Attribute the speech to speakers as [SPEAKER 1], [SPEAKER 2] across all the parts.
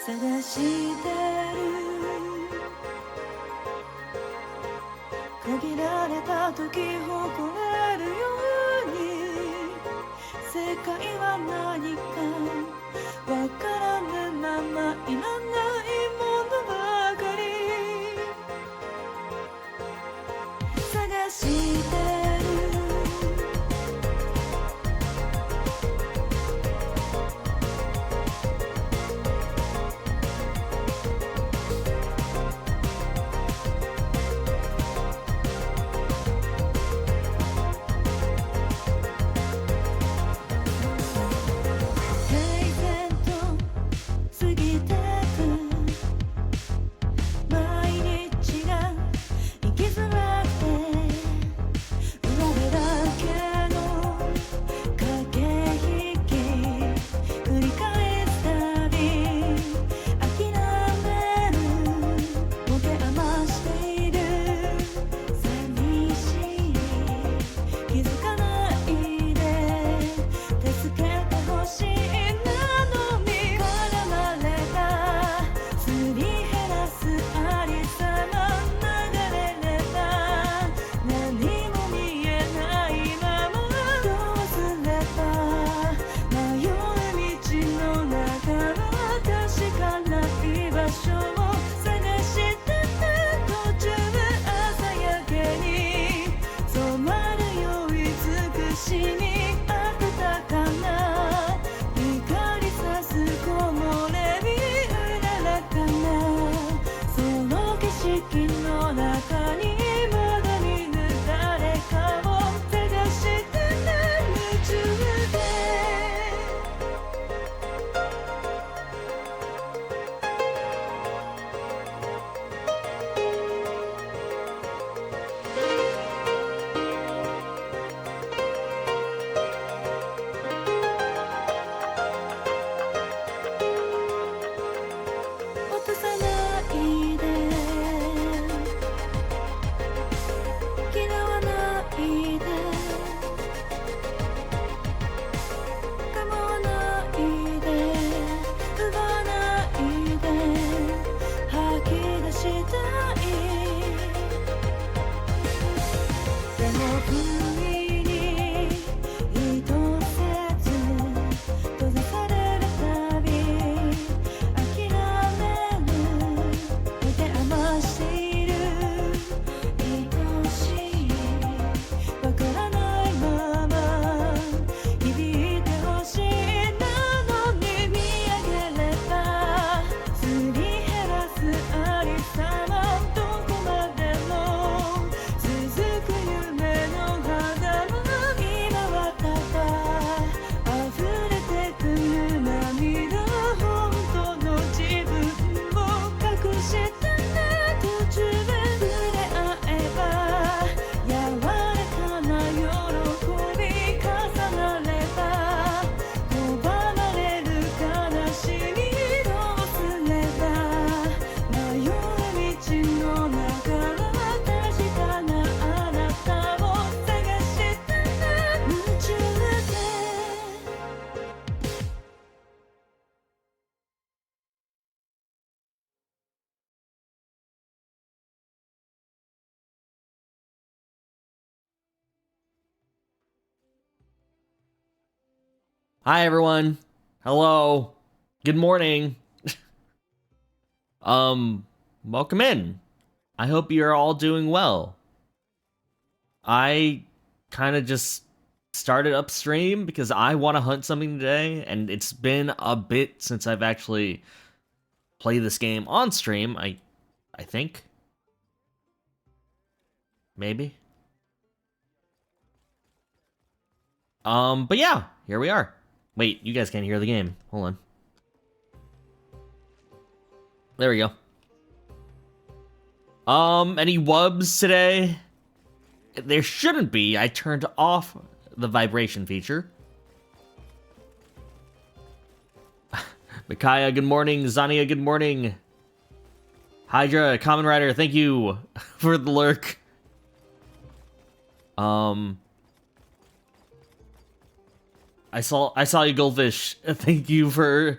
[SPEAKER 1] 探してる限られた時誇れるように世界は何かわからぬままいらないものばかり探してる
[SPEAKER 2] Hi everyone. Hello. Good morning. Welcome in. I hope you're all doing well. I kind of just started upstream because I want to hunt something today, and it's been a bit since I've actually played this game on stream. I think. Maybe. But yeah, here we are. Wait, you guys can't hear the game. Hold on. There we go. Any wubs today? There shouldn't be. I turned off the vibration feature. Micaiah, good morning. Zania, good morning. Hydra, Common Rider, thank you for the lurk. I saw you, Goldfish. Thank you for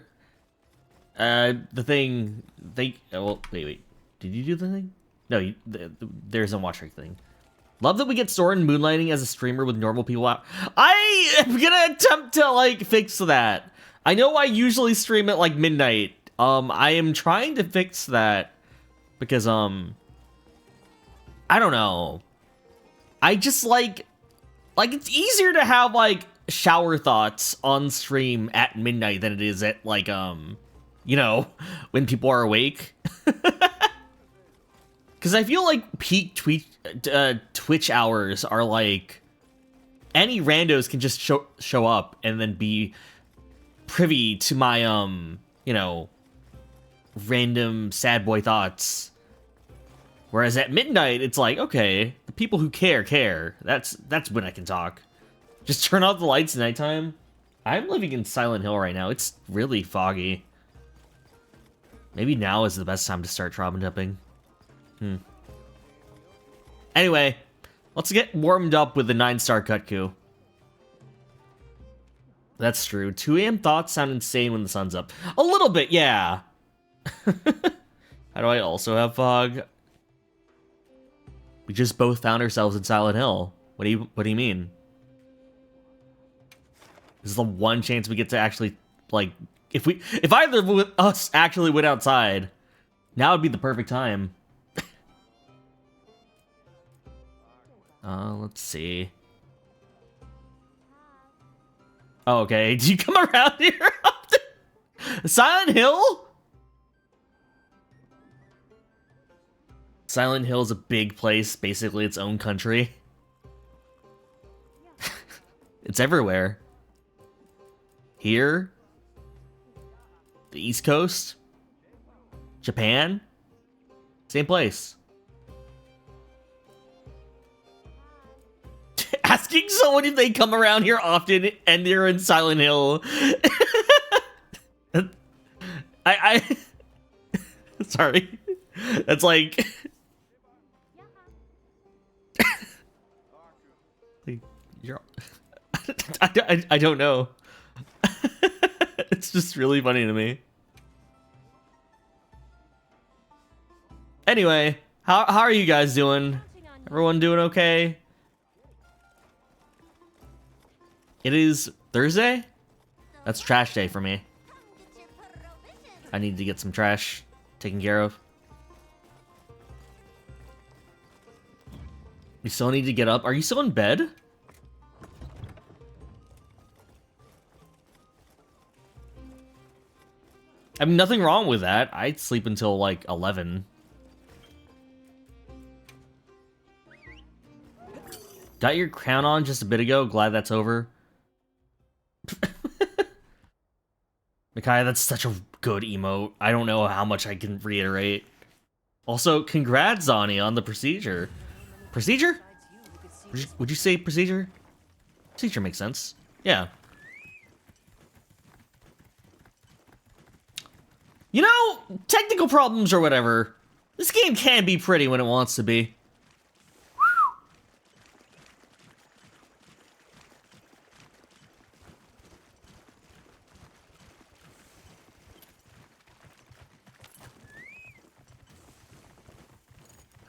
[SPEAKER 2] The thing, well, wait. Did you do the thing? No, there's a watch trick thing. Love that we get Soren moonlighting as a streamer with normal people out. I am gonna attempt to, like, fix that. I know I usually stream at, like, midnight. I am trying to fix that because, I don't know. I just, like, it's easier to have, like, shower thoughts on stream at midnight than it is at, like, you know, when people are awake. Because I feel like peak Twitch hours are like any randos can just show up and then be privy to my you know, random sad boy thoughts. Whereas at midnight it's like, okay, the people who care. That's when I can talk. Just turn off the lights at nighttime. I'm living in Silent Hill right now. It's really foggy. Maybe now is the best time to start trauma dumping. Anyway, let's get warmed up with the 9-star Kut-ku. That's true. 2 a.m. thoughts sound insane when the sun's up. A little bit, yeah. How do I also have fog? We just both found ourselves in Silent Hill. What do you mean? This is the one chance we get to actually, like, if either of us actually went outside, now would be the perfect time. Let's see. Oh, okay. Do you come around here often? Silent Hill? Silent Hill is a big place, basically its own country. It's everywhere. Here. The East Coast. Japan. Same place. Asking someone if they come around here often and they're in Silent Hill. I sorry. That's like you're I don't know. It's just really funny to me. Anyway, how are you guys doing? Everyone doing okay? It is Thursday? That's trash day for me. I need to get some trash taken care of. You still need to get up? Are you still in bed? I mean, nothing wrong with that. I'd sleep until like 11. Got your crown on just a bit ago. Glad that's over. Micaiah, that's such a good emote. I don't know how much I can reiterate. Also, congrats, Zani, on the procedure. Procedure? Would you say procedure? Procedure makes sense. Yeah. You know, technical problems or whatever. This game can be pretty when it wants to be.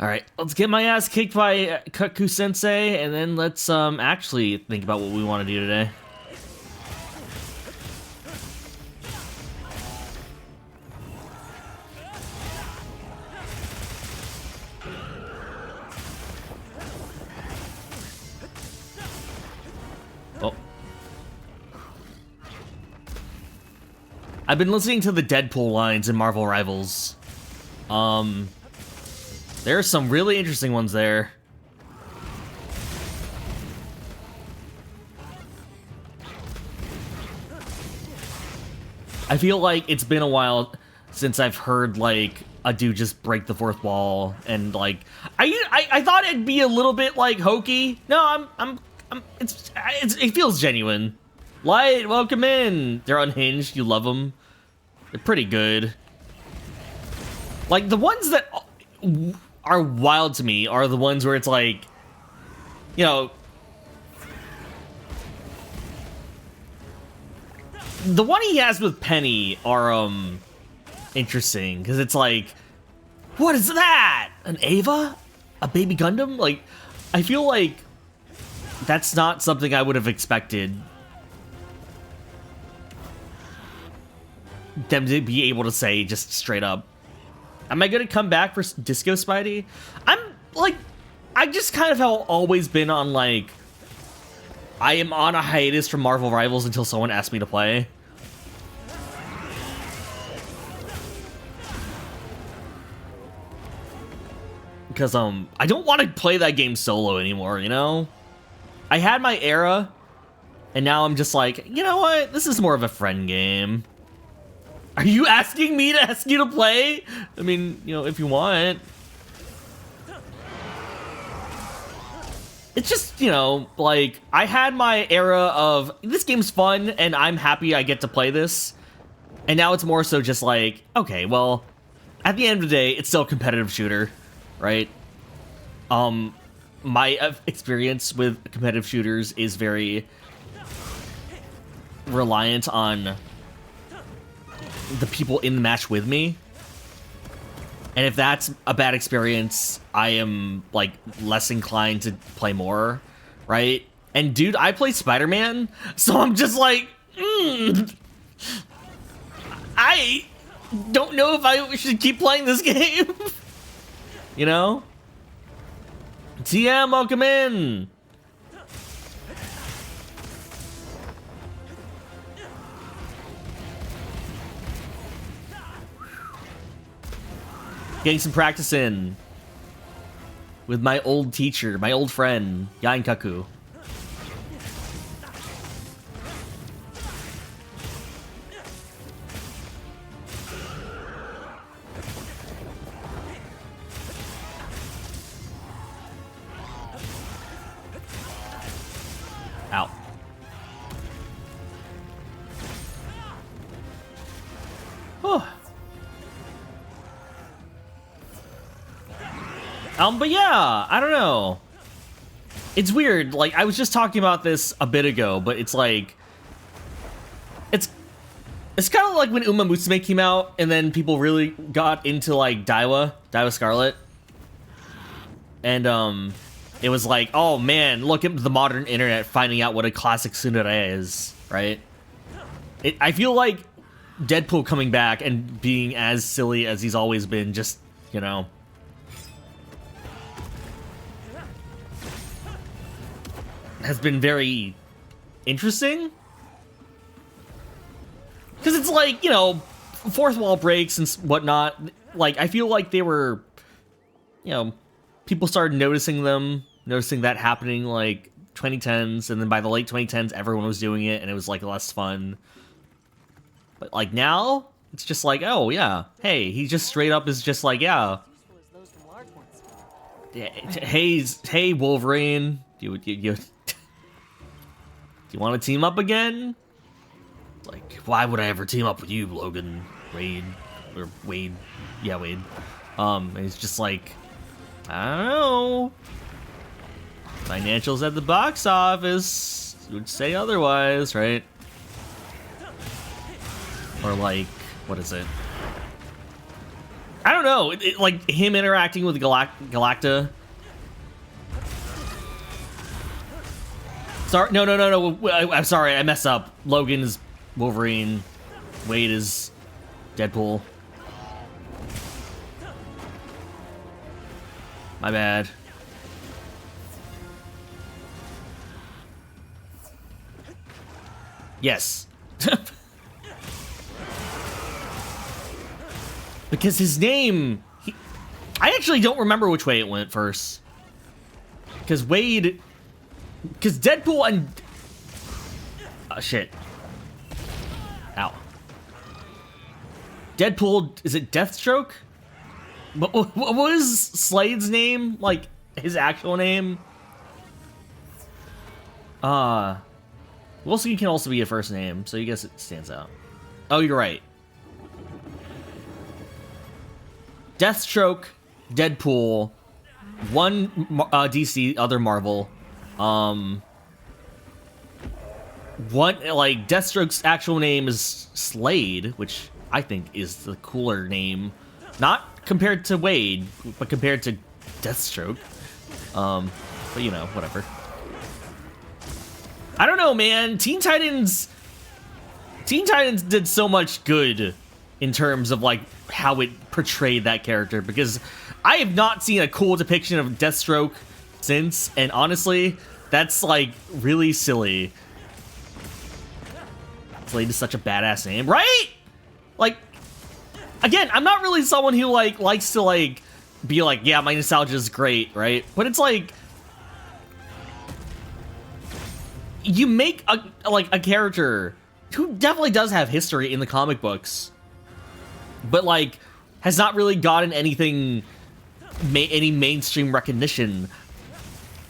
[SPEAKER 2] Alright, let's get my ass kicked by Kut-ku Sensei, and then let's actually think about what we want to do today. Oh. I've been listening to the Deadpool lines in Marvel Rivals. There are some really interesting ones there. I feel like it's been a while since I've heard like a dude just break the fourth wall, and like I thought it'd be a little bit like hokey. No, it feels genuine. Light, welcome in. They're unhinged. You love them. They're pretty good. Like the ones that are wild to me are the ones where it's like, you know, the one he has with Penny are interesting because it's like, what is that? An Ava? A baby Gundam? Like, I feel like that's not something I would have expected them to be able to say just straight up. Am I gonna come back for Disco Spidey? I'm like, I just kind of have always been on like, I am on a hiatus from Marvel Rivals until someone asks me to play. Because I don't want to play that game solo anymore, you know? I had my era, and now I'm just like, you know what? This is more of a friend game. Are you asking me to ask you to play? I mean, you know, if you want. It's just, you know, like, I had my era of, this game's fun, and I'm happy I get to play this. And now it's more so just like, okay, well, at the end of the day, it's still a competitive shooter, right? My experience with competitive shooters is very reliant on the people in the match with me. And if that's a bad experience, I am, like, less inclined to play more, right? And, dude, I play Spider-Man, so I'm just like, I don't know if I should keep playing this game. You know? TM, welcome in! Getting some practice in with my old teacher, my old friend, Kut-ku. Out. Oh. But yeah, I don't know. It's weird. Like, I was just talking about this a bit ago, but it's like, it's kind of like when Uma Musume came out, and then people really got into like Daiwa Scarlet, and it was like, oh man, look at the modern internet finding out what a classic tsundere is, right? I feel like Deadpool coming back and being as silly as he's always been, just, you know, has been very interesting. Because it's like, you know, fourth wall breaks and whatnot. Like, I feel like they were, you know, people started noticing that happening, like, 2010s, and then by the late 2010s, everyone was doing it, and it was, like, less fun. But, like, now, it's just like, oh, yeah, hey, he just straight up is just like, yeah. Hey, Wolverine, do you want to team up again? Like, why would I ever team up with you, Logan? Wade. Yeah, Wade. And he's just like, I don't know. Financials at the box office would say otherwise, right? Or like, what is it? I don't know. Like, him interacting with Galacta. Sorry, no. I'm sorry, I messed up. Logan is Wolverine. Wade is Deadpool. My bad. Yes. Because his name... I actually don't remember which way it went first. Because Wade... Because Deadpool and... shit. Ow. Deadpool... Is it Deathstroke? What was Slade's name? Like, his actual name? Wilson can also be a first name, so I guess it stands out. Oh, you're right. Deathstroke, Deadpool, one DC, other Marvel. One, like, Deathstroke's actual name is Slade, which I think, is the cooler name. Not compared to Wade, but compared to Deathstroke. But you know, whatever. I don't know, man. Teen Titans did so much good in terms of like how it portrayed that character, because I have not seen a cool depiction of Deathstroke since, and honestly, that's like really silly. Slade is such a badass name, right? Like, again, I'm not really someone who like likes to like be like, yeah, my nostalgia is great, right? But it's like, you make a character who definitely does have history in the comic books, but like has not really gotten anything, any mainstream recognition,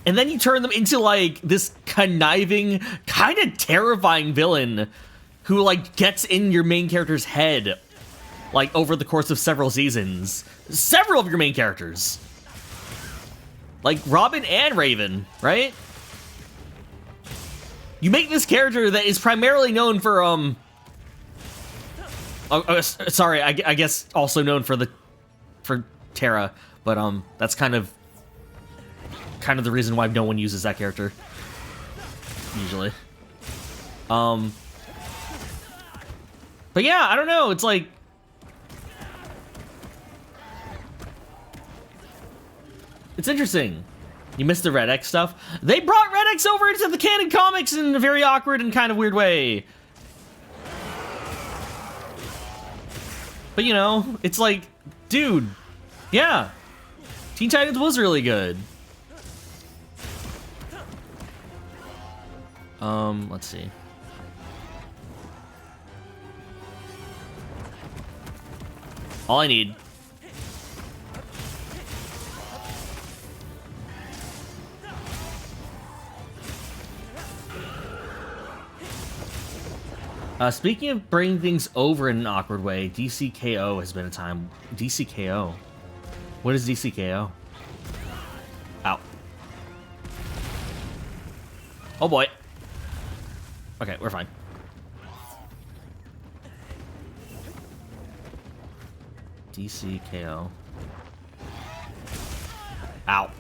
[SPEAKER 2] and then you turn them into like this conniving, kind of terrifying villain who like gets in your main character's head, like over the course of several seasons. Several of your main characters, like Robin and Raven, right? You make this character that is primarily known for sorry, I guess also known for Terra, but that's kind of the reason why no one uses that character usually. But yeah, I don't know. It's like, it's interesting. You missed the Red X stuff. They brought Red X over into the canon comics in a very awkward and kind of weird way. But you know, it's like, dude, yeah, Teen Titans was really good. Let's see. All I need. Speaking of bringing things over in an awkward way, DCKO has been a time. DCKO? What is DCKO? Ow. Oh boy. Okay, we're fine. DCKO. Ow.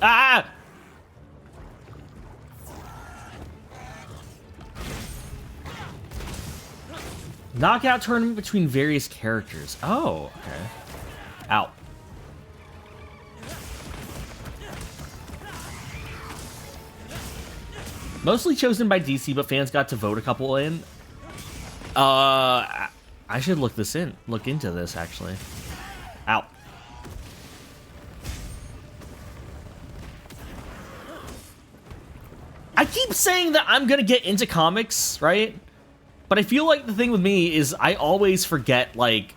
[SPEAKER 2] Ah! Knockout tournament between various characters. Oh, okay. Ow. Mostly chosen by DC, but fans got to vote a couple in. I should look into this, actually. Ow. I keep saying that I'm gonna get into comics, right? But I feel like the thing with me is I always forget, like,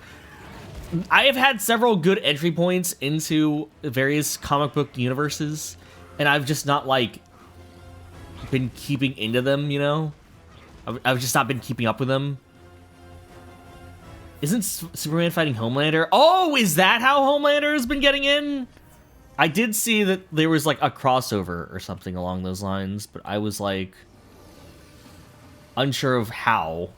[SPEAKER 2] I have had several good entry points into various comic book universes, and I've just not, like, been keeping into them, you know? I've just not been keeping up with them. Isn't Superman fighting Homelander? Oh, is that how Homelander has been getting in? I did see that there was, like, a crossover or something along those lines, but I was, like, unsure of how.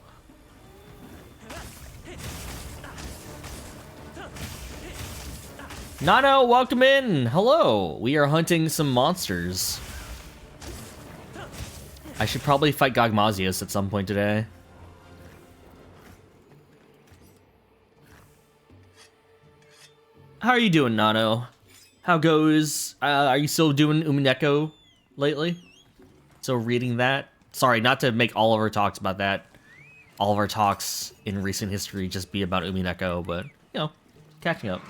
[SPEAKER 2] Nano, welcome in. Hello. We are hunting some monsters. I should probably fight Gogmazius at some point today. How are you doing, Nano? How goes? Are you still doing Umineko lately? So reading that. Sorry, not to make all of our talks about that. All of our talks in recent history just be about Umineko, but, you know, catching up.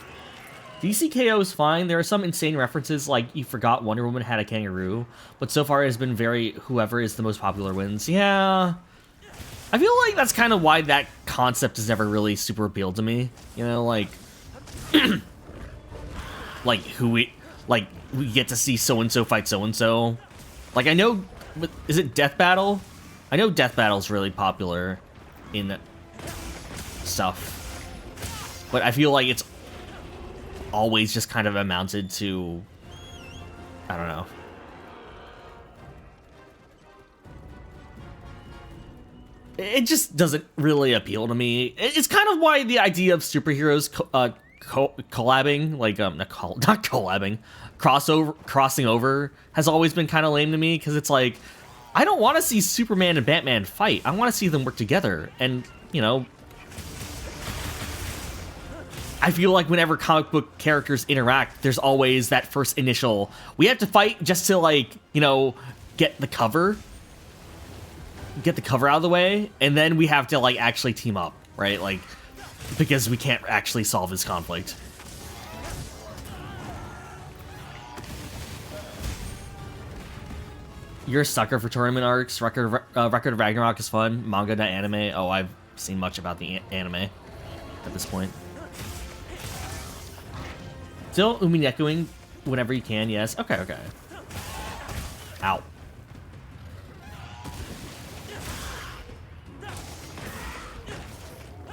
[SPEAKER 2] DCKO is fine. There are some insane references, like you forgot Wonder Woman had a kangaroo, but so far it has been very whoever is the most popular wins. Yeah. I feel like that's kind of why that concept has never really super appealed to me. You know, like... like, we get to see so-and-so fight so-and-so. Like, I know... Is it Death Battle? I know Death Battle's really popular in stuff. But I feel like it's always just kind of amounted to... I don't know. it just doesn't really appeal to me. It's kind of why the idea of superheroes collabing, like not collabing, crossing over has always been kind of lame to me, because it's like, I don't want to see Superman and Batman fight. I want to see them work together. And, you know, I feel like whenever comic book characters interact, there's always that first initial, we have to fight just to, like, you know, get the cover out of the way, and then we have to, like, actually team up, right? Like, because we can't actually solve this conflict. You're a sucker for tournament arcs. Record of Ragnarok is fun. Manga to anime. Oh, I've seen much about the anime at this point. Still uminekoing whenever you can, yes. Okay, okay. Ow.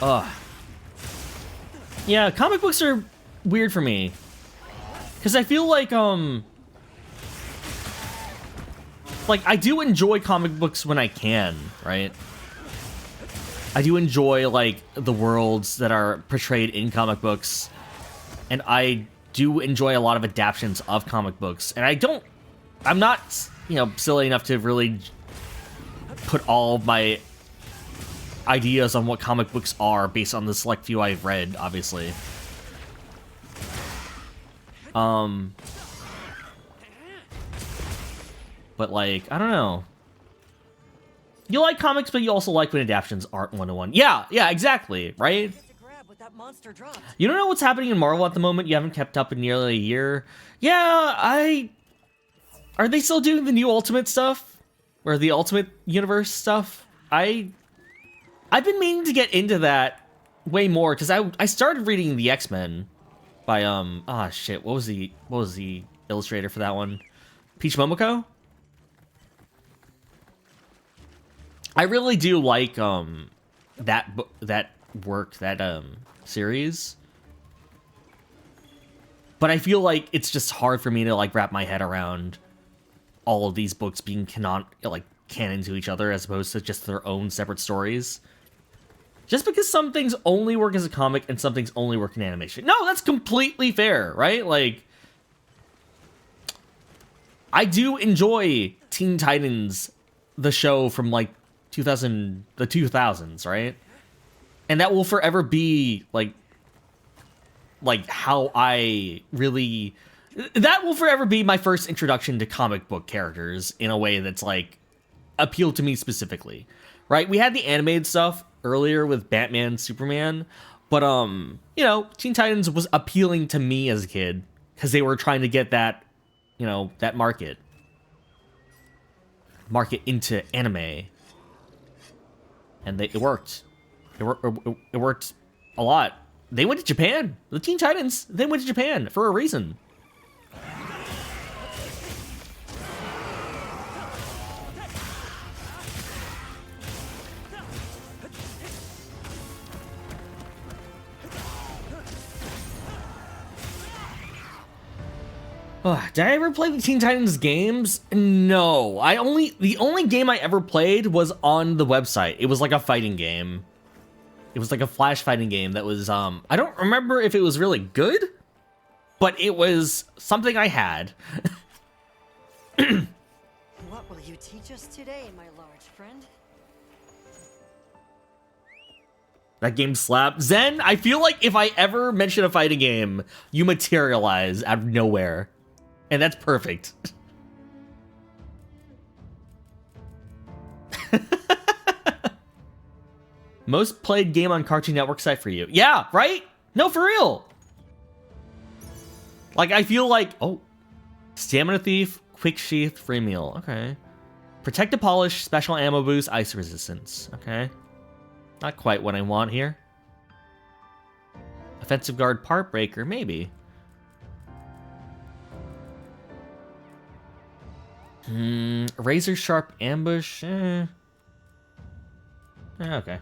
[SPEAKER 2] Ugh. Yeah, comic books are weird for me. Because I feel like, I do enjoy comic books when I can, right? I do enjoy, like, the worlds that are portrayed in comic books. And I do enjoy a lot of adaptions of comic books. And I'm not, you know, silly enough to really put all of my ideas on what comic books are based on the select few I've read, obviously. But, like, I don't know. You like comics, but you also like when adaptions aren't one-to-one. Yeah, exactly, right? You don't know what's happening in Marvel at the moment? You haven't kept up in nearly a year? Yeah, Are they still doing the new Ultimate stuff? Or the Ultimate Universe stuff? I've been meaning to get into that way more, because I started reading the X-Men by, shit, what was the illustrator for that one? Peach Momoko? I really do like that work, that series, but I feel like it's just hard for me to, like, wrap my head around all of these books being canon to each other as opposed to just their own separate stories. Just because some things only work as a comic and some things only work in animation. No, that's completely fair, right? Like, I do enjoy Teen Titans, the show from, like, the 2000s, right? And that will forever be, like how I really... That will forever be my first introduction to comic book characters in a way that's, like, appealed to me specifically, right? We had the animated stuff earlier with Batman, Superman, but, you know, Teen Titans was appealing to me as a kid because they were trying to get that, you know, that market into anime. And it worked. It worked a lot. They went to Japan. The Teen Titans, they went to Japan for a reason. Did I ever play the Teen Titans games? No. The only game I ever played was on the website. It was like a fighting game. It was like a flash fighting game that was, I don't remember if it was really good, but it was something I had.
[SPEAKER 3] What will you teach us today, my large friend?
[SPEAKER 2] That game slapped. Zen, I feel like if I ever mention a fighting game, you materialize out of nowhere. And that's perfect. Most played game on Cartoon Network site for you. Yeah, right? No, for real. Like, I feel like... Oh. Stamina Thief, Quick Sheath, Free Meal. Okay. Protective Polish, Special Ammo Boost, Ice Resistance. Okay. Not quite what I want here. Offensive Guard, Part Breaker, maybe. Razor Sharp Ambush. Okay.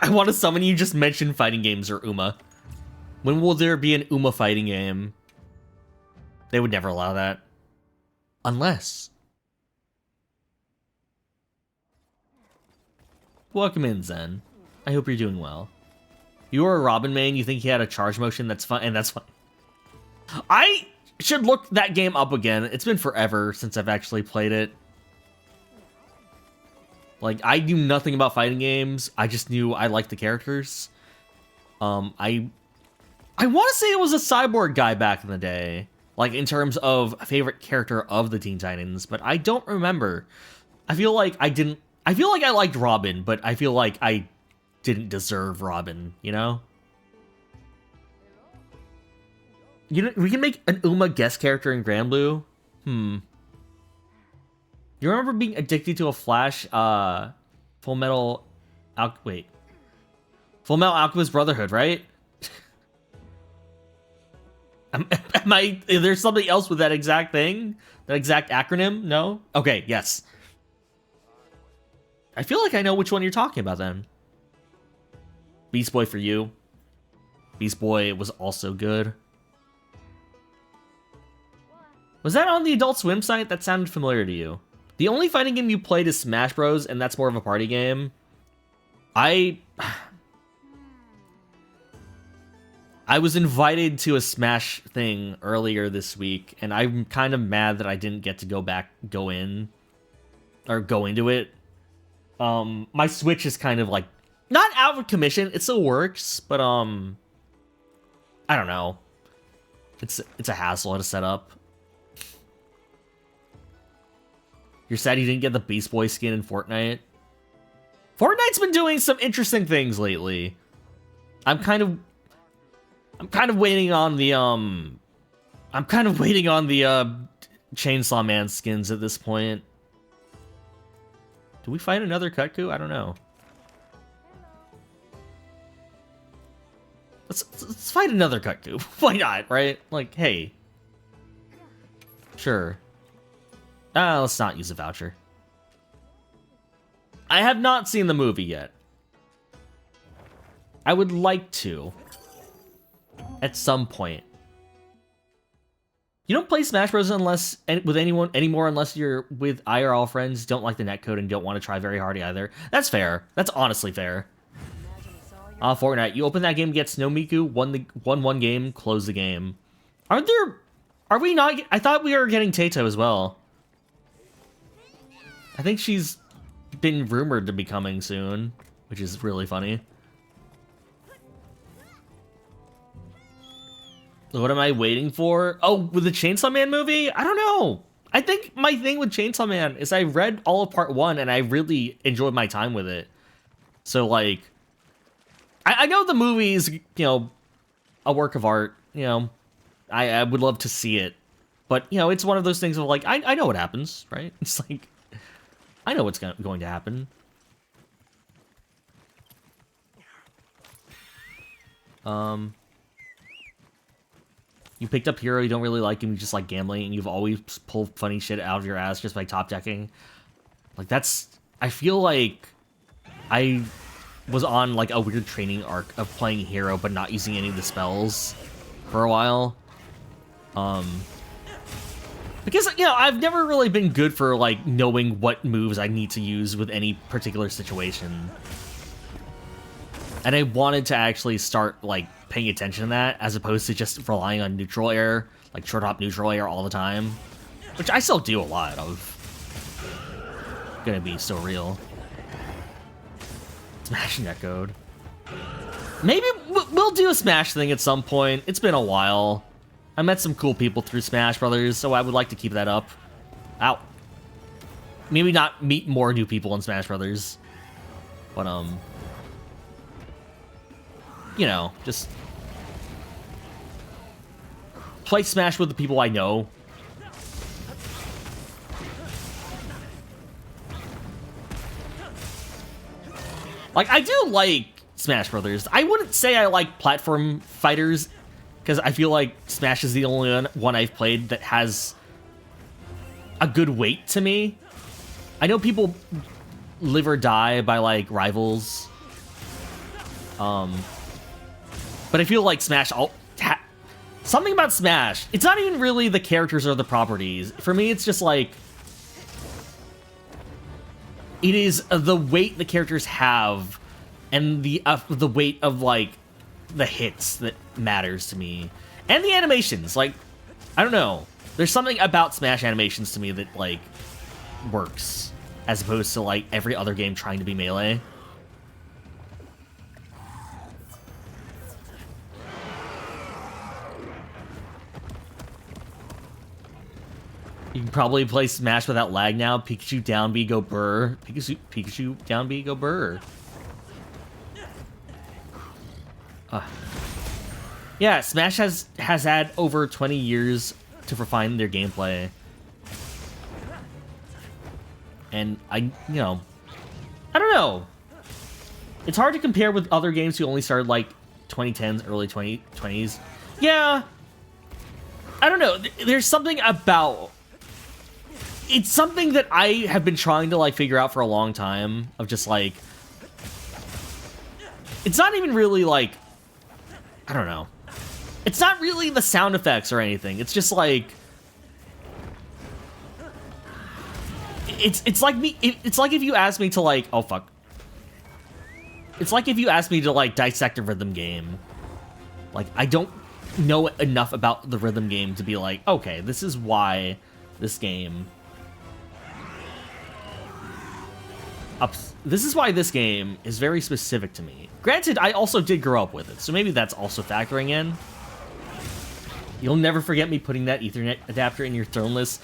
[SPEAKER 2] I want to summon you, just mention fighting games or Uma. When will there be an Uma fighting game? They would never allow that. Unless... welcome in, Zen. I hope you're doing well. You are a Robin main, you think he had a charge motion, that's fun, and that's fine. I should look that game up again. It's been forever since I've actually played it. Like, I knew nothing about fighting games. I just knew I liked the characters. I want to say it was a Cyborg guy back in the day. Like, in terms of favorite character of the Teen Titans, but I don't remember. I feel like I liked Robin, but I feel like I didn't deserve Robin, you know? You know, we can make an Uma guest character in Granblue. You remember being addicted to a Flash, Full Metal Alchemist Brotherhood, right? Is there something else with that exact thing? That exact acronym? No? Okay, yes. I feel like I know which one you're talking about then. Beast Boy for you. Beast Boy was also good. Was that on the Adult Swim site? That sounded familiar to you. The only fighting game you played is Smash Bros, and that's more of a party game. I was invited to a Smash thing earlier this week, and I'm kind of mad that I didn't get to go into it. My Switch is kind of like, not out of commission, it still works, but I don't know. It's a hassle to set up. You're sad you didn't get the Beast Boy skin in Fortnite? Fortnite's been doing some interesting things lately. I'm kind of waiting on the Chainsaw Man skins at this point. Do we fight another Kut-ku? I don't know. Let's fight another Kut-ku. Why not, right? Like, hey. Sure. Let's not use a voucher. I have not seen the movie yet. I would like to. At some point. You don't play Smash Bros. With anyone anymore unless you're with IRL friends, don't like the netcode, and don't want to try very hard either. That's fair. That's honestly fair. Fortnite. You open that game, get Snow Miku, won one game, close the game. Are we not? I thought we were getting Tato as well. I think she's been rumored to be coming soon, which is really funny. What am I waiting for? Oh, with the Chainsaw Man movie? I don't know. I think my thing with Chainsaw Man is I read all of part 1 and I really enjoyed my time with it. So, like, I know the movie is, you know, a work of art. You know, I would love to see it. But, you know, it's one of those things of, like, I know what happens, right? It's like, I know what's going to happen. You picked up Hero, you don't really like him, you just like gambling, and you've always pulled funny shit out of your ass just by top decking. Like, that's... I feel like I was on, like, a weird training arc of playing Hero but not using any of the spells for a while. Because, you know, I've never really been good for, like, knowing what moves I need to use with any particular situation. And I wanted to actually start, like, paying attention to that, as opposed to just relying on neutral air, like short hop neutral air all the time. Which I still do a lot of. Gonna be so real. Smash netcode. Maybe we'll do a Smash thing at some point. It's been a while. I met some cool people through Smash Brothers, so I would like to keep that up. Ow. Maybe not meet more new people in Smash Brothers. But, you know, just play Smash with the people I know. Like, I do like Smash Brothers. I wouldn't say I like platform fighters, because I feel like Smash is the only one I've played that has a good weight to me. I know people live or die by, like, rivals. But I feel like Smash... something about Smash, it's not even really the characters or the properties. For me, it's just like... It is the weight the characters have and the weight of, like, the hits that matters to me. And the animations. Like, I don't know. There's something about Smash animations to me that, like, works. As opposed to, like, every other game trying to be Melee. You can probably play Smash without lag now. Pikachu down B, go burr. Pikachu down B, go burr. Yeah, Smash has had over 20 years to refine their gameplay. And I don't know. It's hard to compare with other games who only started like 2010s, early 2020s. Yeah. I don't know. There's something about... It's something that I have been trying to, like, figure out for a long time. Of just, like... It's not even really, like... I don't know. It's not really the sound effects or anything. It's just, like... It's like me... It's like if you asked me to, like... Oh, fuck. It's like if you asked me to, like, dissect a rhythm game. Like, I don't know enough about the rhythm game to be like, okay, this is why this game... This is why this game is very specific to me. Granted, I also did grow up with it, so maybe that's also factoring in. You'll never forget me putting that Ethernet adapter in your throne list.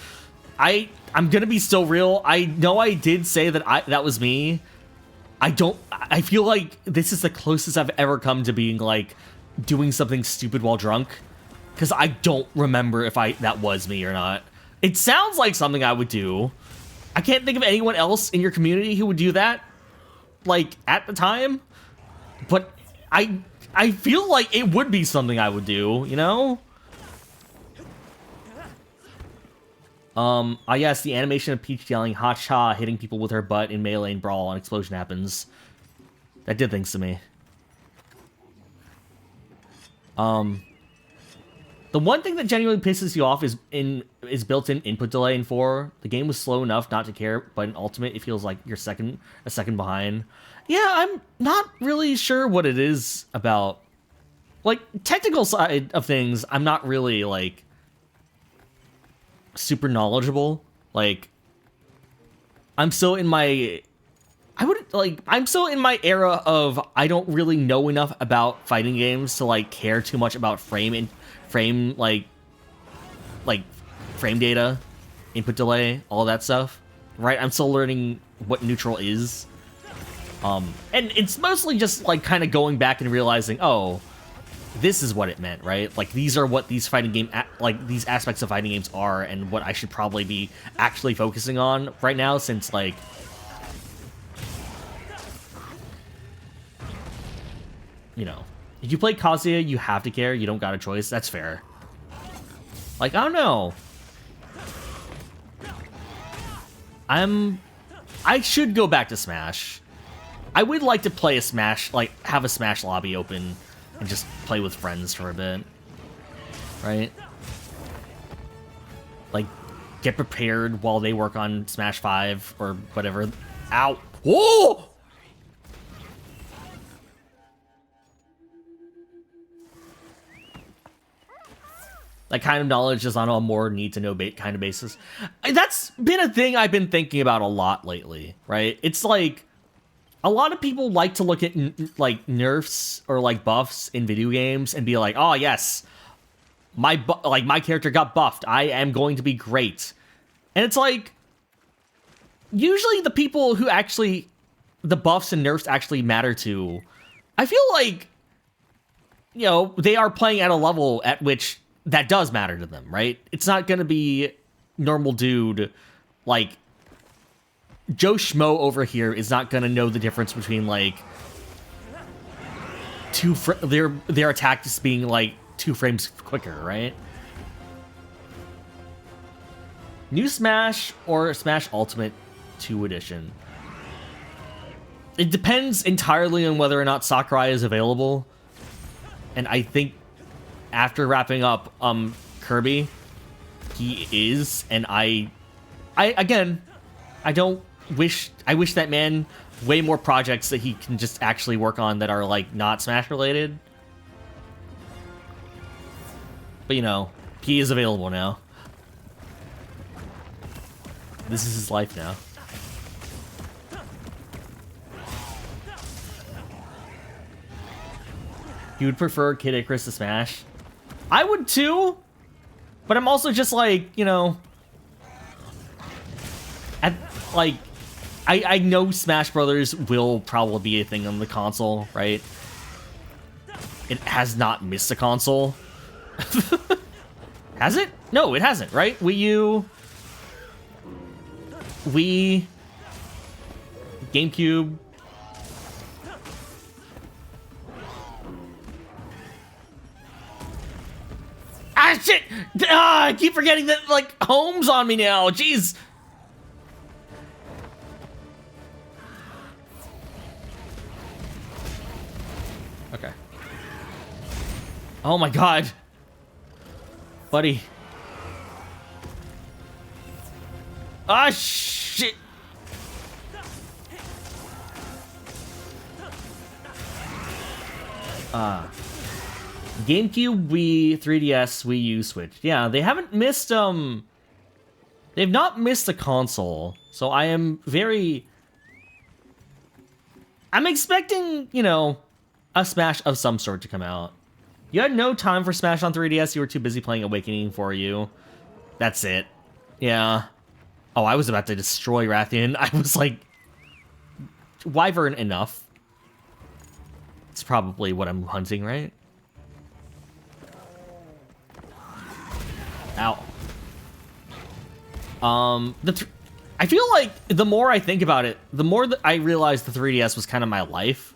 [SPEAKER 2] I'm gonna be so real. I know I did say that that was me. I feel like this is the closest I've ever come to being, like, doing something stupid while drunk. Because I don't remember if that was me or not. It sounds like something I would do. I can't think of anyone else in your community who would do that, like, at the time. But I feel like it would be something I would do, you know? Yes, the animation of Peach yelling "Ha-cha," hitting people with her butt in Melee and Brawl, and explosion happens. That did things to me. The one thing that genuinely pisses you off is built-in input delay in 4. The game was slow enough not to care, but in Ultimate, it feels like you're a second behind. Yeah, I'm not really sure what it is about. Like, technical side of things, I'm not really, like, super knowledgeable. Like, I'm still in my... I'm still in my era of I don't really know enough about fighting games to, like, care too much about frame data, input delay, all that stuff, right? I'm still learning what neutral is. And it's mostly just, like, kind of going back and realizing, oh, this is what it meant, right? Like, these are what these fighting game, these aspects of fighting games are, and what I should probably be actually focusing on right now, since, like, you know, if you play Kazuya, you have to care. You don't got a choice. That's fair. Like, I don't know. I should go back to Smash. I would like to play a Smash, like, have a Smash lobby open and just play with friends for a bit. Right? Like, get prepared while they work on Smash 5 or whatever. Ow. Whoa! That kind of knowledge is on a more need-to-know kind of basis. That's been a thing I've been thinking about a lot lately, right? It's like, a lot of people like to look at, like, nerfs or, like, buffs in video games and be like, oh, yes, my character got buffed. I am going to be great. And it's like, usually the people who actually, the buffs and nerfs actually matter to, I feel like, you know, they are playing at a level at which that does matter to them, right? It's not going to be normal dude, like, Joe Schmo over here is not going to know the difference between, like, their attack just being, like, 2 frames quicker, right? New Smash or Smash Ultimate 2 Edition? It depends entirely on whether or not Sakurai is available. And I think after wrapping up Kirby, he is, and I again, I don't I wish that man way more projects that he can just actually work on that are like not Smash related. But you know, he is available now. This is his life now. You would prefer Kid Icarus to Smash? I would too, but I'm also just like, you know, I know Smash Brothers will probably be a thing on the console, right? It has not missed a console. Has it? No, it hasn't, right? Wii U, Wii, GameCube. Ah, shit! Ah, I keep forgetting that, like, home's on me now. Jeez. Okay. Oh my god. Buddy. Ah, shit. GameCube, Wii, 3DS, Wii U, Switch. Yeah, they haven't missed, they've not missed a console. So I am I'm expecting, you know, a Smash of some sort to come out. You had no time for Smash on 3DS. You were too busy playing Awakening for you. That's it. Yeah. Oh, I was about to destroy Rathian. I was like, Wyvern enough. It's probably what I'm hunting, right? Ow. I feel like the more I think about it, the more that I realize the 3DS was kind of my life.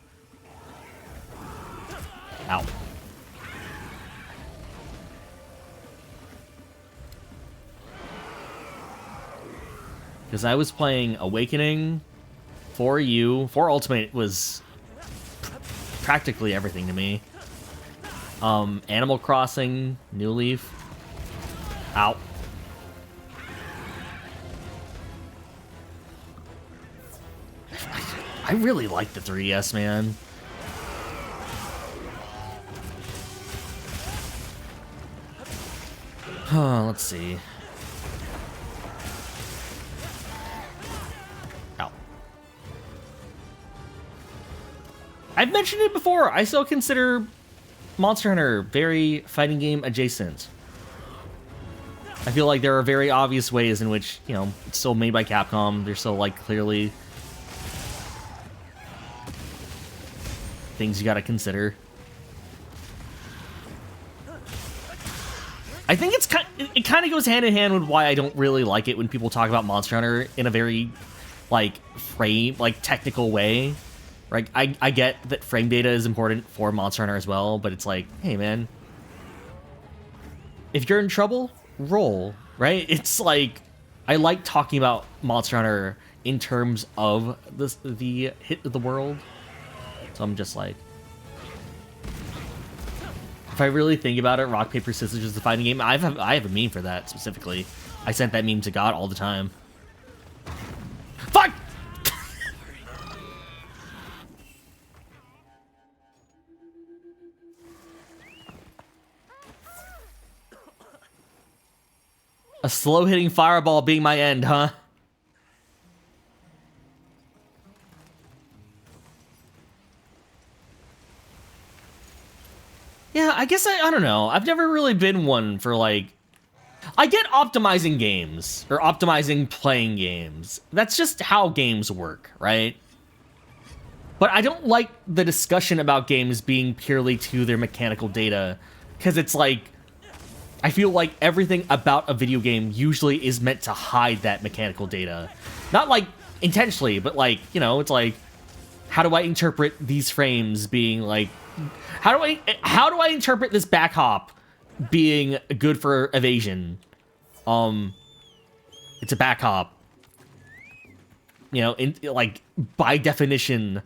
[SPEAKER 2] Ow. Because I was playing Awakening, 4U, 4 Ultimate was practically everything to me. Animal Crossing, New Leaf. Ow. I really like the 3DS, man. Let's see. Ow. I've mentioned it before. I still consider Monster Hunter very fighting game adjacent. I feel like there are very obvious ways in which, you know, it's still made by Capcom. They're still, like, clearly things you gotta consider. I think it kind of goes hand in hand with why I don't really like it when people talk about Monster Hunter in a very, like, technical way. Right? I get that frame data is important for Monster Hunter as well, but it's like, hey, man, if you're in trouble, roll, right? It's like, I like talking about Monster Hunter in terms of the hit of the world. So I'm just like, if I really think about it, rock, paper, scissors is the fighting game. I have a meme for that specifically. I sent that meme to God all the time. Fuck! A slow-hitting fireball being my end, huh? Yeah, I guess I don't know. I've never really been one for, like... I get optimizing games, or optimizing playing games. That's just how games work, right? But I don't like the discussion about games being purely to their mechanical data, because it's like... I feel like everything about a video game usually is meant to hide that mechanical data. Not, like, intentionally, but, like, you know, it's like... How do I interpret these frames being, like... How do I interpret this back hop being good for evasion? It's a back hop. You know, like, by definition,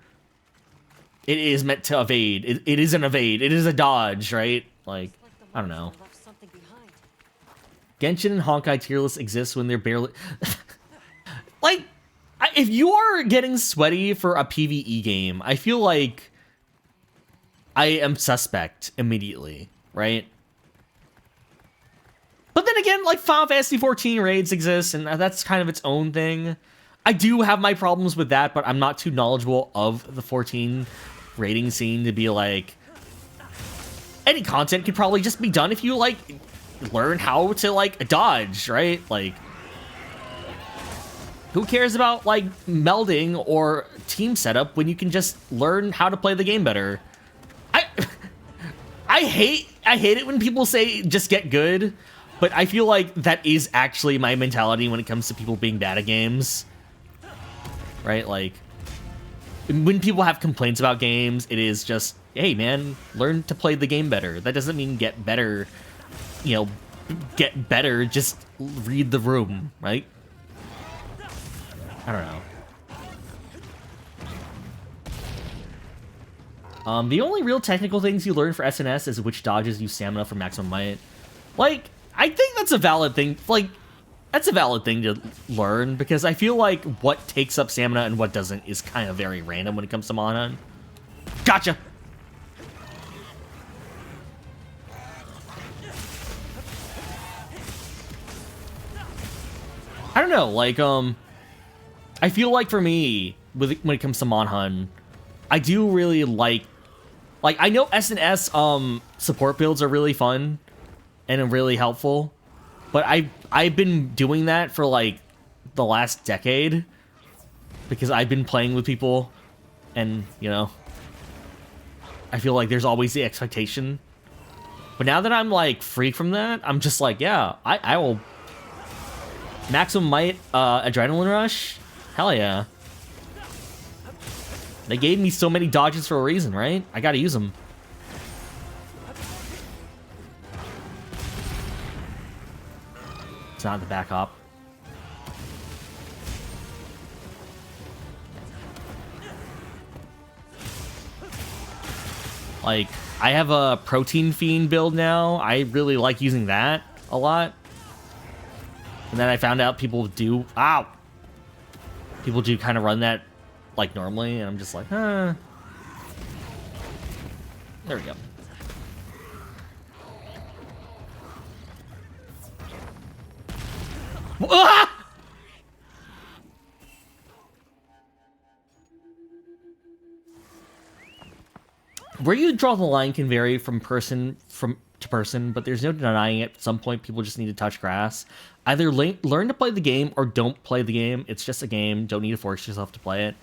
[SPEAKER 2] it is meant to evade. It is an evade. It is a dodge, right? Like, I don't know. Genshin and Honkai tier lists exist when they're barely... like, if you are getting sweaty for a PvE game, I feel like I am suspect immediately, right? But then again, like Final Fantasy 14 raids exist, and that's kind of its own thing. I do have my problems with that, but I'm not too knowledgeable of the 14 raiding scene to be like, any content could probably just be done if you like learn how to like dodge, right? Like, who cares about like melding or team setup when you can just learn how to play the game better? I hate it when people say just get good, but I feel like that is actually my mentality when it comes to people being bad at games. Right? Like, when people have complaints about games, it is just, hey man, learn to play the game better. That doesn't mean get better, you know, get better, just read the room, right? I don't know. The only real technical things you learn for SNS is which dodges use stamina for maximum might. Like, I think that's a valid thing. Like, that's a valid thing to learn, because I feel like what takes up stamina and what doesn't is kind of very random when it comes to Monhan. Gotcha! I don't know, like, I feel like for me, when it comes to Monhan, I do really like, I know SNS support builds are really fun and really helpful, but I've been doing that for like the last decade because I've been playing with people, and you know, I feel like there's always the expectation. But now that I'm like free from that, I'm just like, yeah, I will maximum might adrenaline rush. Hell yeah. They gave me so many dodges for a reason, right? I gotta use them. It's not the back hop. Like, I have a protein fiend build now. I really like using that a lot. And then I found out people do... Ow! People do kind of run that like normally, and I'm just like, huh. There we go. Ah! Where you draw the line can vary from person to person, but there's no denying it. At some point, people just need to touch grass. Either learn to play the game or don't play the game. It's just a game. Don't need to force yourself to play it.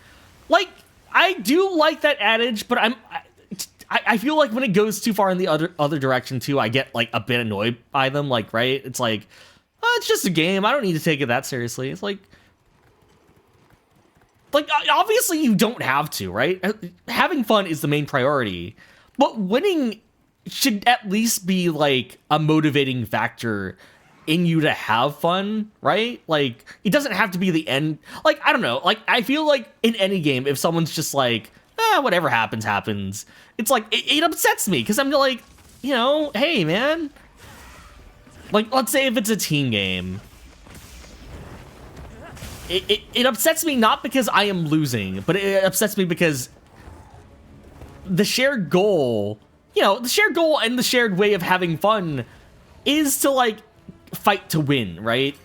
[SPEAKER 2] Like, I do like that adage, but I feel like when it goes too far in the other direction too, I get like a bit annoyed by them. Like, right? It's like, oh, it's just a game. I don't need to take it that seriously. It's like obviously you don't have to, right? Having fun is the main priority, but winning should at least be like a motivating factor in you to have fun, right? Like, it doesn't have to be the end. Like, I don't know. Like, I feel like in any game, if someone's just like, whatever happens, happens, it's like, it upsets me, because I'm like, you know, hey, man. Like, let's say if it's a team game. It upsets me not because I am losing, but it upsets me because the shared goal, you know, the shared goal and the shared way of having fun is to, like, fight to win, right?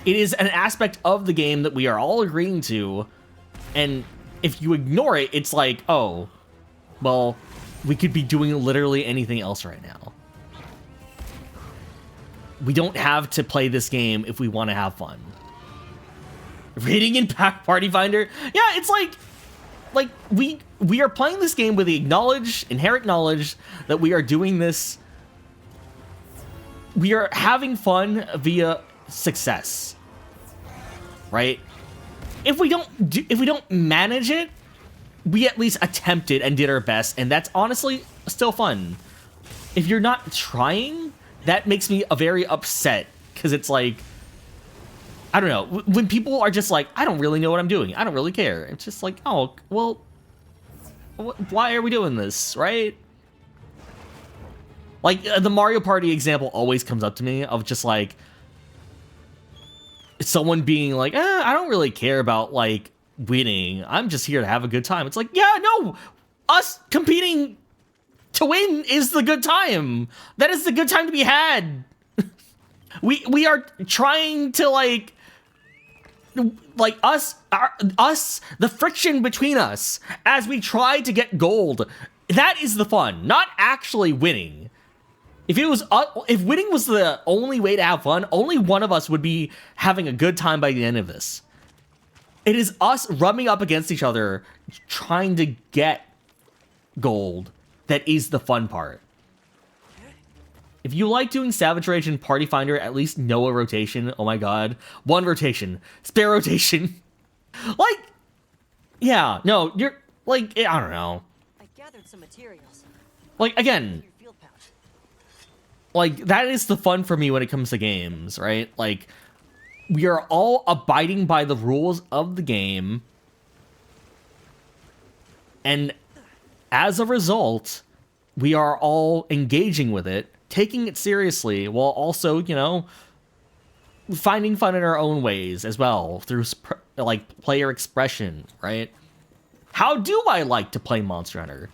[SPEAKER 2] It is an aspect of the game that we are all agreeing to, and if you ignore it, it's like, oh, well, we could be doing literally anything else right now. We don't have to play this game if we want to have fun. Raiding in Party Finder? Yeah, it's like we are playing this game with the inherent knowledge that we are doing this. We are having fun via success, right? If we don't manage it, we at least attempted and did our best, and that's honestly still fun. If you're not trying, that makes me very upset, because it's like, I don't know, when people are just like, I don't really know what I'm doing, I don't really care. It's just like, oh, well, why are we doing this, right? Like, the Mario Party example always comes up to me of just like, someone being like, I don't really care about like winning. I'm just here to have a good time. It's like, yeah, no, us competing to win is the good time. That is the good time to be had. We are trying to like us, the friction between us as we try to get gold. That is the fun, not actually winning. If winning was the only way to have fun, only one of us would be having a good time by the end of this. It is us rubbing up against each other, trying to get gold. That is the fun part. If you like doing Savage Rage and Party Finder, at least know a rotation. Oh my god. One rotation. Spare rotation. Like, yeah, no, you're, like, I don't know.
[SPEAKER 3] I gathered some materials.
[SPEAKER 2] Like, again,
[SPEAKER 3] Your field pouch.
[SPEAKER 2] like, that is the fun for me when it comes to games, right? Like, we are all abiding by the rules of the game. And as a result, we are all engaging with it, taking it seriously, while also, you know, finding fun in our own ways as well, through, like, player expression, right? How do I like to play Monster Hunter?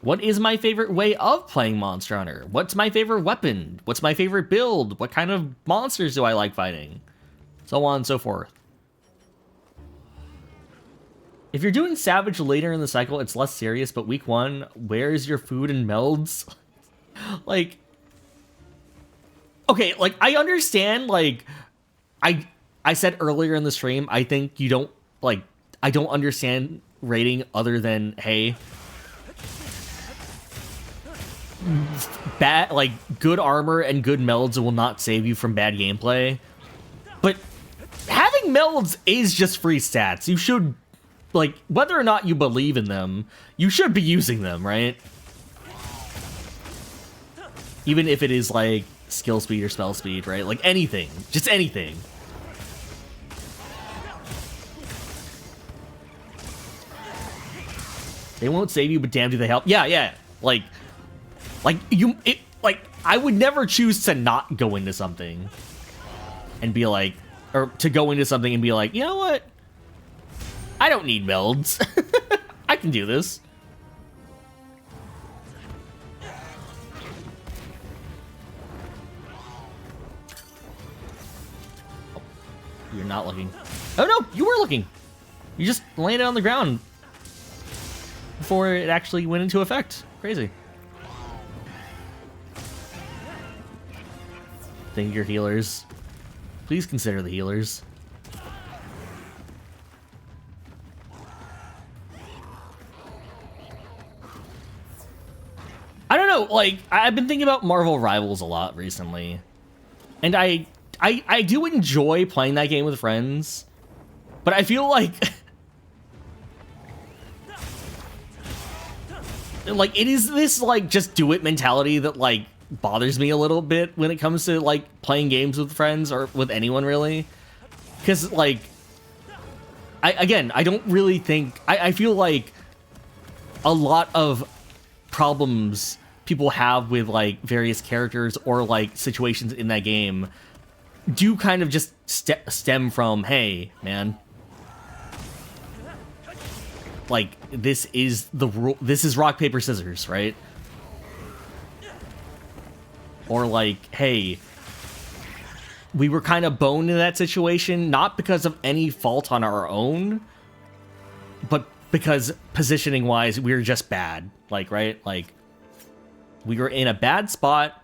[SPEAKER 2] What is my favorite way of playing Monster Hunter? What's my favorite weapon? What's my favorite build? What kind of monsters do I like fighting? So on and so forth. If you're doing Savage later in the cycle, it's less serious, but week 1, where's your food and melds? Like, okay, like, I understand, like, I said earlier in the stream, I think you don't, like, I don't understand rating other than, hey, bad, like, good armor and good melds will not save you from bad gameplay. But having melds is just free stats. You should, like, whether or not you believe in them, you should be using them, right? Even if it is, like, skill speed or spell speed, right? Like, anything. Just anything. They won't save you, but damn do they help. Yeah. Like, I would never choose to not go into something and be like, or to go into something and be like, you know what? I don't need melds. I can do this. Oh, you're not looking. Oh no, you were looking. You just landed on the ground before it actually went into effect. Crazy. Thank your healers. Please consider the healers. I don't know, like, I've been thinking about Marvel Rivals a lot recently. And I do enjoy playing that game with friends. But I feel like... like, it is this, like, just do it mentality that, like, bothers me a little bit when it comes to, like, playing games with friends or with anyone, really. Because, like, I don't really think... I feel like a lot of problems people have with, like, various characters or, like, situations in that game do kind of just stem from, hey, man, like, this is the rule. This is rock, paper, scissors, right? Or like, hey, we were kind of boned in that situation, not because of any fault on our own, but because positioning wise, we were just bad. Like, right? Like, we were in a bad spot.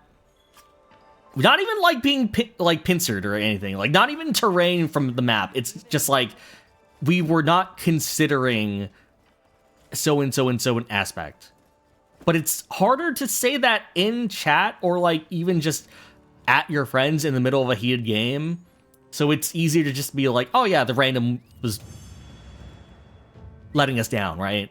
[SPEAKER 2] Not even like being pincered or anything. Like, not even terrain from the map. It's just like we were not considering so and so an aspect. But it's harder to say that in chat or like even just at your friends in the middle of a heated game. So it's easier to just be like, oh yeah, the random was letting us down, right?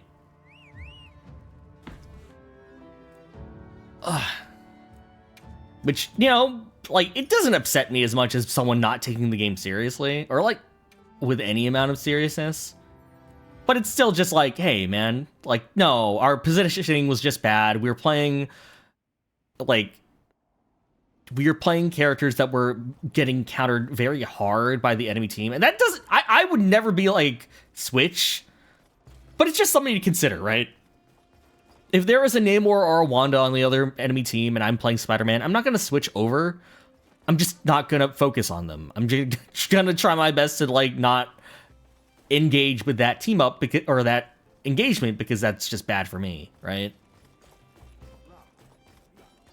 [SPEAKER 2] Which, you know, like, it doesn't upset me as much as someone not taking the game seriously, or like with any amount of seriousness. But it's still just like, hey, man, like, no, our positioning was just bad. We were playing, like, we were playing characters that were getting countered very hard by the enemy team. And that doesn't, I would never be like, switch. But it's just something to consider, right? If there is a Namor or a Wanda on the other enemy team and I'm playing Spider-Man, I'm not going to switch over. I'm just not going to focus on them. I'm just going to try my best to, like, not engage with that team up because, or that engagement, because that's just bad for me, right?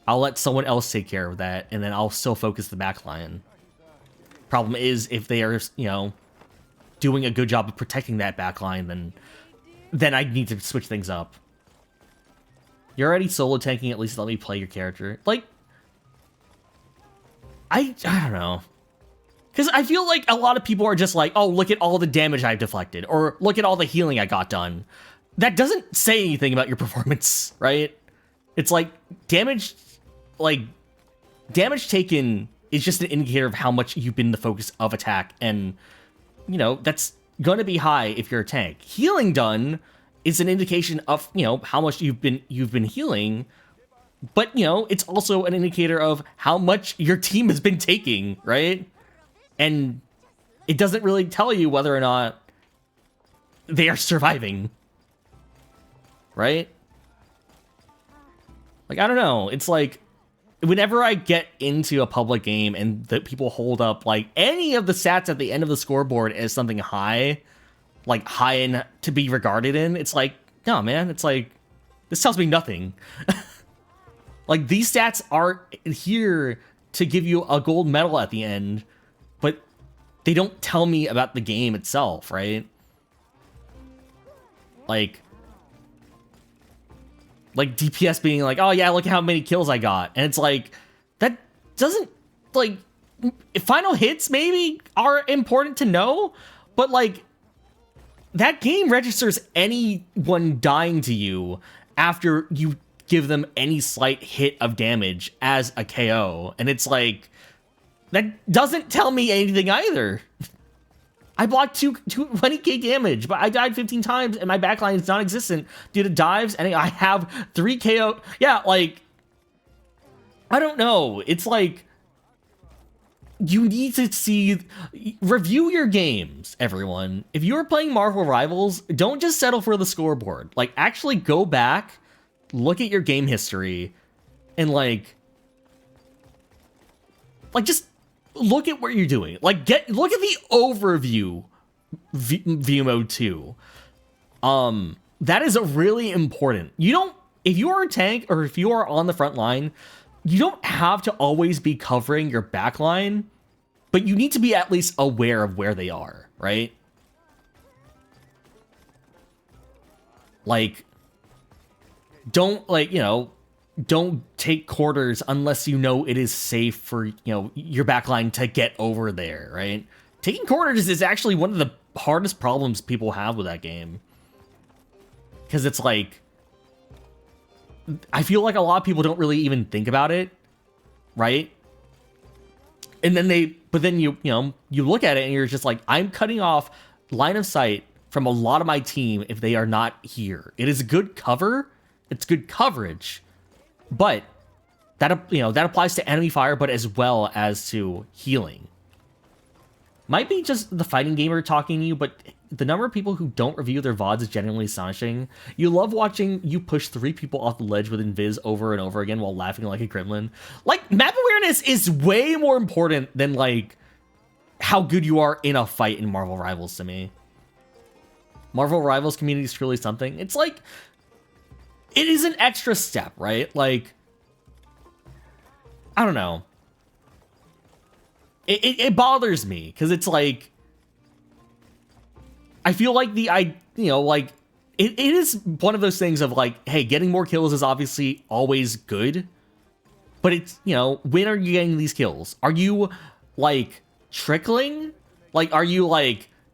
[SPEAKER 2] I'll let someone else take care of that, and then I'll still focus the backline. Problem is, if they are, you know, doing a good job of protecting that backline, then I need to switch things up. You're already solo tanking, at least let me play your character. Like, I don't know. Because I feel like a lot of people are just like, oh, look at all the damage I've deflected, or look at all the healing I got done. That doesn't say anything about your performance, right? It's like, damage taken is just an indicator of how much you've been the focus of attack, and, you know, that's going to be high if you're a tank. Healing done is an indication of, you know, how much you've been healing, but, you know, it's also an indicator of how much your team has been taking, right? And it doesn't really tell you whether or not they are surviving, right? Like, I don't know. It's like, whenever I get into a public game and that people hold up, like, any of the stats at the end of the scoreboard as something high, like, high in to be regarded in, it's like, no, man, it's like, this tells me nothing. Like, these stats are here to give you a gold medal at the end, but they don't tell me about the game itself, right? Like DPS being like, oh yeah, look at how many kills I got. And it's like, that doesn't, like, final hits maybe are important to know, but like, that game registers anyone dying to you after you give them any slight hit of damage as a KO. And it's like, that doesn't tell me anything either. I blocked 20k damage, but I died 15 times and my backline is non-existent due to dives, and I have 3 KO. Yeah, like, I don't know. It's like, you need to review your games, everyone. If you're playing Marvel Rivals, don't just settle for the scoreboard. Like, actually go back, look at your game history, and like just look at what you're doing. Like, look at the overview view mode 2. That is really important. If you are a tank or if you are on the front line, you don't have to always be covering your backline, but you need to be at least aware of where they are, right? Like, don't, like, you know, don't take quarters unless you know it is safe for, you know, your backline to get over there, right? Taking quarters is actually one of the hardest problems people have with that game. Because it's like, I feel like a lot of people don't really even think about it, right? And then you look at it and you're just like, I'm cutting off line of sight from a lot of my team if they are not here. It is good cover. It's good coverage. But that, you know, that applies to enemy fire, but as well as to healing. Might be just the fighting gamer talking to you, but the number of people who don't review their VODs is genuinely astonishing. You love watching you push 3 people off the ledge with invis over and over again while laughing like a gremlin. Like, map awareness is way more important than, like, how good you are in a fight in Marvel Rivals to me. Marvel Rivals community is truly something. It's like, it is an extra step, right? Like, I don't know. It bothers me because it's like, I feel like it is one of those things of like, hey, getting more kills is obviously always good, but it's, you know, when are you getting these kills? Are you like trickling? Like, are you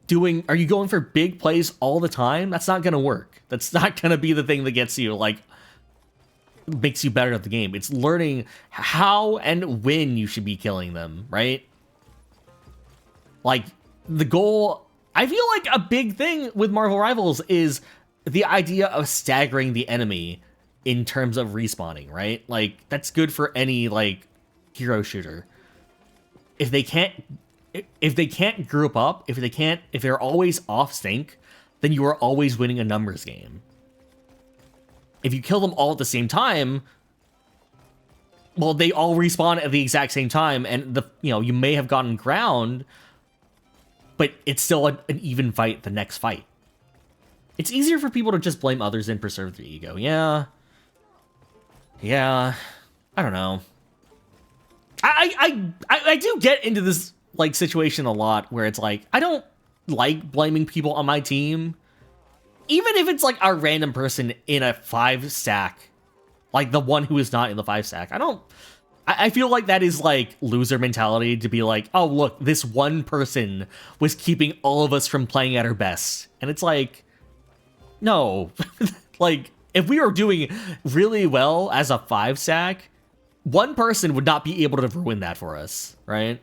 [SPEAKER 2] going for big plays all the time? That's not gonna work. That's not gonna be the thing that gets you, like, makes you better at the game. It's learning how and when you should be killing them, right? Like, the goal, I feel like a big thing with Marvel Rivals is the idea of staggering the enemy in terms of respawning, right? Like, that's good for any, like, hero shooter, if they can't group up, if they're always off sync, then you are always winning a numbers game. If you kill them all at the same time, well, they all respawn at the exact same time, and you may have gotten ground, but it's still an even fight the next fight. It's easier for people to just blame others and preserve their ego. Yeah, I don't know. I do get into this like situation a lot where it's like I don't like blaming people on my team, even if it's like a random person in a 5 stack, like the one who is not in the 5 stack. I feel like that is like loser mentality to be like, oh look, this one person was keeping all of us from playing at our best, and it's like, no, like if we were doing really well as a 5 stack, one person would not be able to ruin that for us, right?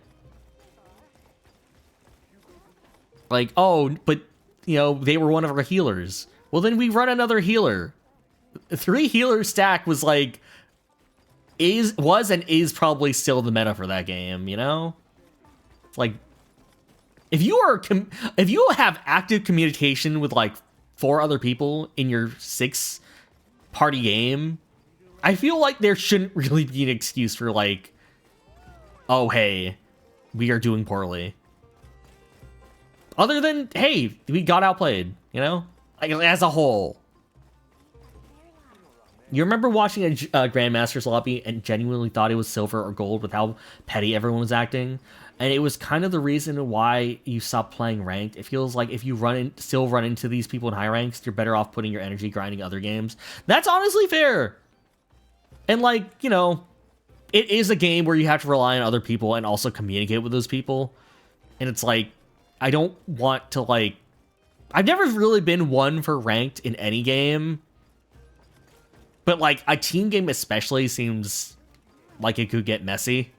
[SPEAKER 2] Like, oh, but, they were one of our healers. Well, then we run another healer. 3 healer stack was like, was and is probably still the meta for that game, Like, if you have active communication with like 4 other people in your 6 party game, I feel like there shouldn't really be an excuse for like, oh, hey, we are doing poorly. Other than, hey, we got outplayed, like as a whole. You remember watching a Grandmaster's lobby and genuinely thought it was silver or gold with how petty everyone was acting? And it was kind of the reason why you stopped playing ranked. It feels like if you still run into these people in high ranks, you're better off putting your energy grinding other games. That's honestly fair. And like, it is a game where you have to rely on other people and also communicate with those people. And it's like, I don't want to like, I've never really been one for ranked in any game. But like a team game especially seems like it could get messy.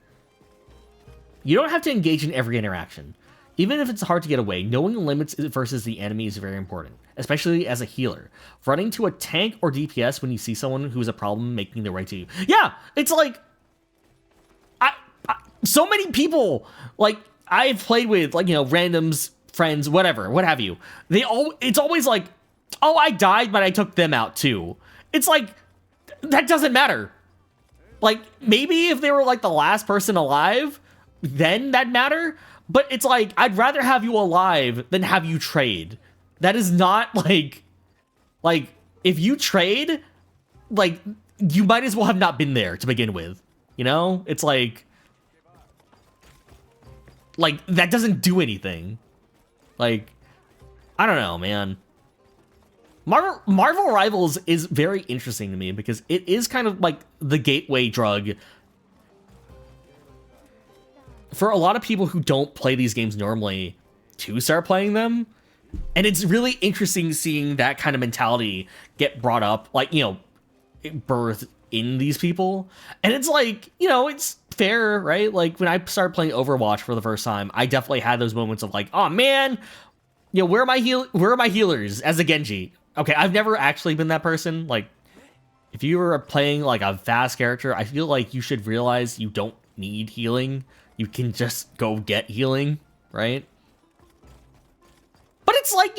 [SPEAKER 2] You don't have to engage in every interaction. Even if it's hard to get away, knowing the limits versus the enemy is very important, especially as a healer. Running to a tank or DPS when you see someone who is a problem making their way to you. Yeah, it's like, so many people, like, I've played with, like, randoms, friends, whatever, what have you. It's always like, oh, I died, but I took them out too. It's like, that doesn't matter. Like, maybe if they were, like, the last person alive, then that'd matter. But it's like, I'd rather have you alive than have you trade. That is not, like, if you trade, like, you might as well have not been there to begin with. It's like, that doesn't do anything. Like, I don't know, man. Marvel Rivals is very interesting to me because it is kind of like the gateway drug for a lot of people who don't play these games normally to start playing them. And it's really interesting seeing that kind of mentality get brought up, like, birthed in these people. And it's like, it's fair, right? Like, when I started playing Overwatch for the first time, I definitely had those moments of like, oh man, where are my healers as a Genji? Okay, I've never actually been that person. Like, if you were playing like a fast character, I feel like you should realize you don't need healing. You can just go get healing, right? But it's like,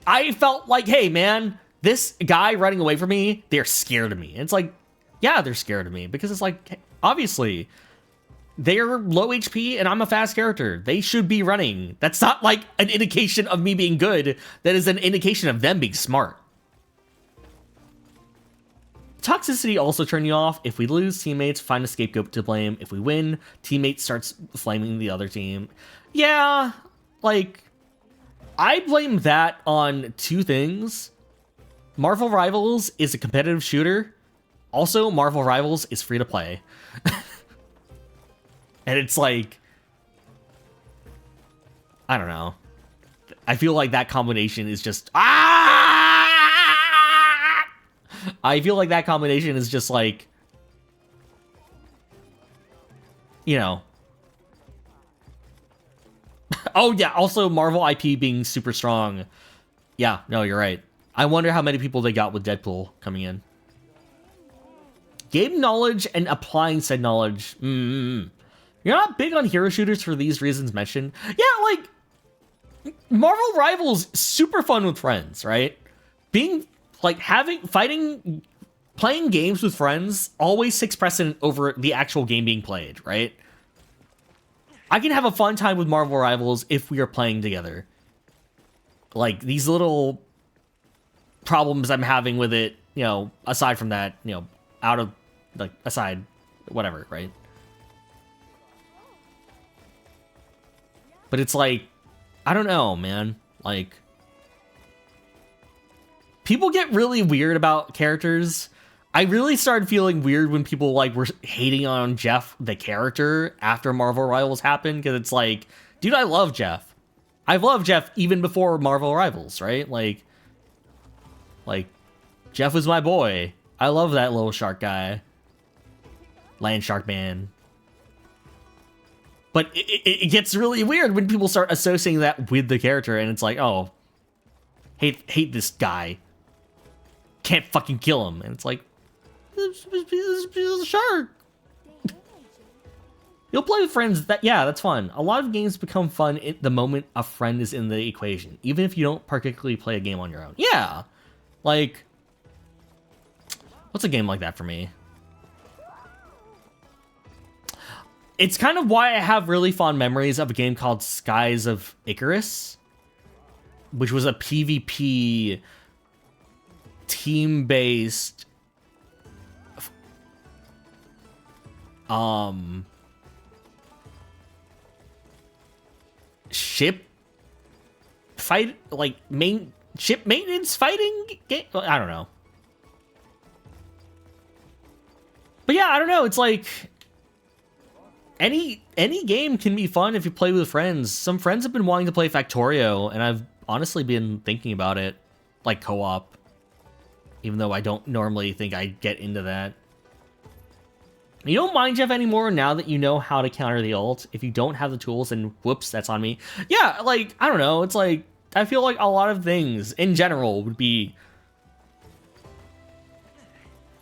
[SPEAKER 2] I felt like, hey man, this guy running away from me, they're scared of me. And it's like, yeah, they're scared of me because it's like, obviously they're low HP and I'm a fast character. They should be running. That's not like an indication of me being good. That is an indication of them being smart. Toxicity also turn you off. If we lose, teammates find a scapegoat to blame. If we win, teammates starts flaming the other team. Yeah, like, I blame that on 2 things. Marvel Rivals is a competitive shooter. Also, Marvel Rivals is free to play. And it's like, I don't know. I feel like that combination is just, I feel like that combination is just like, Oh yeah, also Marvel IP being super strong. Yeah, no, you're right. I wonder how many people they got with Deadpool coming in. Game knowledge and applying said knowledge. You're not big on hero shooters for these reasons mentioned. Yeah, like Marvel Rivals, super fun with friends, right? Being like playing games with friends always takes precedent over the actual game being played, right? I can have a fun time with Marvel Rivals if we are playing together. Like, these little problems I'm having with it, you know, aside from that, you know, out of, like, aside, whatever, right? But it's like, I don't know, man. Like, people get really weird about characters. I really started feeling weird when people like were hating on Jeff, the character, after Marvel Rivals happened, because it's like, dude, I love Jeff. I've loved Jeff even before Marvel Rivals, right? Like Jeff was my boy. I love that little shark guy. Land Shark Man. But it gets really weird when people start associating that with the character, and it's like, oh, hate this guy. Can't fucking kill him. And it's like, he's a shark. You'll play with friends. That's fun. A lot of games become fun the moment a friend is in the equation, even if you don't particularly play a game on your own. Yeah, like, what's a game like that for me? It's kind of why I have really fond memories of a game called Skies of Icarus, which was a PvP team-based ship fight, like ship maintenance fighting game. I don't know. But yeah, I don't know. It's like any game can be fun if you play with friends. Some friends have been wanting to play Factorio, and I've honestly been thinking about it, like co-op, even though I don't normally think I'd get into that. You don't mind Jeff anymore now that you know how to counter the ult. If you don't have the tools, then whoops, that's on me. Yeah, like, I don't know. It's like, I feel like a lot of things in general would be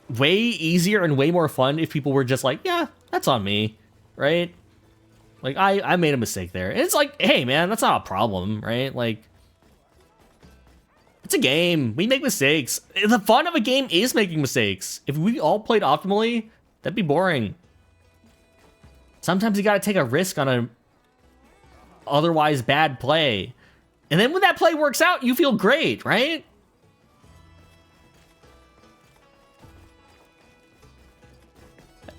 [SPEAKER 2] way easier and way more fun if people were just like, yeah, that's on me, right? Like, I made a mistake there. And it's like, hey, man, that's not a problem, right? Like, it's a game. We make mistakes. The fun of a game is making mistakes. If we all played optimally, that'd be boring. Sometimes you gotta take a risk on a otherwise bad play. And then when that play works out, you feel great, right?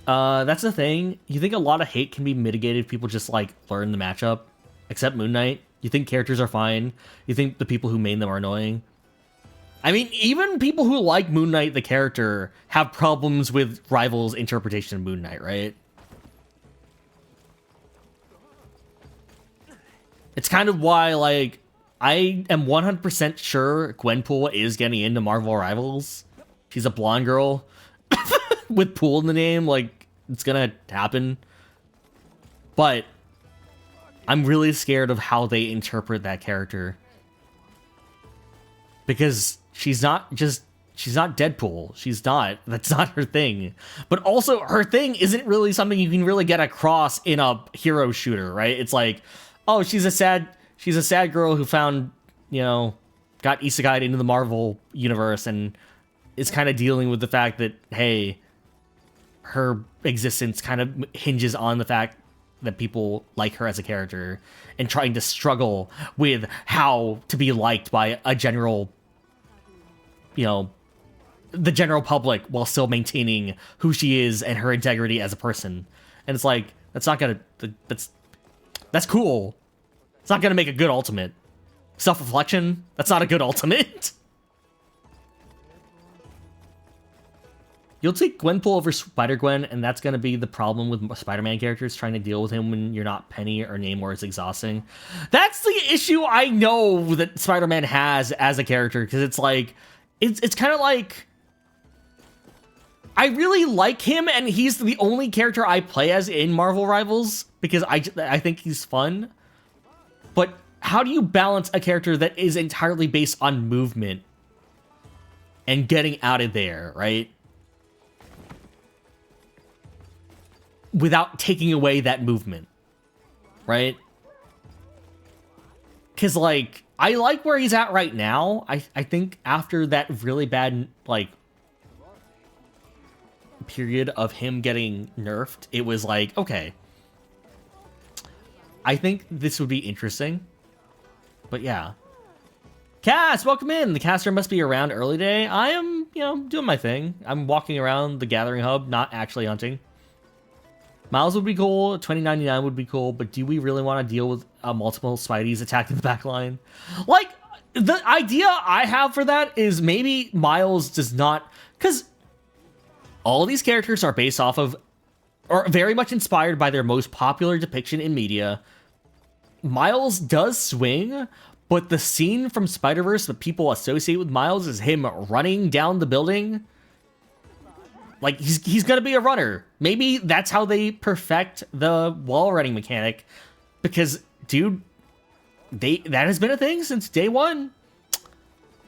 [SPEAKER 2] That's the thing. You think a lot of hate can be mitigated if people just, like, learn the matchup? Except Moon Knight. You think characters are fine? You think the people who main them are annoying? I mean, even people who like Moon Knight, the character, have problems with Rival's interpretation of Moon Knight, right? It's kind of why, like, I am 100% sure Gwenpool is getting into Marvel Rivals. She's a blonde girl with Pool in the name. Like, it's gonna happen. But I'm really scared of how they interpret that character. Because she's not Deadpool. She's not. That's not her thing. But also, her thing isn't really something you can really get across in a hero shooter, right? It's like, oh, she's a sad girl who found, you know, got isekai'd into the Marvel universe and is kind of dealing with the fact that, hey, her existence kind of hinges on the fact that people like her as a character and trying to struggle with how to be liked by a general, you know, the general public while still maintaining who she is and her integrity as a person. And it's like, that's cool. It's not gonna make a good ultimate. Self-reflection, that's not a good ultimate. You'll take Gwenpool over Spider-Gwen, and that's gonna be the problem with Spider-Man characters, trying to deal with him when you're not Penny or Namor is exhausting. That's the issue I know that Spider-Man has as a character, because it's like, it's kind of like, I really like him, and he's the only character I play as in Marvel Rivals, because I think he's fun. But how do you balance a character that is entirely based on movement and getting out of there, right? without taking away that movement, right? Because, like, I like where he's at right now. I think after that really bad, like, period of him getting nerfed, it was like, okay, I think this would be interesting. But yeah. Cass, welcome in. The caster must be around early today. I am, you know, doing my thing. I'm walking around the gathering hub, not actually hunting. Miles would be cool, 2099 would be cool, but do we really want to deal with multiple Spideys attacking the back line? Like, the idea I have for that is maybe Miles does not, because all of these characters are based off of, or very much inspired by their most popular depiction in media. Miles does swing, but the scene from Spider-Verse that people associate with Miles is him running down the building. Like, he's gonna be a runner. Maybe that's how they perfect the wall running mechanic. Because, dude, that has been a thing since day one.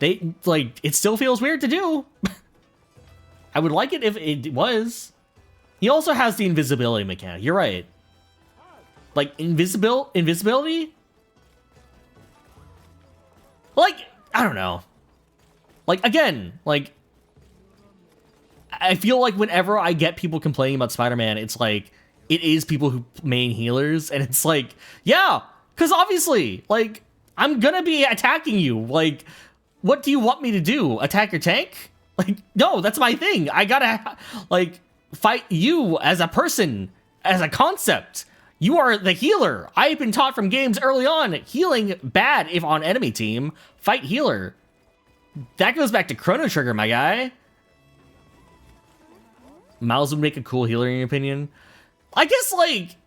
[SPEAKER 2] It still feels weird to do. I would like it if it was. He also has the invisibility mechanic. You're right. Like, invisibility? Like, I don't know. Like, again, like, I feel like whenever I get people complaining about Spider-Man, it's like, it is people who main healers, and it's like, yeah, because obviously, like, I'm gonna be attacking you. Like, what do you want me to do? Attack your tank? Like, no, that's my thing. I gotta, like, fight you as a person, as a concept. You are the healer. I've been taught from games early on, healing bad if on enemy team, fight healer. That goes back to Chrono Trigger, my guy. Miles would make a cool healer, in your opinion? I guess, like,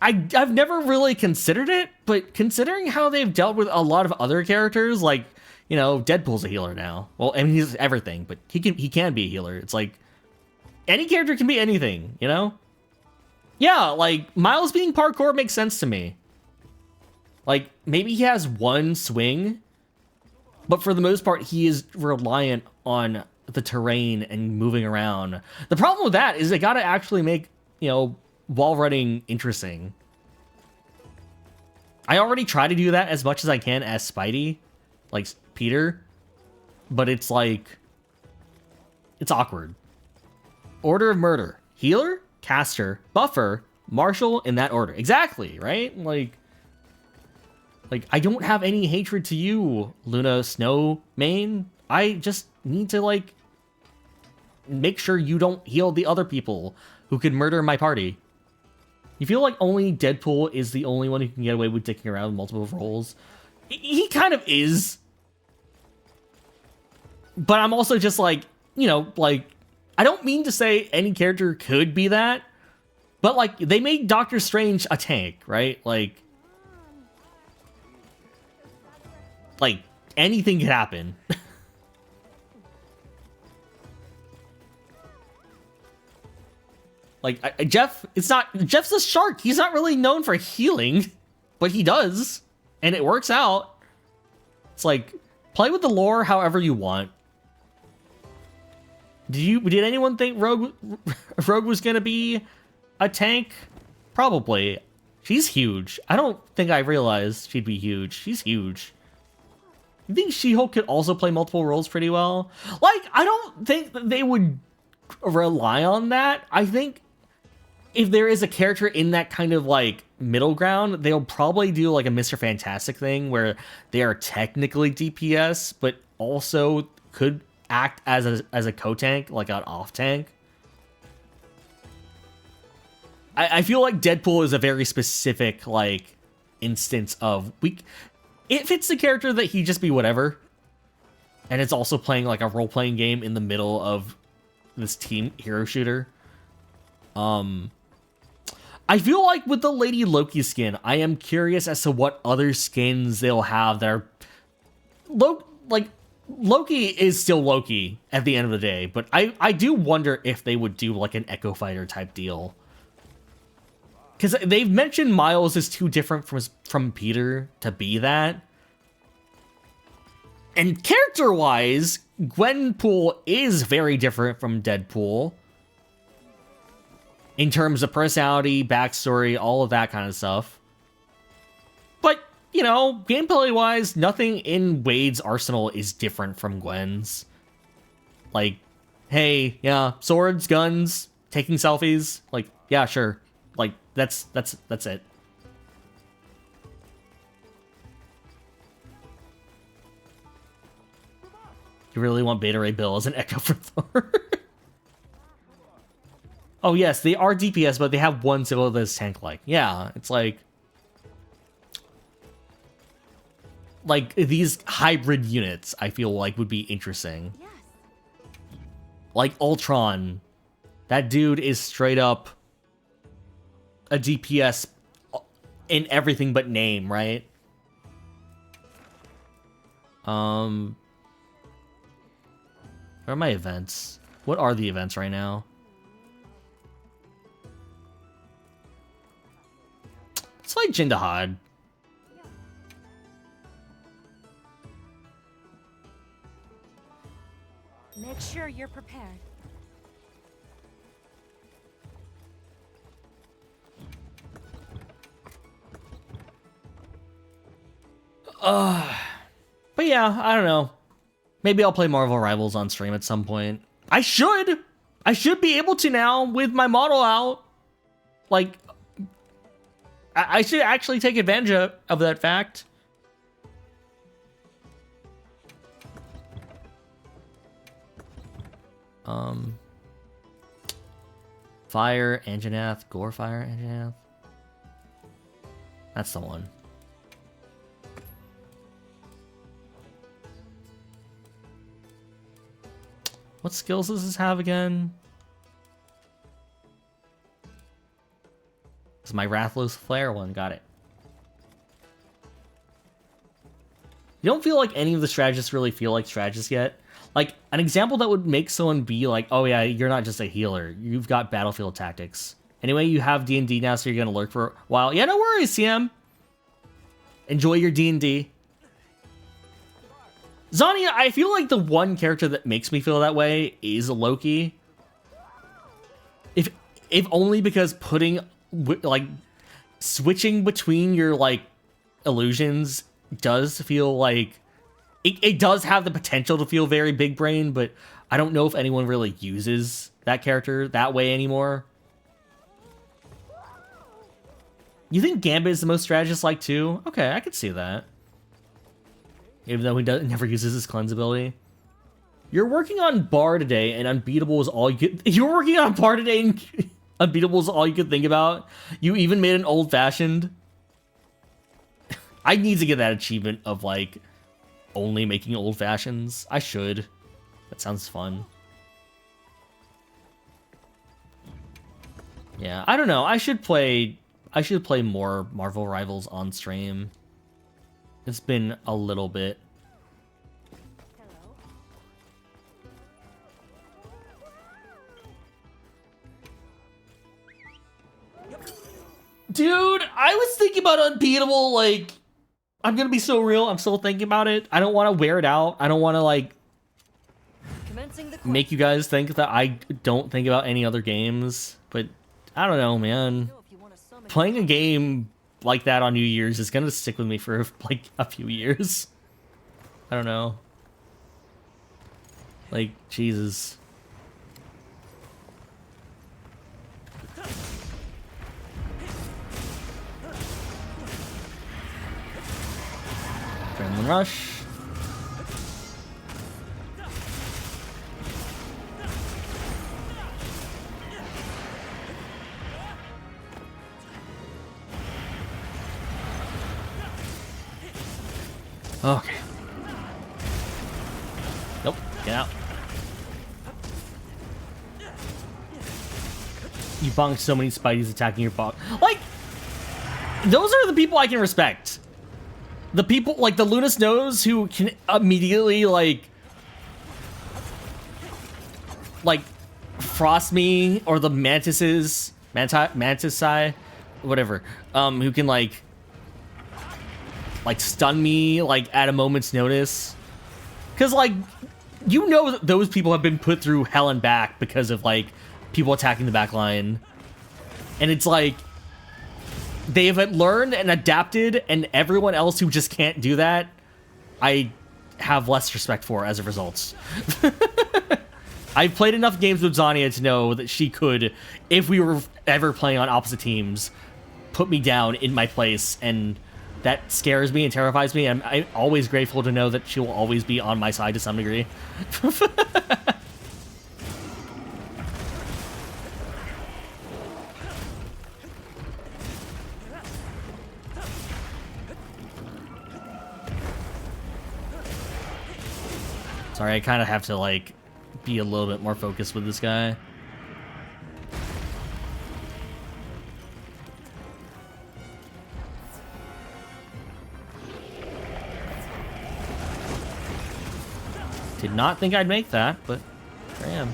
[SPEAKER 2] I've never really considered it, but considering how they've dealt with a lot of other characters, like, you know, Deadpool's a healer now. Well, I mean, he's everything, but he can be a healer. It's like, any character can be anything, you know? Yeah, like, Miles being parkour makes sense to me. Like, maybe he has one swing, but for the most part, he is reliant on the terrain and moving around. The problem with that is they gotta actually make, you know, wall running interesting. I already try to do that as much as I can as Spidey, like Peter, but it's like, it's awkward. Order of murder: healer, caster, buffer, marshal, in that order. Exactly, right? Like I don't have any hatred to you, Luna Snow main. I just need to, like, make sure you don't heal the other people who could murder my party. You feel like only Deadpool is the only one who can get away with dicking around with multiple roles? He kind of is. But I'm also just like, you know, like, I don't mean to say any character could be that, but, like, they made Doctor Strange a tank, right? Like, anything could happen. Like, Jeff's a shark. He's not really known for healing, but he does, and it works out. It's like, play with the lore however you want. Did anyone think Rogue was gonna be a tank? Probably. She's huge. I don't think I realized she'd be huge. She's huge. You think She-Hulk could also play multiple roles pretty well? Like, I don't think that they would rely on that. I think if there is a character in that kind of, like, middle ground, they'll probably do, like, a Mr. Fantastic thing where they are technically DPS, but also could act as a co-tank, like an off-tank. I feel like Deadpool is a very specific, like, instance of... It fits the character that he just be whatever. And it's also playing, like, a role-playing game in the middle of this team hero shooter. I feel like with the Lady Loki skin, I am curious as to what other skins they'll have that are... Loki is still Loki at the end of the day, but I do wonder if they would do, like, an Echo Fighter type deal. Because they've mentioned Miles is too different from Peter to be that. And character-wise, Gwenpool is very different from Deadpool. in terms of personality, backstory, all of that kind of stuff. But, you know, gameplay-wise, nothing in Wade's arsenal is different from Gwen's. Like, hey, yeah, swords, guns, taking selfies, like, yeah, sure. Like, that's it. You really want Beta Ray Bill as an echo for Thor? Oh yes, they are DPS, but they have one skill that's tank-like. Yeah, it's like these hybrid units, I feel like would be interesting.
[SPEAKER 1] Yes.
[SPEAKER 2] Like Ultron, that dude is straight up a DPS in everything but name, right? Where are my events? What are the events right now? Let's fight Jindahad.
[SPEAKER 1] Make sure you're prepared.
[SPEAKER 2] But yeah, I don't know. Maybe I'll play Marvel Rivals on stream at some point. I should be able to now with my model out. Like, I should actually take advantage of that fact. Fire, Anjanath, Gorefire, Anjanath. That's the one. What skills does this have again? This is my Rathless Flare one. Got it. You don't feel like any of the strategists really feel like strategists yet. Like, an example that would make someone be like, oh yeah, you're not just a healer. You've got battlefield tactics. Anyway, you have D&D now, so you're going to lurk for a while. Yeah, no worries, CM. Enjoy your D&D. Zania, I feel like the one character that makes me feel that way is Loki. If only because switching between your, like, illusions does feel like... It does have the potential to feel very big brain, but I don't know if anyone really uses that character that way anymore. You think Gambit is the most strategist-like too? Okay, I could see that. Even though he never uses his cleanse ability. You're working on Bar today, and Unbeatable is all you could... You're working on Bar today, and Unbeatable is all you could think about? You even made an old-fashioned? I need to get that achievement of, like, only making old-fashions. I should. That sounds fun. Yeah, I don't know. I should play more Marvel Rivals on stream. It's been a little bit. Dude, I was thinking about Unbeatable, like, I'm gonna be so real, I'm still thinking about it. I don't want to wear it out. I don't want to, like, make you guys think that I don't think about any other games. But, I don't know, man. Playing a game like that on New Year's is gonna stick with me for, like, a few years. I don't know. Like, Jesus. Adrenaline Rush. Okay. Nope. Get out. You bonked so many Spideys attacking your bot. Like, those are the people I can respect. The people, like the Luna Snows, who can immediately, like frost me, or the Mantises, Mantis-eye, whatever, who can, like stun me, like, at a moment's notice. Because, like, you know that those people have been put through hell and back because of, like, people attacking the back line. And it's like, they have learned and adapted, and everyone else who just can't do that, I have less respect for as a result. I've played enough games with Zania to know that she could, if we were ever playing on opposite teams, put me down in my place, and that scares me and terrifies me. I'm always grateful to know that she will always be on my side to some degree. Sorry, I kind of have to, like, be a little bit more focused with this guy. Did not think I'd make that, but here I am.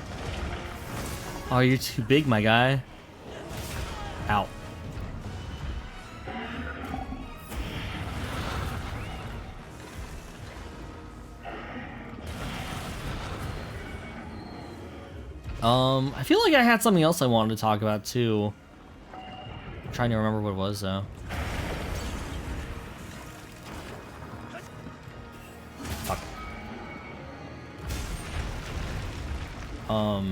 [SPEAKER 2] Oh, you're too big, my guy. Ow. I feel like I had something else I wanted to talk about too. I'm trying to remember what it was though. Fuck. Oh,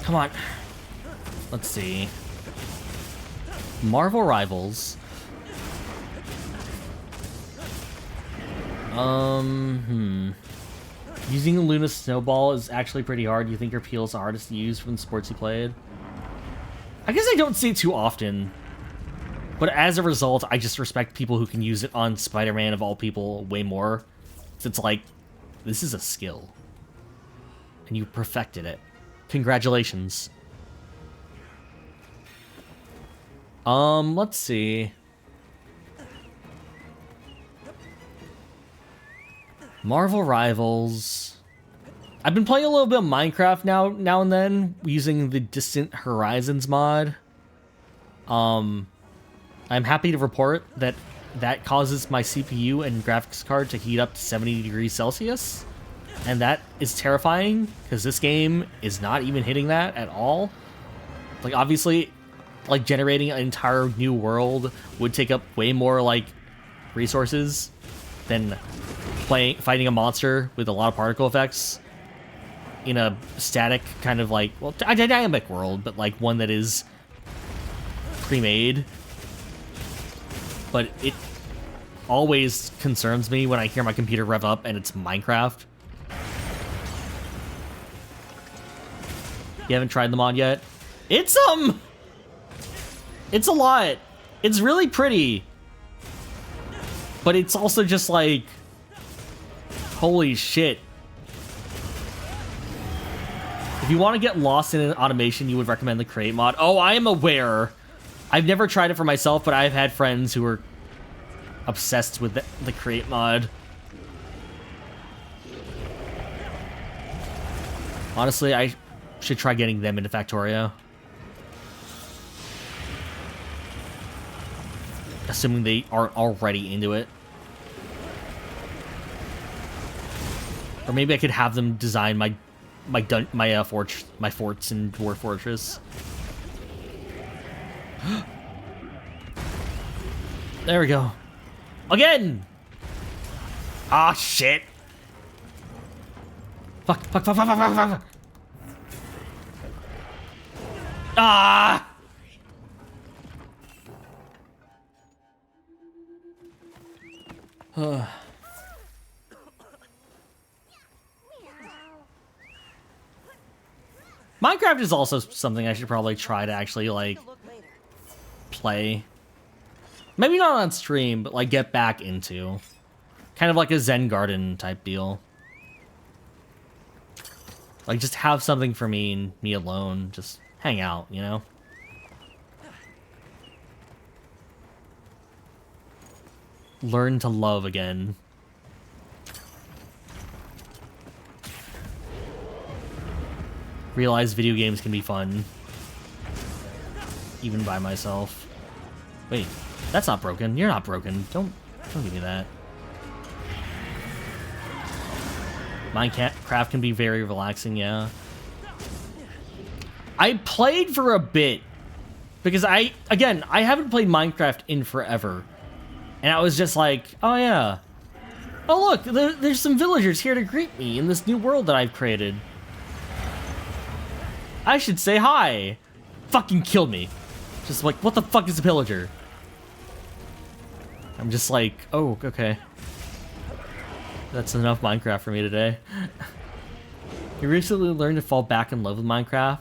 [SPEAKER 2] come on. Let's see. Marvel Rivals. Using the Luna Snowball is actually pretty hard. You think your peel is the hardest to use from the sports you played? I guess I don't see it too often. But as a result, I just respect people who can use it on Spider-Man of all people way more. So it's like, this is a skill. And you perfected it. Congratulations. Let's see. Marvel Rivals. I've been playing a little bit of Minecraft now and then, using the Distant Horizons mod. I'm happy to report that that causes my CPU and graphics card to heat up to 70 degrees Celsius. And that is terrifying, because this game is not even hitting that at all. Like, obviously, like, generating an entire new world would take up way more, like, resources than fighting a monster with a lot of particle effects in a static kind of, like, well, a dynamic world, but, like, one that is pre-made. But it always concerns me when I hear my computer rev up and it's Minecraft. You haven't tried the mod yet? It's a lot. It's really pretty. But it's also just like, holy shit. If you want to get lost in an automation, you would recommend the Create mod. Oh, I am aware. I've never tried it for myself, but I've had friends who are obsessed with the Create mod. Honestly, I should try getting them into Factorio. Assuming they aren't already into it. Or maybe I could have them design my forts in Dwarf Fortress. There we go. Again! Ah, shit. Fuck. Ah! Minecraft is also something I should probably try to actually, like, play. Maybe not on stream, but, like, get back into. Kind of like a Zen Garden type deal. Like, just have something for me and me alone. Just hang out, you know? Learn to love again. Realize video games can be fun. Even by myself. Wait, that's not broken. You're not broken. Don't give me that. Minecraft can be very relaxing, yeah. I played for a bit because I haven't played Minecraft in forever. And I was just like, oh yeah. Oh look, there's some villagers here to greet me in this new world that I've created. I should say hi. Fucking kill me. Just like, what the fuck is a pillager? I'm just like, oh, okay. That's enough Minecraft for me today. You recently learned to fall back in love with Minecraft.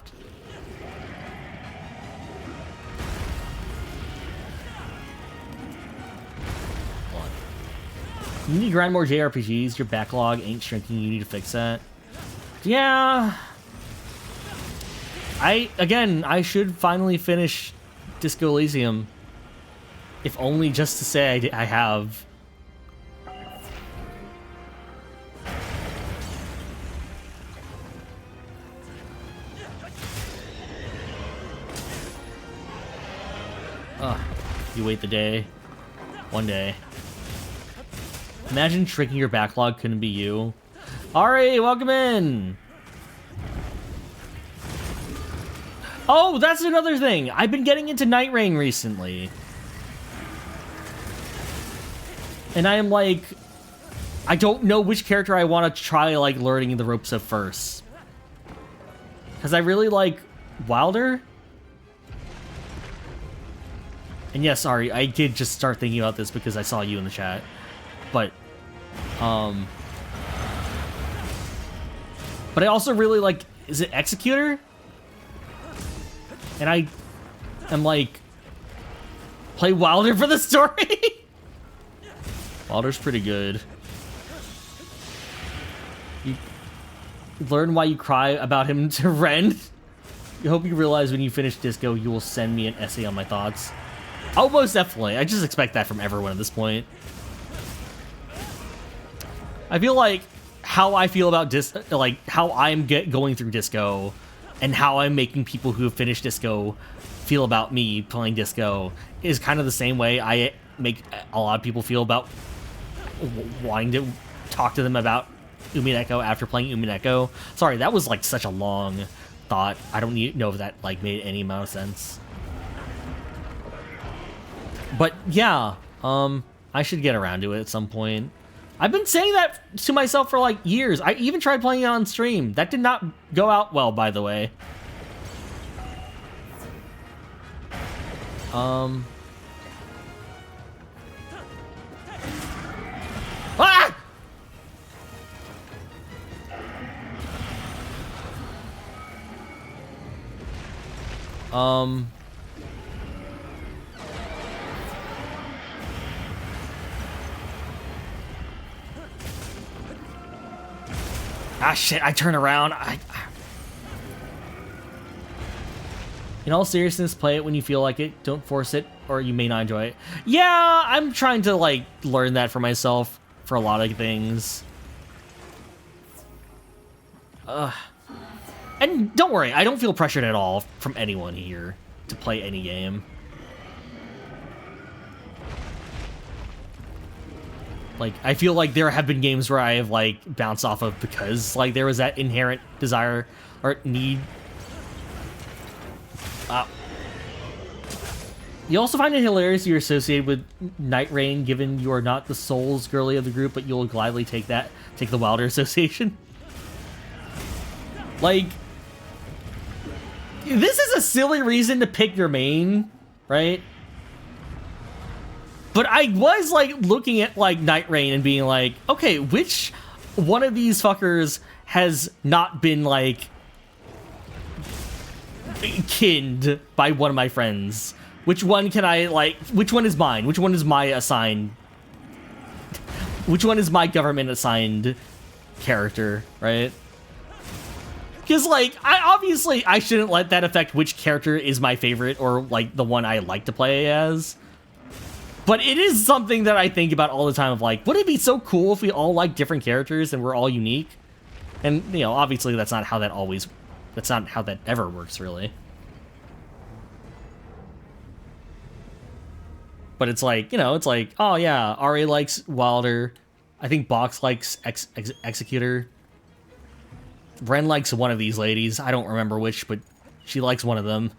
[SPEAKER 2] You need to grind more JRPGs. Your backlog ain't shrinking. You need to fix that. Yeah. I should finally finish Disco Elysium. If only just to say I have. Ugh. You wait the day. One day. Imagine shrinking your backlog couldn't be you. Ari, welcome in! Oh, that's another thing! I've been getting into Night Rain recently. And I am like... I don't know which character I want to try, like, learning the ropes of first. Because I really like Wilder. And yes, Ari, I did just start thinking about this because I saw you in the chat. But I also really like, is it Executor? And I am like, play Wilder for the story? Wilder's pretty good. You learn why you cry about him to Ren. I hope you realize when you finish Disco, you will send me an essay on my thoughts. Oh, most definitely. I just expect that from everyone at this point. I feel like how I feel about how I'm going through Disco and how I'm making people who have finished Disco feel about me playing Disco is kind of the same way I make a lot of people feel about wanting to talk to them about Umineko after playing Umineko. Sorry, that was like such a long thought. I don't know if that like made any amount of sense. But yeah, I should get around to it at some point. I've been saying that to myself for like years. I even tried playing it on stream. That did not go out well, by the way. Ah! Ah, shit, I turn around. In all seriousness, play it when you feel like it. Don't force it, or you may not enjoy it. Yeah, I'm trying to, like, learn that for myself for a lot of things. And don't worry, I don't feel pressured at all from anyone here to play any game. Like, I feel like there have been games where I have, like, bounced off of because, like, there was that inherent desire or need. You also find it hilarious you're associated with Night Rain, given you are not the Souls girly of the group, but you'll gladly take the Wilder association. Like, this is a silly reason to pick your main, right? But I was, like, looking at, like, Night Rain and being like, okay, which one of these fuckers has not been, like, kinned by one of my friends? Which one can I, like, which one is mine? Which one is my assigned? Which one is my government-assigned character, right? Because, like, I shouldn't let that affect which character is my favorite or, like, the one I like to play as. But it is something that I think about all the time of, like, would it be so cool if we all like different characters and we're all unique? And, you know, obviously that's not how that ever works, really. But it's like, you know, it's like, oh yeah, Ari likes Wilder. I think Box likes Executor. Ren likes one of these ladies. I don't remember which, but she likes one of them.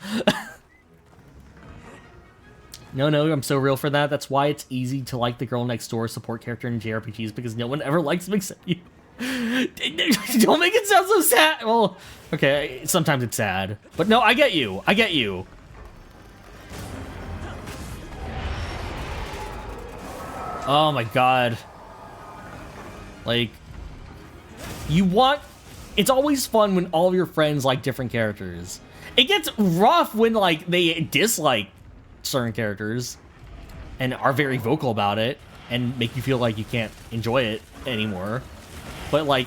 [SPEAKER 2] No, I'm so real for that. That's why it's easy to like the girl next door support character in JRPGs, because no one ever likes them except you. Don't make it sound so sad. Well, okay, sometimes it's sad. But no, I get you. I get you. Oh my god. Like, you want... It's always fun when all of your friends like different characters. It gets rough when, like, they dislike certain characters and are very vocal about it and make you feel like you can't enjoy it anymore. But, like,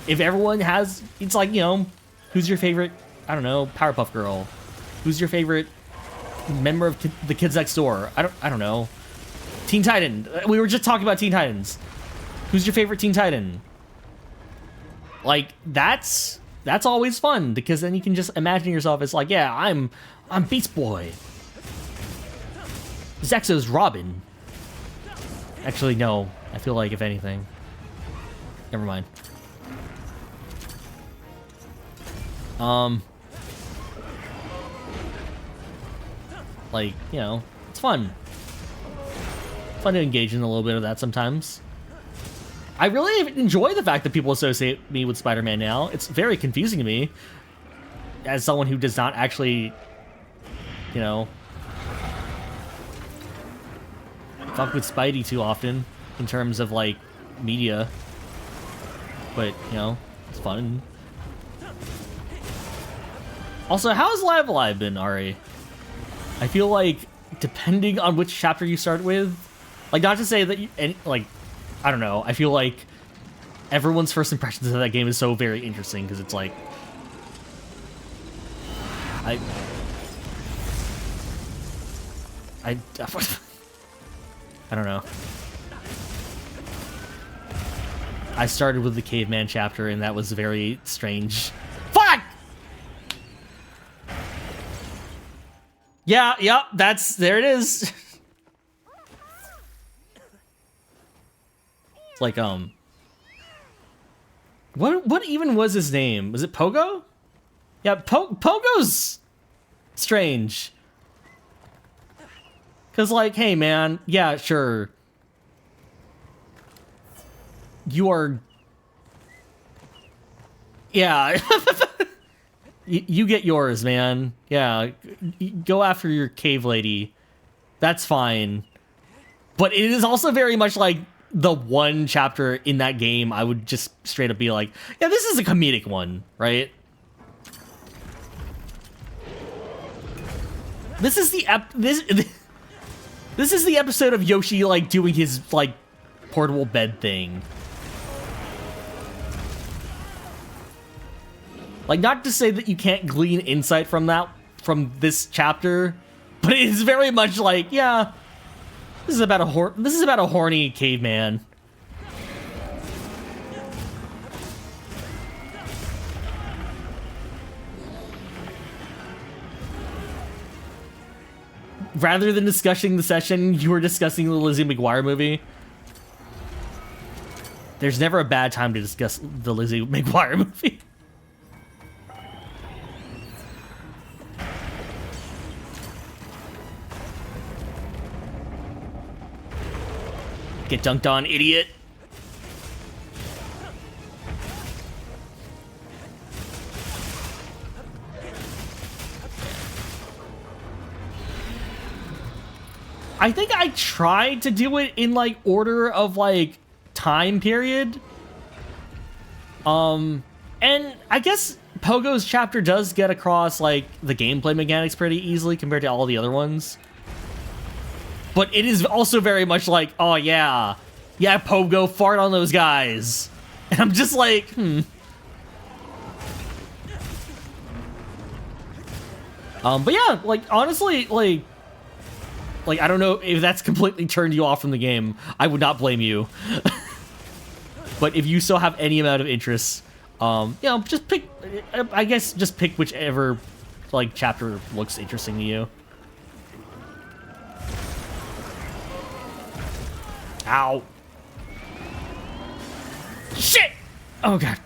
[SPEAKER 2] if everyone has... It's like, you know, who's your favorite, I don't know, Powerpuff Girl? Who's your favorite member of the Kids Next Door? I don't know. Teen Titan. We were just talking about Teen Titans. Who's your favorite Teen Titan? Like, that's always fun, because then you can just imagine yourself as like, yeah, I'm Beast Boy. Zexo's Robin. Actually, no. I feel like, if anything... Never mind. Like, you know, it's fun. Fun to engage in a little bit of that sometimes. I really enjoy the fact that people associate me with Spider-Man now. It's very confusing to me, as someone who does not actually, you know, fuck with Spidey too often in terms of, like, media. But, you know, it's fun. Also, how has Live Alive been, Ari? I feel like, depending on which chapter you start with, like, not to say that you, like, I don't know, I feel like everyone's first impressions of that game is so very interesting, because it's like, I don't know. I started with the caveman chapter, and that was very strange. Fuck! Yeah, yep, there it is. It's like, what even was his name? Was it Pogo? Yeah, Pogo's strange. Cause like, hey man, yeah, sure. You are... Yeah. You get yours, man. Yeah, go after your cave lady. That's fine. But it is also very much like the one chapter in that game I would just straight up be like, yeah, this is a comedic one, right? This is the this is the episode of Yoshi, like, doing his, like, portable bed thing. Like, not to say that you can't glean insight from this chapter, but it is very much like, yeah, this is about a horny caveman. Rather than discussing the session, you were discussing the Lizzie McGuire movie. There's never a bad time to discuss the Lizzie McGuire movie. Get dunked on, idiot. I think I tried to do it in, like, order of, like, time period. And I guess Pogo's chapter does get across, like, the gameplay mechanics pretty easily compared to all the other ones. But it is also very much like, oh yeah, Pogo, fart on those guys. And I'm just like, But yeah, like, honestly, like, I don't know if that's completely turned you off from the game. I would not blame you. But if you still have any amount of interest, you know, just pick, I guess, just pick whichever, like, chapter looks interesting to you. Ow. Shit! Oh, God.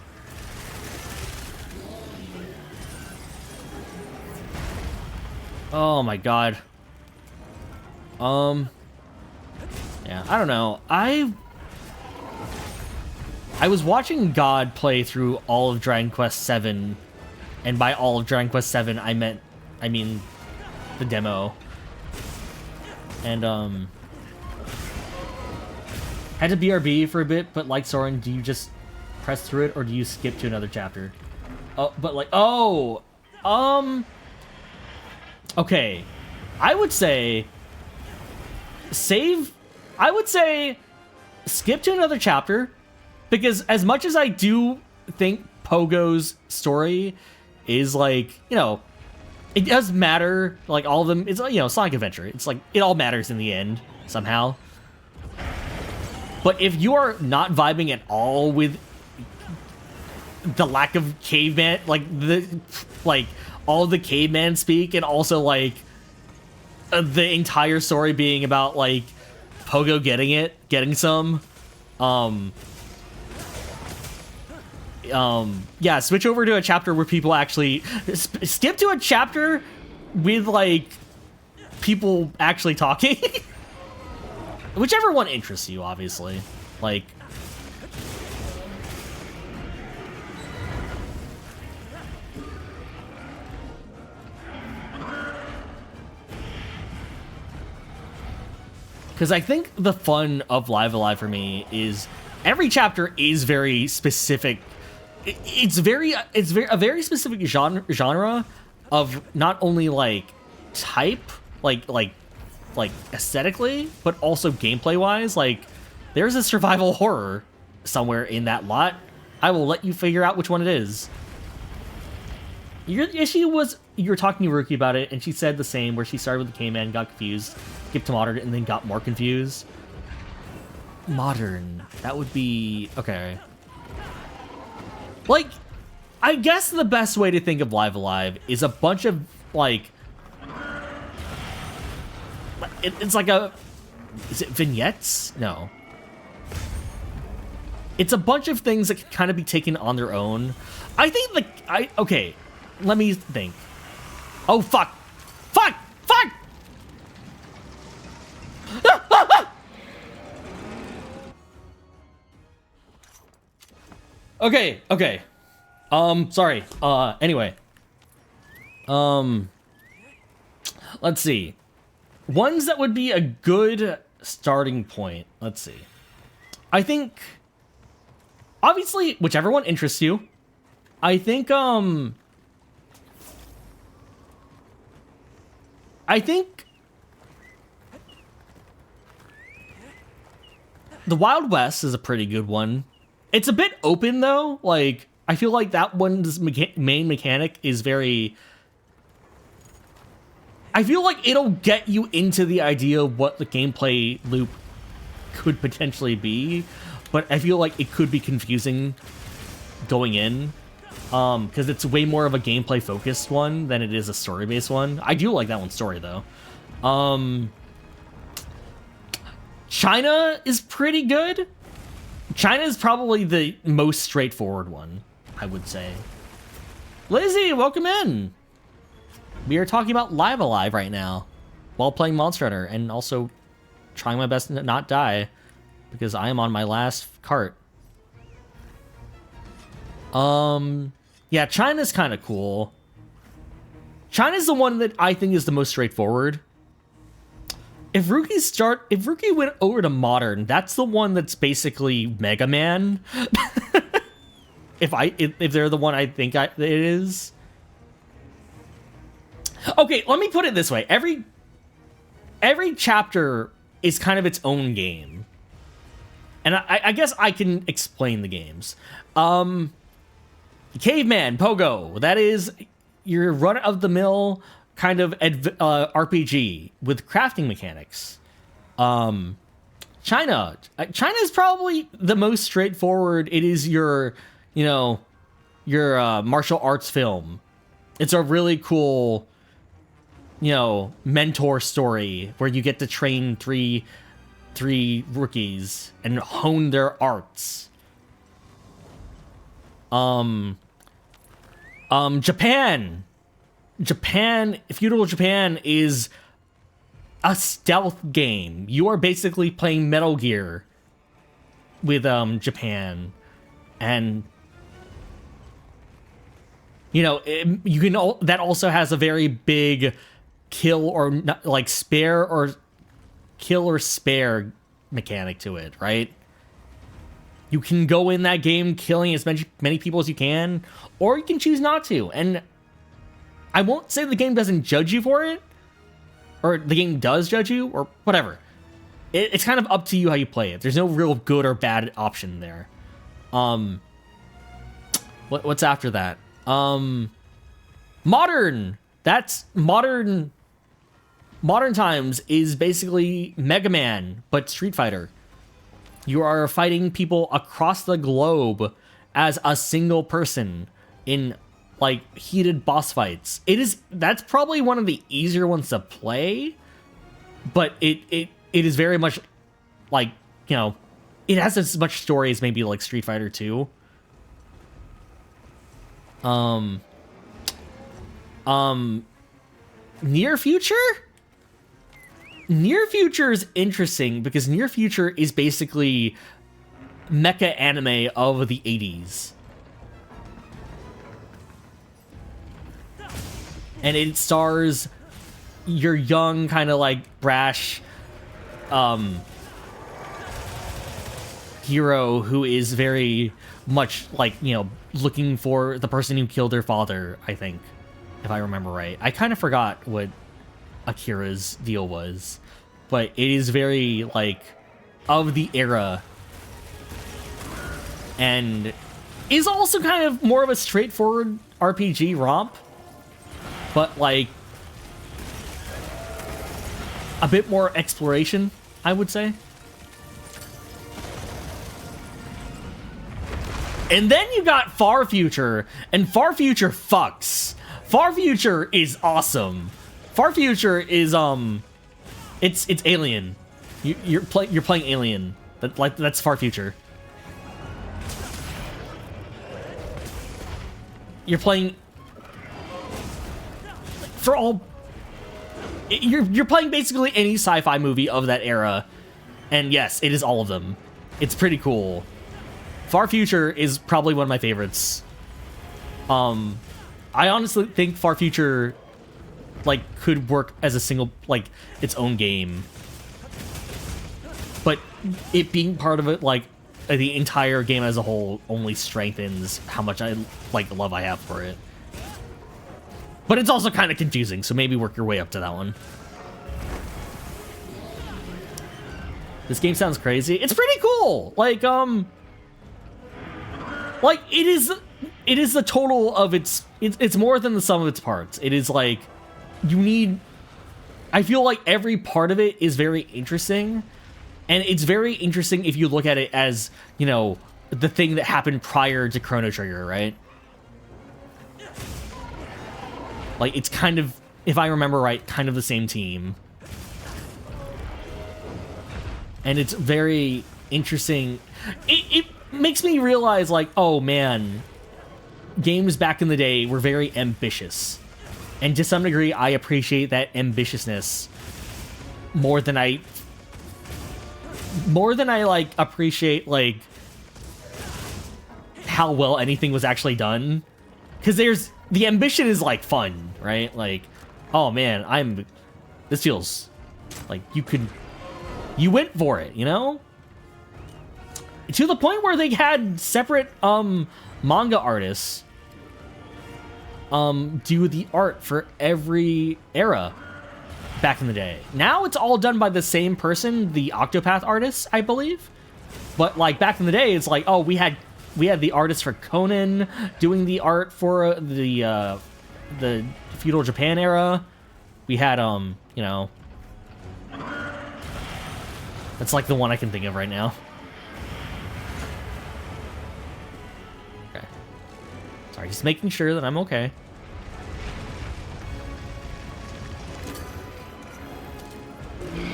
[SPEAKER 2] Oh my god. Yeah, I don't know. I was watching God play through all of Dragon Quest VII, and by all of Dragon Quest VII, I mean the demo. And had to BRB for a bit, but like Soren, do you just press through it or do you skip to another chapter? Oh, but like, oh, okay. I would say skip to another chapter, because as much as I do think Pogo's story is like, you know, it does matter, like all of them, it's, you know, Sonic Adventure. It's like, it all matters in the end, somehow. But if you are not vibing at all with the lack of caveman, like all the caveman speak, and also like the entire story being about like Pogo getting some, yeah, switch over to a chapter where people actually skip to a chapter with like people actually talking. Whichever one interests you, obviously. Like, because I think the fun of Live Alive for me is every chapter is very specific. It's a very specific genre of not only like type, like aesthetically, but also gameplay wise. Like, there's a survival horror somewhere in that lot. I will let you figure out which one it is. Your issue was you were talking to Ruki about it, and she said the same, where she started with the K-Man, got confused, skipped to modern, and then got more confused. Modern. That would be... okay. Like, I guess the best way to think of Live Alive is a bunch of, like... it's like a... is it vignettes? No. It's a bunch of things that can kind of be taken on their own. I think the... okay, let me think. Oh, fuck! Fuck! Fuck! Ah, ah, ah! Okay, okay. Sorry. Anyway. Let's see. Ones that would be a good starting point. Let's see. I think... obviously, whichever one interests you. I think, the Wild West is a pretty good one. It's a bit open, though. Like, I feel like that one's main mechanic is very... I feel like it'll get you into the idea of what the gameplay loop could potentially be, but I feel like it could be confusing going in, because it's way more of a gameplay focused one than it is a story based one. I do like that one's story though. China is pretty good. China is probably the most straightforward one, I would say. Lizzie, welcome in. We are talking about Live Alive right now while playing Monster Hunter, and also trying my best to not die because I am on my last cart. Yeah, China's kind of cool. China's the one that I think is the most straightforward. If Ruki went over to modern, that's the one that's basically Mega Man. if they're the one I think it is. Okay, let me put it this way. Every chapter is kind of its own game. And I guess I can explain the games. Caveman, Pogo, that is your run-of-the-mill kind of RPG with crafting mechanics. China is probably the most straightforward. It is your martial arts film. It's a really cool, mentor story where you get to train three rookies and hone their arts. Japan. Feudal Japan is a stealth game. You are basically playing Metal Gear with Japan, and you know you can that also has a very big kill or like spare or kill or spare mechanic to it, right? You can go in that game killing as many people as you can, or you can choose not to. And I won't say the game doesn't judge you for it, or the game does judge you, or whatever. It's kind of up to you how you play it. There's no real good or bad option there. What's after that? Modern. That's modern. Modern times is basically Mega Man, but Street Fighter. You are fighting people across the globe as a single person in like heated boss fights. That's probably one of the easier ones to play, but it is very much like, you know, it has as much story as maybe like Street Fighter 2. Near future? Near future is interesting because near future is basically mecha anime of the 80s. And it stars your young, kind of like brash hero who is very much like, you know, looking for the person who killed their father, I think, if I remember right. I kind of forgot what Akira's deal was, but it is very like of the era and is also kind of more of a straightforward RPG romp, but like a bit more exploration, I would say. And then you got Far Future, and Far Future fucks. Far Future is awesome. Far Future is it's Alien. You're playing Alien. That's Far Future. You're playing for all. You're playing basically any sci-fi movie of that era, and yes, it is all of them. It's pretty cool. Far Future is probably one of my favorites. I honestly think Far Future like could work as a single, like its own game, but it being part of it, like the entire game as a whole, only strengthens how much I like the love I have for it. But it's also kind of confusing, so maybe work your way up to that one. This game sounds crazy. It's pretty cool. Like it is the total of it's more than the sum of its parts. It is like I feel like every part of it is very interesting, and it's very interesting if you look at it as, you know, the thing that happened prior to Chrono Trigger, right? Like, it's kind of, if I remember right, kind of the same team. And it's very interesting. It makes me realize, like, oh man, games back in the day were very ambitious. And to some degree, I appreciate that ambitiousness more than I like appreciate like how well anything was actually done. Because the ambition is like fun, right? Like, oh man, this feels like you went for it, you know? To the point where they had separate manga artists do the art for every era back in the day. Now it's all done by the same person, the Octopath artists, I believe. But like back in the day, it's like, oh, we had the artist for Conan doing the art for the feudal Japan era. We had you know, that's like the one I can think of right now. Okay. Sorry, just making sure that I'm okay.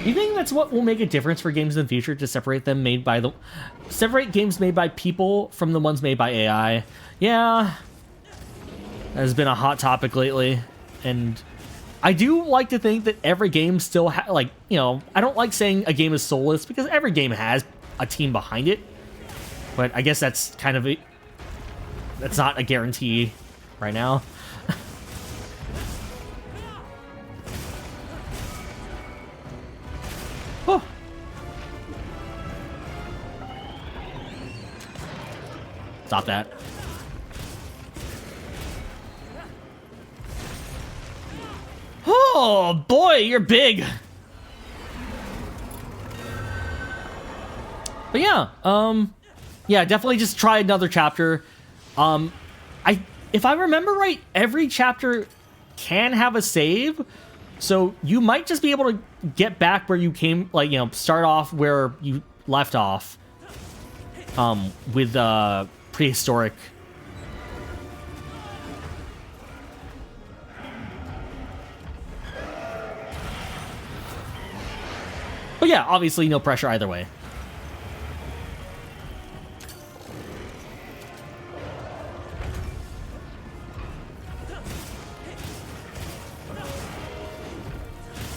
[SPEAKER 2] You think that's what will make a difference for games in the future, to separate games made by people from the ones made by AI? Yeah, that has been a hot topic lately, And I do like to think that every game still like, you know, I don't like saying a game is soulless because every game has a team behind it. But I guess that's kind of that's not a guarantee right now. Oh. Stop that. Oh boy, you're big. But yeah, yeah, definitely just try another chapter. If I remember right, every chapter can have a save, so you might just be able to get back where you came, like, you know, start off where you left off, with prehistoric. But yeah, obviously no pressure either way.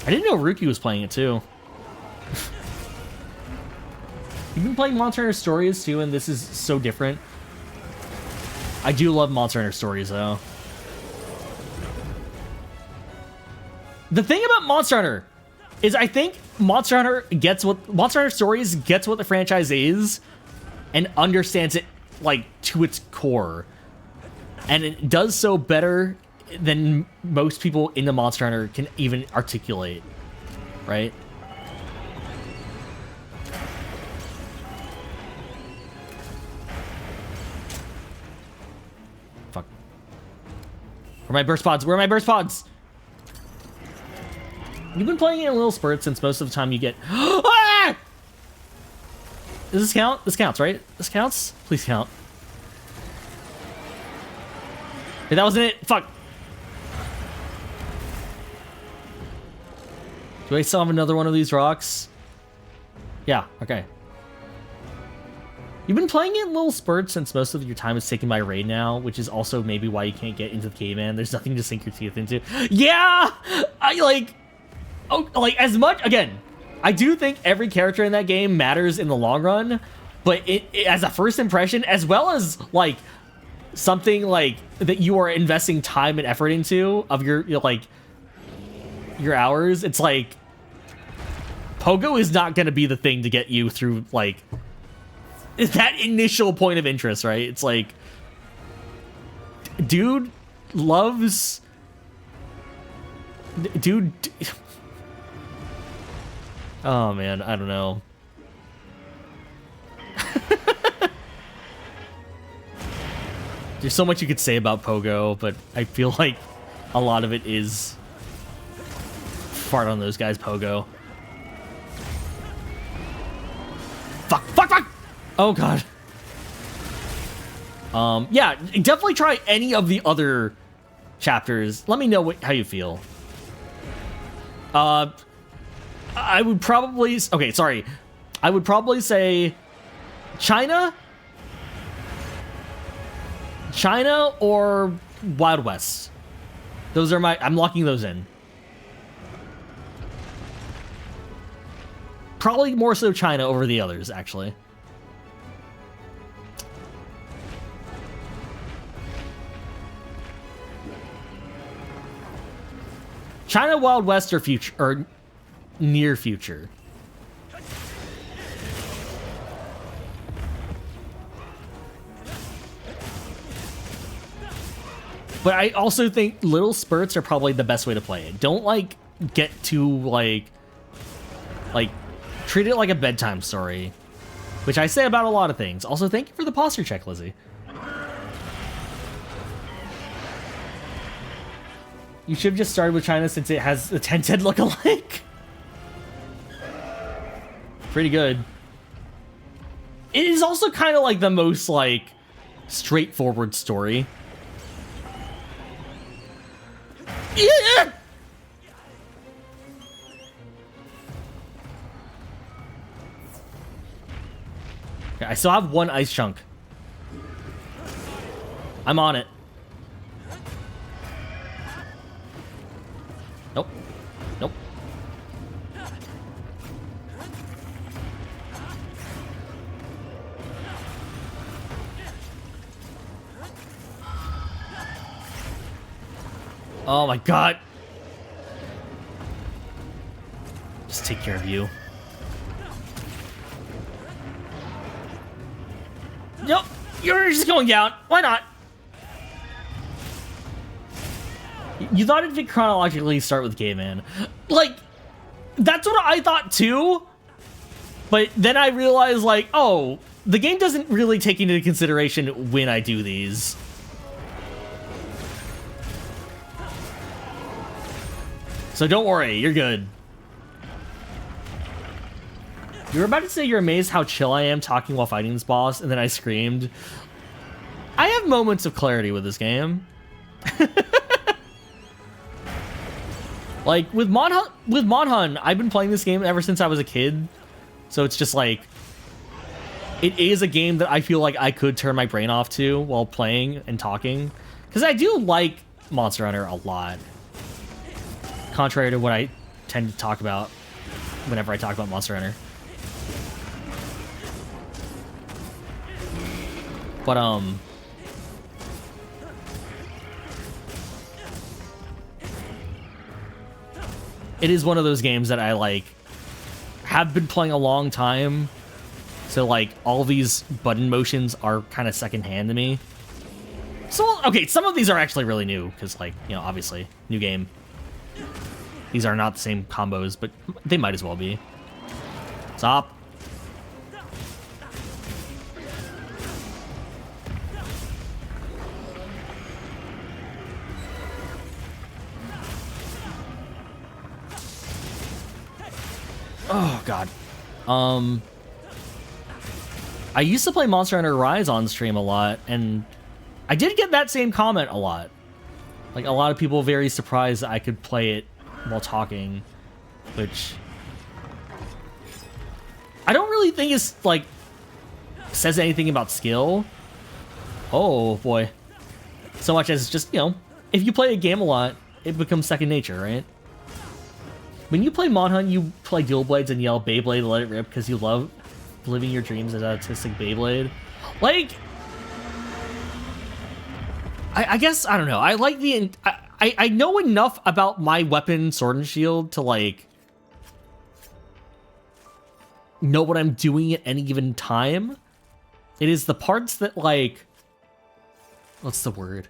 [SPEAKER 2] I didn't know Ruki was playing it too. You've been playing Monster Hunter Stories too, and this is so different. I do love Monster Hunter Stories though. The thing about Monster Hunter is I think Monster Hunter Stories gets what the franchise is and understands it like to its core. And it does so better than most people in the Monster Hunter can even articulate, right? Fuck. Where are my burst pods? Where are my burst pods? You've been playing it in little spurts since most of the time you get... Ah! Does this count? This counts, right? This counts? Please count. Hey, that wasn't it. Fuck. Do I still have another one of these rocks? Yeah, okay. You've been playing it in little spurts since most of your time is taken by raid now, which is also maybe why you can't get into the caveman. There's nothing to sink your teeth into. Yeah! I like... Oh, like, as much... Again, I do think every character in that game matters in the long run, but it as a first impression, as well as, like, something, like, that you are investing time and effort into of your like, your hours, it's like... Pogo is not going to be the thing to get you through, like... that initial point of interest, right? It's like... Dude loves... Dude... Oh, man, I don't know. There's so much you could say about Pogo, but I feel like a lot of it is fart on those guys, Pogo. Fuck, fuck, fuck! Oh, God. Yeah, definitely try any of the other chapters. Let me know how you feel. I would probably... Okay, sorry. I would probably say China or Wild West. Those are my... I'm locking those in. Probably more so China over the others, actually. China, Wild West, or future, or near future. But I also think little spurts are probably the best way to play it. Don't, like, get too, like, treat it like a bedtime story. Which I say about a lot of things. Also, thank you for the posture check, Lizzie. You should have just started with China since it has a 10-10 look-alike. Pretty good. It is also kind of like the most, like, straightforward story. Yeah! Okay, I still have one ice chunk. I'm on it. Nope. Nope. Oh my god. Just take care of you. Nope. You're just going down. Why not? You thought it'd chronologically start with Caveman. Like, that's what I thought too. But then I realized, like, oh, the game doesn't really take into consideration when I do these. So don't worry, you're good. You were about to say you're amazed how chill I am talking while fighting this boss, and then I screamed. I have moments of clarity with this game. Like, with Monhun, I've been playing this game ever since I was a kid. So it's just like, it is a game that I feel like I could turn my brain off to while playing and talking. Because I do like Monster Hunter a lot. Contrary to what I tend to talk about whenever I talk about Monster Hunter. But, it is one of those games that I, like, have been playing a long time. So, like, all these button motions are kind of secondhand to me. So, okay, some of these are actually really new, because, like, you know, obviously, new game. These are not the same combos, but they might as well be. Stop. Oh, God. I used to play Monster Hunter Rise on stream a lot, and I did get that same comment a lot. Like, a lot of people very surprised that I could play it while talking, which I don't really think is, like, says anything about skill. Oh, boy. So much as just, you know, if you play a game a lot, it becomes second nature, right? When you play Monhun, you play Dual Blades and yell Beyblade, let it rip, because you love living your dreams as an autistic Beyblade. Like, I guess, I don't know. I like the... I know enough about my weapon, Sword and Shield, to, like, know what I'm doing at any given time. It is the parts that, like... What's the word?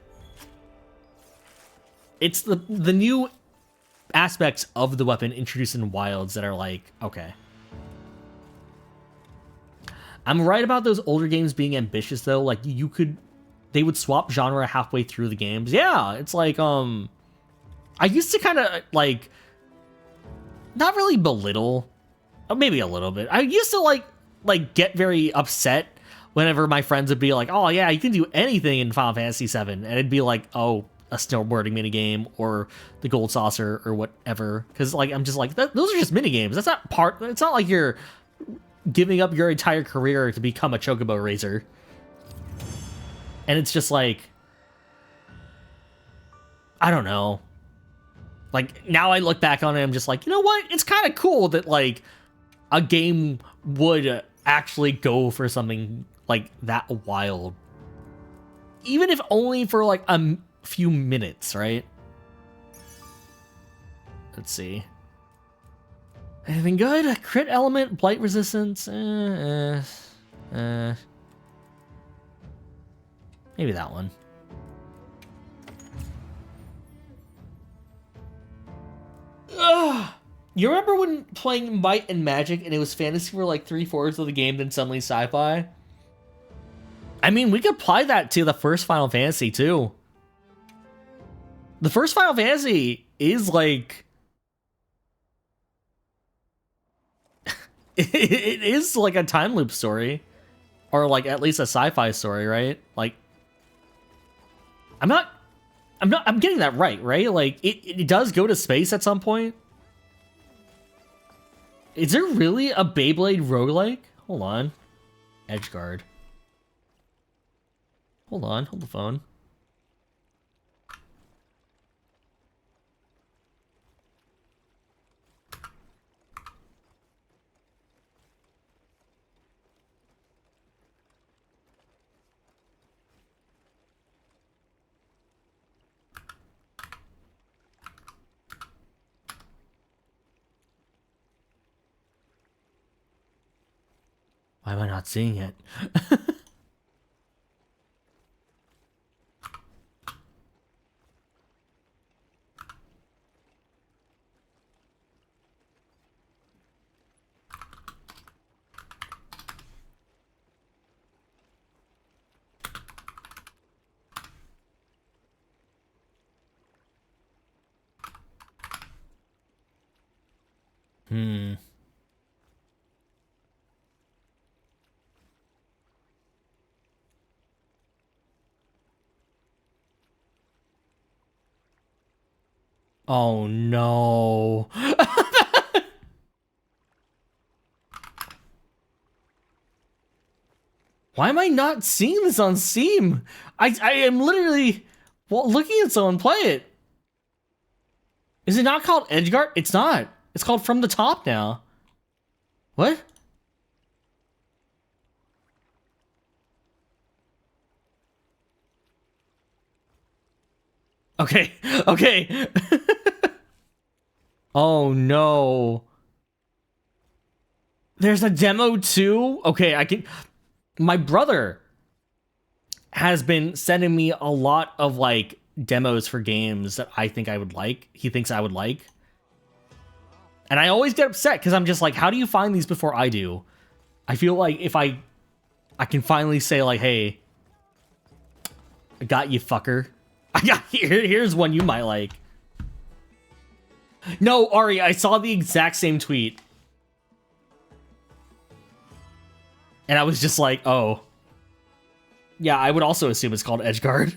[SPEAKER 2] It's the new aspects of the weapon introduced in Wilds that are like, okay. I'm right about those older games being ambitious, though. Like, they would swap genre halfway through the games. Yeah, it's like, I used to kind of, like, not really belittle, maybe a little bit. I used to, like, get very upset whenever my friends would be like, oh, yeah, you can do anything in Final Fantasy VII. And it'd be like, oh, a snowboarding minigame or the gold saucer or whatever. Because, like, I'm just like, those are just minigames. That's not it's not like you're giving up your entire career to become a chocobo racer. And it's just like, I don't know. Like, now I look back on it, I'm just like, you know what? It's kind of cool that, like, a game would actually go for something like that wild. Even if only for, like, a few minutes, right? Let's see. Anything good? Crit element, blight resistance. Maybe that one. Ugh. You remember when playing Might and Magic and it was fantasy for like 3/4 of the game, then suddenly sci-fi? I mean, we could apply that to the first Final Fantasy too. The first Final Fantasy is like... it is like a time loop story. Or like at least a sci-fi story, right? Like... I'm getting that right? Like, it does go to space at some point? Is there really a Beyblade roguelike? Hold on. Edgeguard. Hold on, hold the phone. Why am I not seeing it? Oh no. Why am I not seeing this on Steam? I am literally looking at someone play it. Is it not called Edgeguard? It's not. It's called From the Top now. What? Okay. Okay. Oh no. There's a demo too? Okay, I can... My brother has been sending me a lot of, like, demos for games that I think I would like. He thinks I would like. And I always get upset because I'm just like, how do you find these before I do? I feel like if I can finally say, like, hey, I got you, fucker. Here's one you might like. No, Ari, I saw the exact same tweet. And I was just like, oh. Yeah, I would also assume it's called Edgeguard.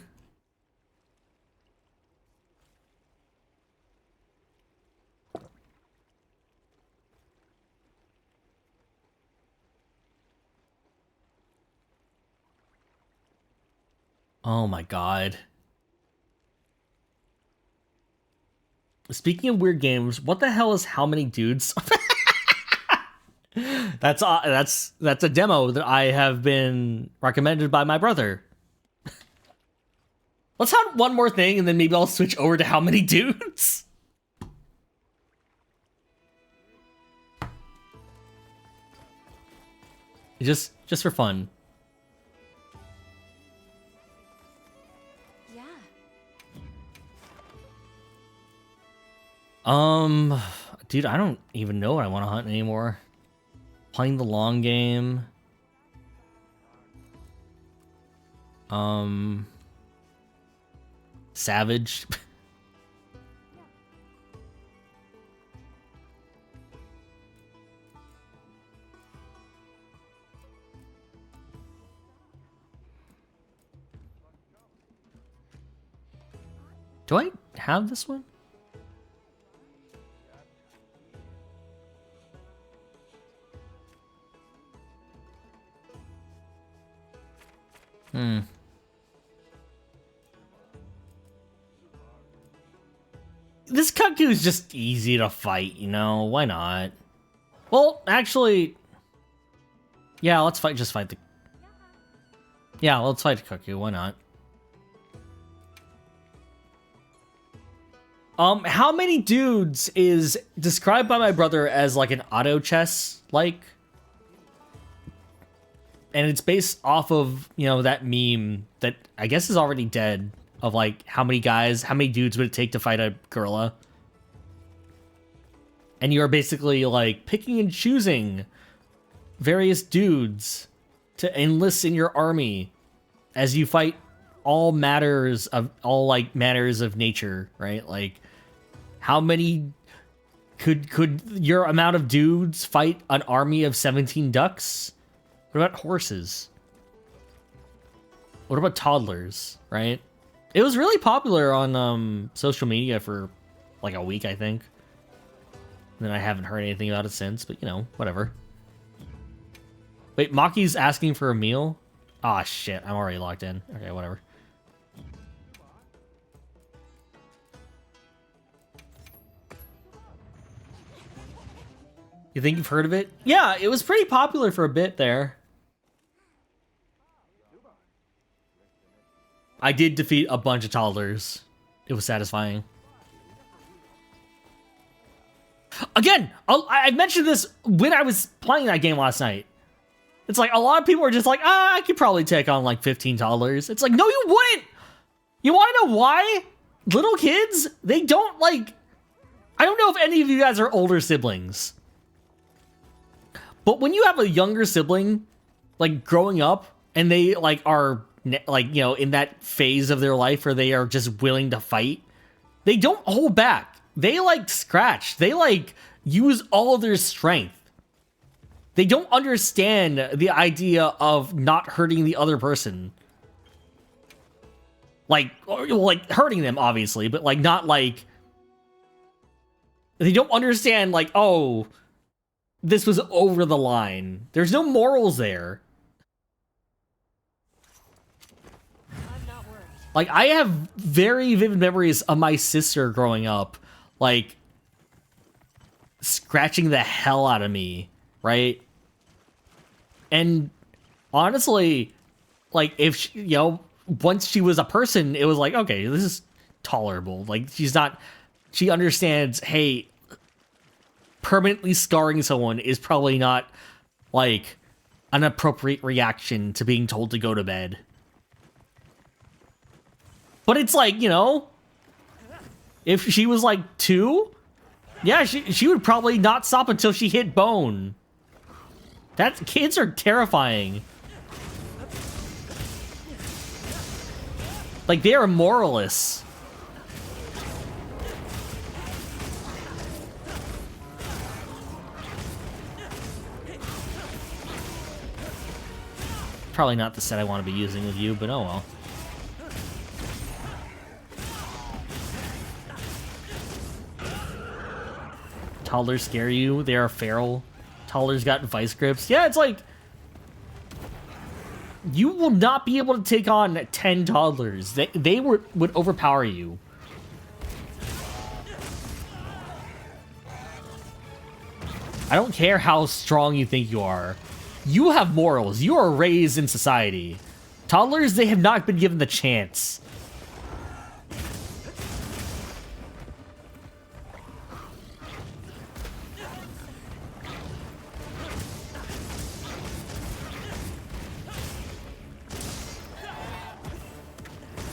[SPEAKER 2] Oh my god. Speaking of weird games, what the hell is How Many Dudes? That's a demo that I have been recommended by my brother. Let's have one more thing and then maybe I'll switch over to How Many Dudes. Just for fun. Dude, I don't even know what I want to hunt anymore. Playing the long game. Savage. Do I have this one? This cuckoo is just easy to fight, you know? Why not? Well, actually... Yeah, let's fight the... Yeah, let's fight the cuckoo, why not? How Many Dudes is described by my brother as like an auto chess, like... And it's based off of, you know, that meme that I guess is already dead of like how many dudes would it take to fight a gorilla? And you are basically like picking and choosing various dudes to enlist in your army as you fight all manners of nature, right? Like how many could your amount of dudes fight an army of 17 ducks? What about horses? What about toddlers, right? It was really popular on social media for like a week, I think. And then I haven't heard anything about it since, but you know, whatever. Wait, Maki's asking for a meal? Ah, shit, I'm already locked in. Okay, whatever. You think you've heard of it? Yeah, it was pretty popular for a bit there. I did defeat a bunch of toddlers. It was satisfying. Again, I mentioned this when I was playing that game last night. It's like a lot of people are just like, I could probably take on like 15 toddlers. It's like, no, you wouldn't. You want to know why? Little kids, they don't like, I don't know if any of you guys are older siblings, but when you have a younger sibling, like growing up, and they like are like, you know, in that phase of their life where they are just willing to fight, they don't hold back. They like scratch. They like use all of their strength. They don't understand the idea of not hurting the other person. Like, like hurting them, obviously, but like not like, they don't understand like, oh, this was over the line. There's no morals there.
[SPEAKER 3] I'm not worried.
[SPEAKER 2] Like, I have very vivid memories of my sister growing up, like, scratching the hell out of me, right? And honestly, like, if she, you know, once she was a person, it was like, okay, this is tolerable. Like, she understands, hey, permanently scarring someone is probably not, like, an appropriate reaction to being told to go to bed. But it's like, you know, if she was like 2, yeah, she would probably not stop until she hit bone. Kids are terrifying. Like, they are moralists. Probably not the set I want to be using with you, but oh well. Toddlers scare you? They are feral. Toddlers got vice grips. Yeah, it's like, you will not be able to take on 10 toddlers. They would overpower you. I don't care how strong you think you are. You have morals. You are raised in society. Toddlers, they have not been given the chance.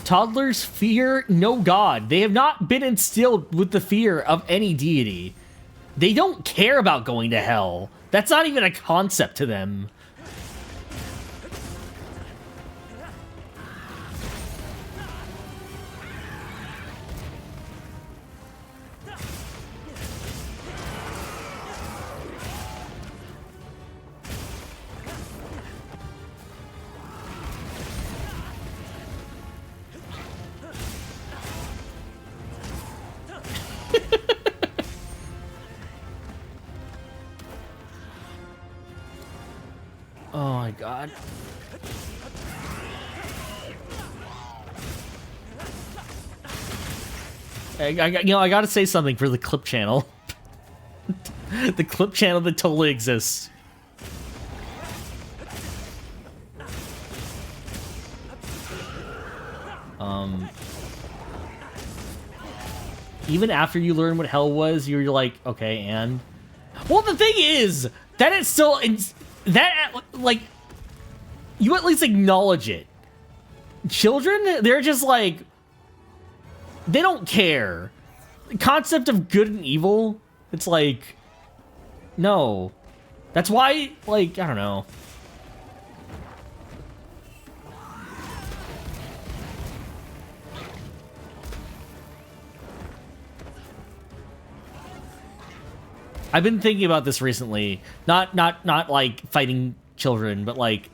[SPEAKER 2] Toddlers fear no god. They have not been instilled with the fear of any deity. They don't care about going to hell. That's not even a concept to them. Oh my god. I gotta say something for the clip channel. The clip channel that totally exists. Even after you learn what hell was, you're like, okay, and... Well, the thing is, that it's still... That, like, you at least acknowledge it. Children, they're just like, they don't care. The concept of good and evil, it's like, no. That's why, like, I don't know. I've been thinking about this recently. Not like fighting children, but like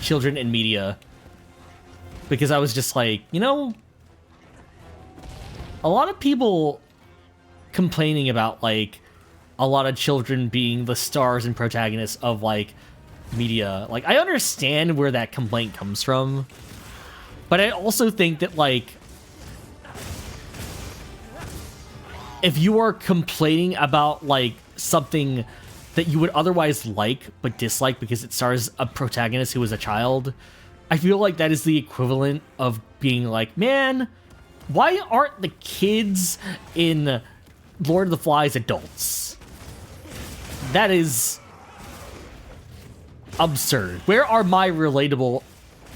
[SPEAKER 2] children in media. Because I was just like, you know, a lot of people complaining about like a lot of children being the stars and protagonists of like media. Like, I understand where that complaint comes from, but I also think that like, if you are complaining about, like, something that you would otherwise like but dislike because it stars a protagonist who is a child, I feel like that is the equivalent of being like, man, why aren't the kids in Lord of the Flies adults? That is... absurd. Where are my relatable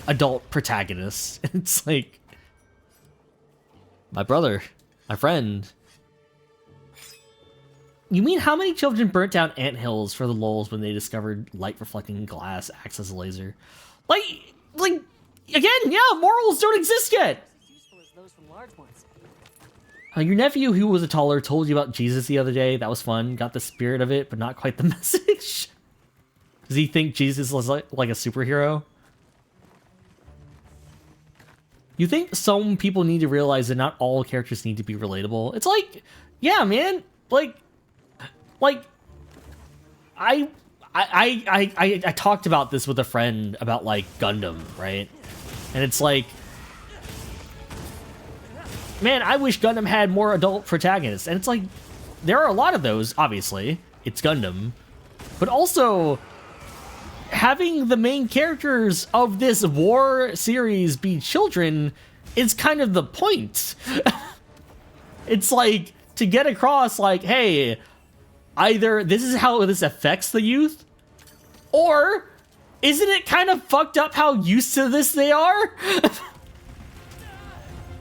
[SPEAKER 2] adult protagonists? It's like my brother, my friend. You mean how many children burnt down anthills for the lulz when they discovered light reflecting glass acts as a laser? Like again, yeah, morals don't exist yet.
[SPEAKER 3] As useful as those from large ones.
[SPEAKER 2] Your nephew, who was a taller, told you about Jesus the other day. That was fun. Got the spirit of it, but not quite the message. Does he think Jesus was like a superhero? You think some people need to realize that not all characters need to be relatable? It's like, yeah, man. Like I talked about this with a friend about like Gundam, right? And it's like, man, I wish Gundam had more adult protagonists. And it's like, there are a lot of those, obviously. It's Gundam. But also, having the main characters of this war series be children is kind of the point. It's like, to get across, like, hey, either this is how this affects the youth, or isn't it kind of fucked up how used to this they are?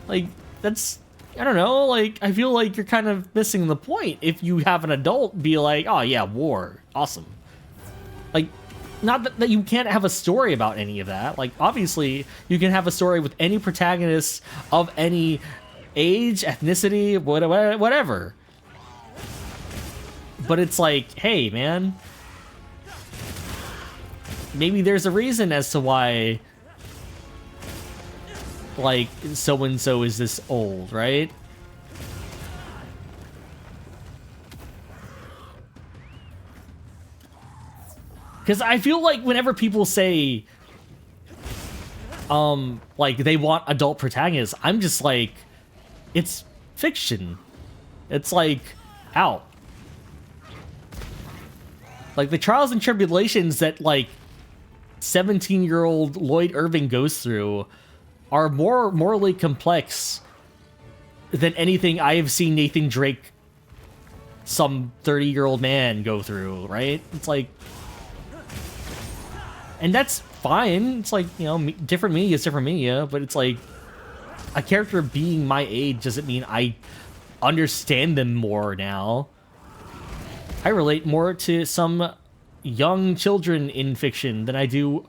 [SPEAKER 2] Like, that's, I don't know, like, I feel like you're kind of missing the point if you have an adult be like, oh yeah, war, awesome. Like, not that you can't have a story about any of that. Like, obviously, you can have a story with any protagonist of any age, ethnicity, whatever. But it's like, hey, man, maybe there's a reason as to why, like, so-and-so is this old, right? Because I feel like whenever people say, like, they want adult protagonists, I'm just like, it's fiction. It's like, out. Like, the trials and tribulations that, like, 17-year-old Lloyd Irving goes through are more morally complex than anything I have seen Nathan Drake, some 30-year-old man, go through, right? It's like, and that's fine. It's like, you know, different media is different media, but it's like, a character being my age doesn't mean I understand them more now. I relate more to some young children in fiction than I do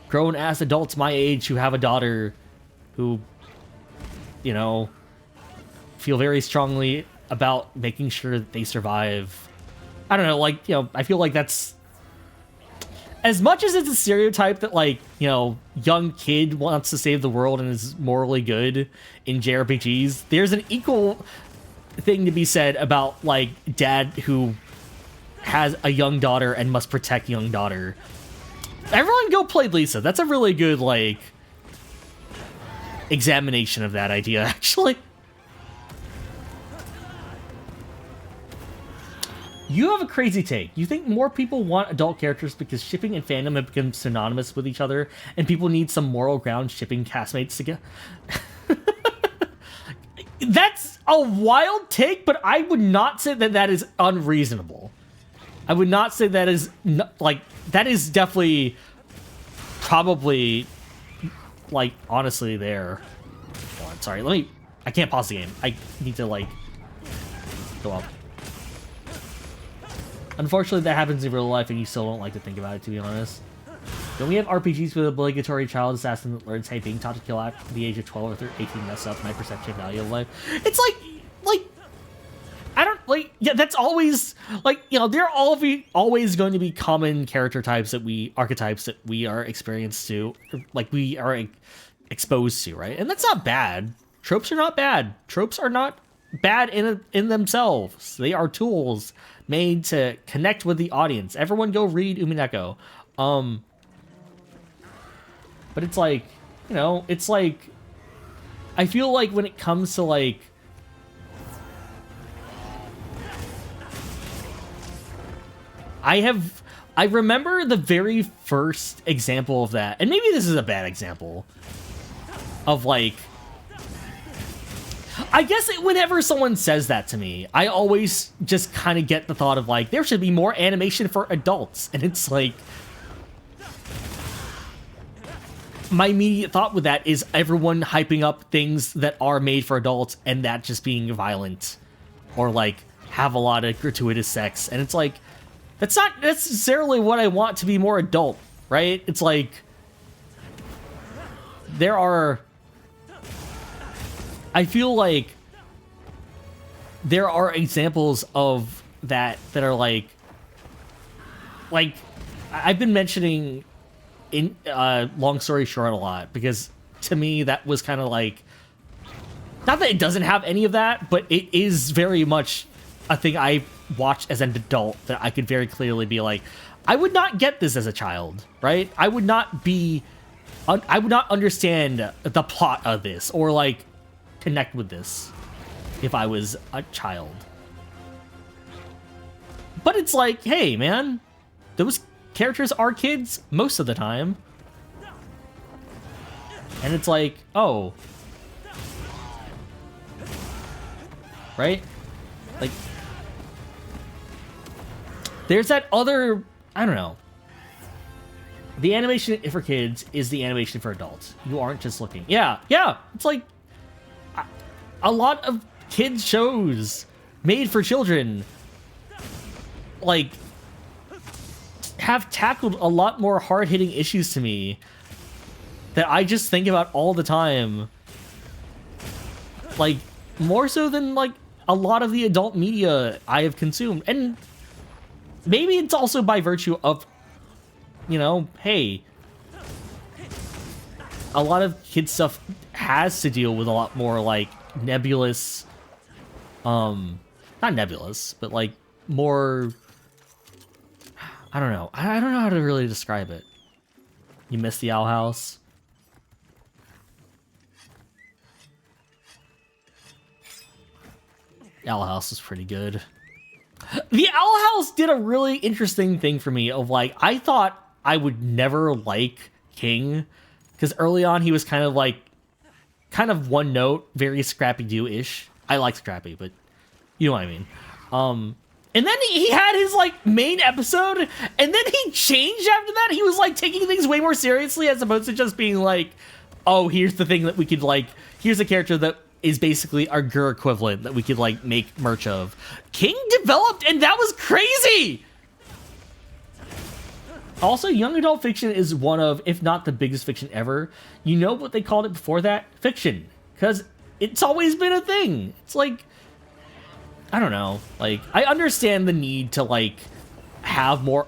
[SPEAKER 2] grown-ass adults my age who have a daughter who, you know, feel very strongly about making sure that they survive. I don't know, like, you know, I feel like that's... As much as it's a stereotype that, like, you know, young kid wants to save the world and is morally good in JRPGs, there's an equal thing to be said about, like, dad who has a young daughter and must protect young daughter. Everyone go play Lisa. That's a really good, like, examination of that idea, actually. You have a crazy take. You think more people want adult characters because shipping and fandom have become synonymous with each other, and people need some moral ground shipping castmates together? That's a wild take, but I would not say that that is unreasonable. I would not say that is, like, that is definitely, probably, like, honestly there. Hold on, sorry, I can't pause the game. I need to, like, go up. Unfortunately, that happens in real life, and you still don't like to think about it, to be honest. Don't we have RPGs with obligatory child assassin that learns, hey, being taught to kill at the age of 12 or 18 mess up my perception value of life? It's like, I don't, like, yeah, that's always, like, you know, there are always going to be common character types archetypes that we are experienced to, like, we are exposed to, right? And that's not bad. Tropes are not bad. Tropes are not bad in themselves. They are tools made to connect with the audience. Everyone go read Umineko. But it's like, you know, it's like, I feel like when it comes to, like, I remember the very first example of that, and maybe this is a bad example of, like, I guess whenever someone says that to me, I always just kind of get the thought of, like, there should be more animation for adults. And it's like, my immediate thought with that is everyone hyping up things that are made for adults and that just being violent or like have a lot of gratuitous sex. And it's like, that's not necessarily what I want to be more adult, right? It's like, I feel like there are examples of that are like I've been mentioning in long story short a lot, because to me that was kind of like, not that it doesn't have any of that, but it is very much a thing I watched as an adult that I could very clearly be like, I would not get this as a child, right? I would not understand the plot of this or like connect with this if I was a child. But it's like, hey man, those characters are kids most of the time. And it's like, oh. Right? Like, there's that other, I don't know. The animation for kids is the animation for adults. You aren't just looking. Yeah. It's like a lot of kids shows made for children, like, have tackled a lot more hard-hitting issues to me that I just think about all the time. Like, more so than, like, a lot of the adult media I have consumed. And maybe it's also by virtue of, you know, hey, a lot of kid stuff has to deal with a lot more, like, nebulous, not nebulous, but, like, more, I don't know. I don't know how to really describe it. You missed the Owl House? Owl House is pretty good. The Owl House did a really interesting thing for me of like, I thought I would never like King, because early on he was kind of like, kind of one note, very Scrappy-Doo-ish. I like Scrappy, but you know what I mean. And then he had his like main episode, and then he changed after that. He was like taking things way more seriously as opposed to just being like, oh, here's the thing that we could like, here's a character that is basically our Gur equivalent that we could like make merch of. King developed, and that was crazy. Also, young adult fiction is one of, if not the biggest fiction ever. You know what they called it before that? Fiction. Because it's always been a thing. It's like, I don't know. Like, I understand the need to like have more,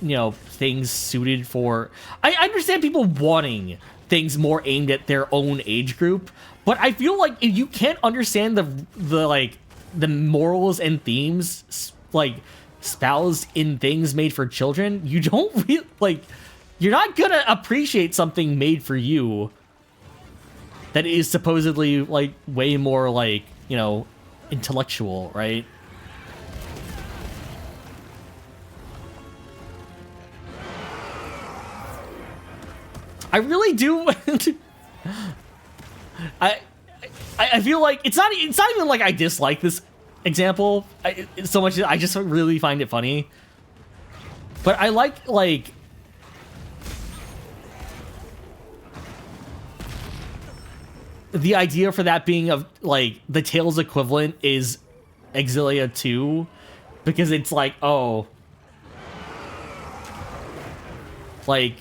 [SPEAKER 2] you know, things suited for. I understand people wanting things more aimed at their own age group, but I feel like if you can't understand the like the morals and themes like espoused in things made for children, you don't really like. You're not gonna appreciate something made for you that is supposedly like way more like, you know, intellectual, right? I really do. I feel like it's not even like I dislike this example so much. I just really find it funny. But I like the idea for that being of like the Tails equivalent is Exilia 2, because it's like, oh, like,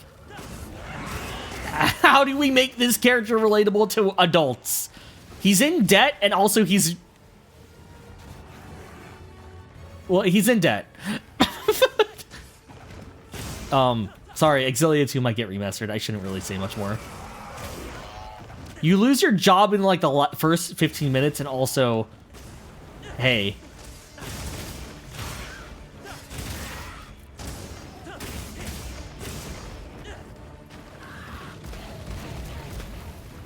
[SPEAKER 2] how do we make this character relatable to adults? He's in debt, and also he's in debt. Sorry, Exilia 2 might get remastered. I shouldn't really say much more. You lose your job in like the first 15 minutes, and also, hey.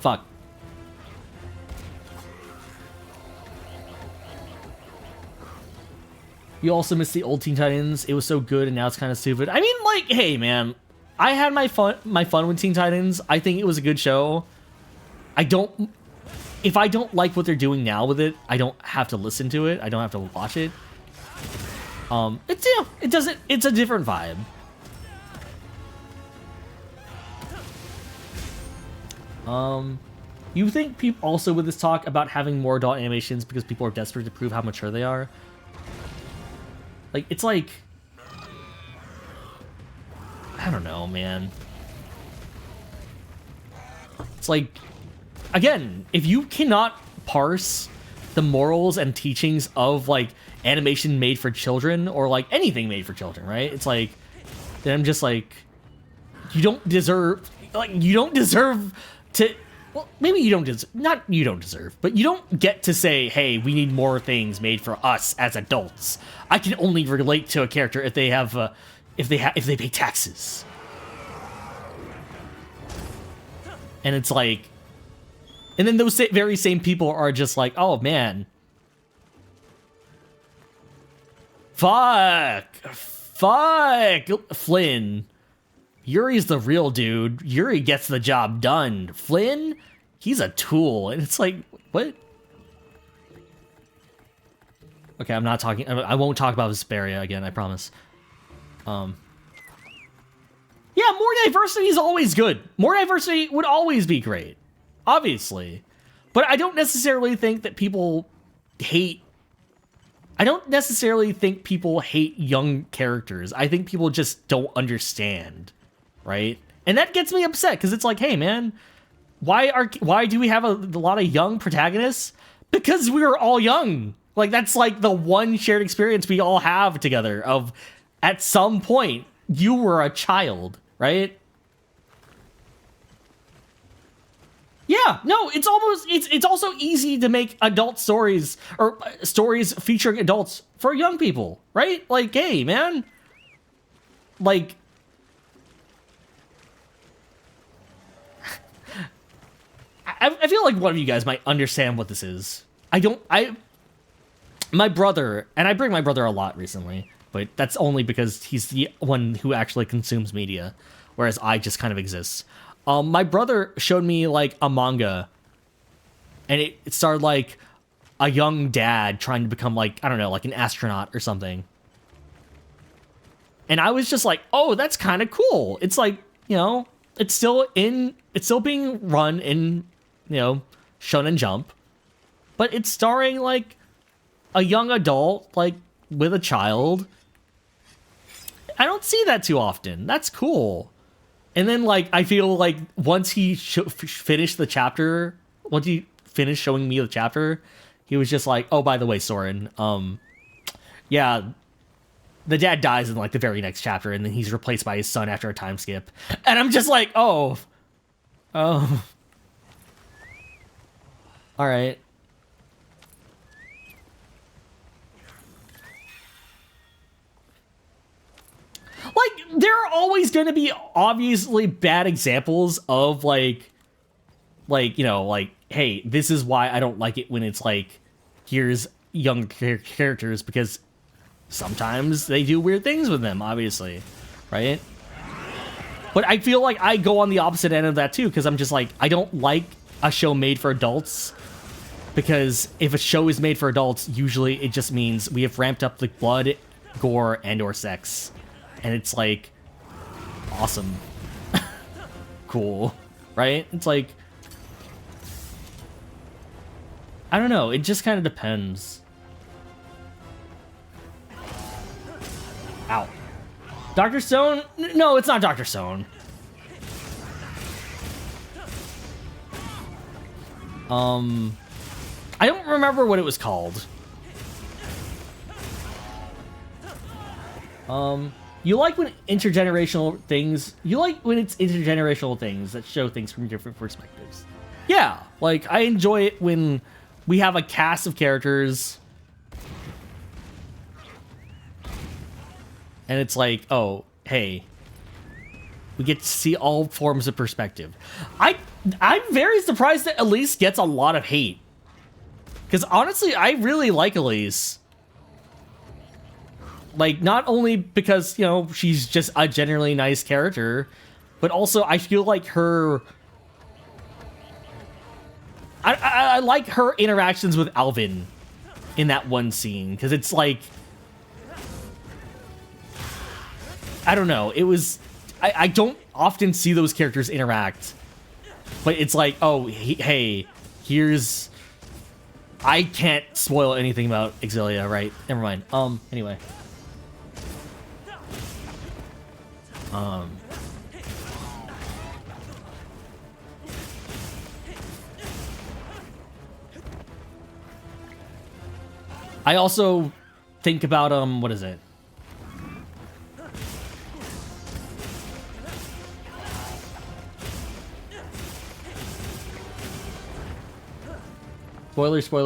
[SPEAKER 2] Fuck. You also missed the old Teen Titans. It was so good, and now it's kind of stupid. I mean, like, hey, man. I had my fun with Teen Titans. I think it was a good show. If I don't like what they're doing now with it, I don't have to listen to it. I don't have to watch it. It's a different vibe. You think people also with this talk about having more adult animations because people are desperate to prove how mature they are? Like, it's like... I don't know, man. It's like, again, if you cannot parse the morals and teachings of, like, animation made for children, or, like, anything made for children, right? It's like, then I'm just like, you don't deserve to... Well, maybe you don't deserve, not you don't deserve, but you don't get to say, hey, we need more things made for us as adults. I can only relate to a character if they have, if they pay taxes. And it's like, and then those very same people are just like, oh man, fuck, Flynn. Yuri's the real dude. Yuri gets the job done. Flynn, he's a tool. And it's like, what? Okay, I'm not talking. I won't talk about Vesperia again, I promise. Yeah, more diversity is always good. More diversity would always be great, obviously. But I don't necessarily think that people hate... I don't necessarily think people hate young characters. I think people just don't understand. Right? And that gets me upset because it's like, hey man, why do we have a lot of young protagonists? Because we were all young. Like, that's like the one shared experience we all have together of, at some point you were a child, right? Yeah, no, it's also easy to make adult stories or stories featuring adults for young people, right? Like, hey man, like, I feel like one of you guys might understand what this is. My brother, and I bring my brother a lot recently, but that's only because he's the one who actually consumes media, whereas I just kind of exist. My brother showed me like a manga, and it started like a young dad trying to become like, I don't know, like an astronaut or something. And I was just like, oh, that's kind of cool. It's like, you know, it's still being run in, you know, Shonen Jump, but it's starring like a young adult, like with a child. I don't see that too often. That's cool. And then like, I feel like once he finished the chapter, once he finished showing me the chapter, he was just like, oh, by the way, Soren, yeah, the dad dies in like the very next chapter, and then he's replaced by his son after a time skip. And I'm just like, oh. All right. Like, there are always going to be obviously bad examples of like, you know, like, hey, this is why I don't like it when it's like, here's young characters, because sometimes they do weird things with them, obviously, right? But I feel like I go on the opposite end of that too, because I'm just like, I don't like a show made for adults, because if a show is made for adults, usually it just means we have ramped up the blood, gore, and or sex. And it's like, awesome. Cool, right? It's like, I don't know, it just kind of depends. Ow. Dr. Stone? No, it's not Dr. Stone. I don't remember what it was called. You like when intergenerational things... You like when it's intergenerational things that show things from different perspectives. Yeah, like, I enjoy it when we have a cast of characters and it's like, oh, hey, we get to see all forms of perspective. I'm very surprised that Elise gets a lot of hate. Because honestly, I really like Elise. Like, not only because, you know, she's just a generally nice character, but also I feel like her... I like her interactions with Alvin in that one scene, because it's like... I don't know, it was... I don't often see those characters interact. But it's like, oh, hey, here's... I can't spoil anything about Exilia, right? Never mind. Anyway. I also think about, what is it?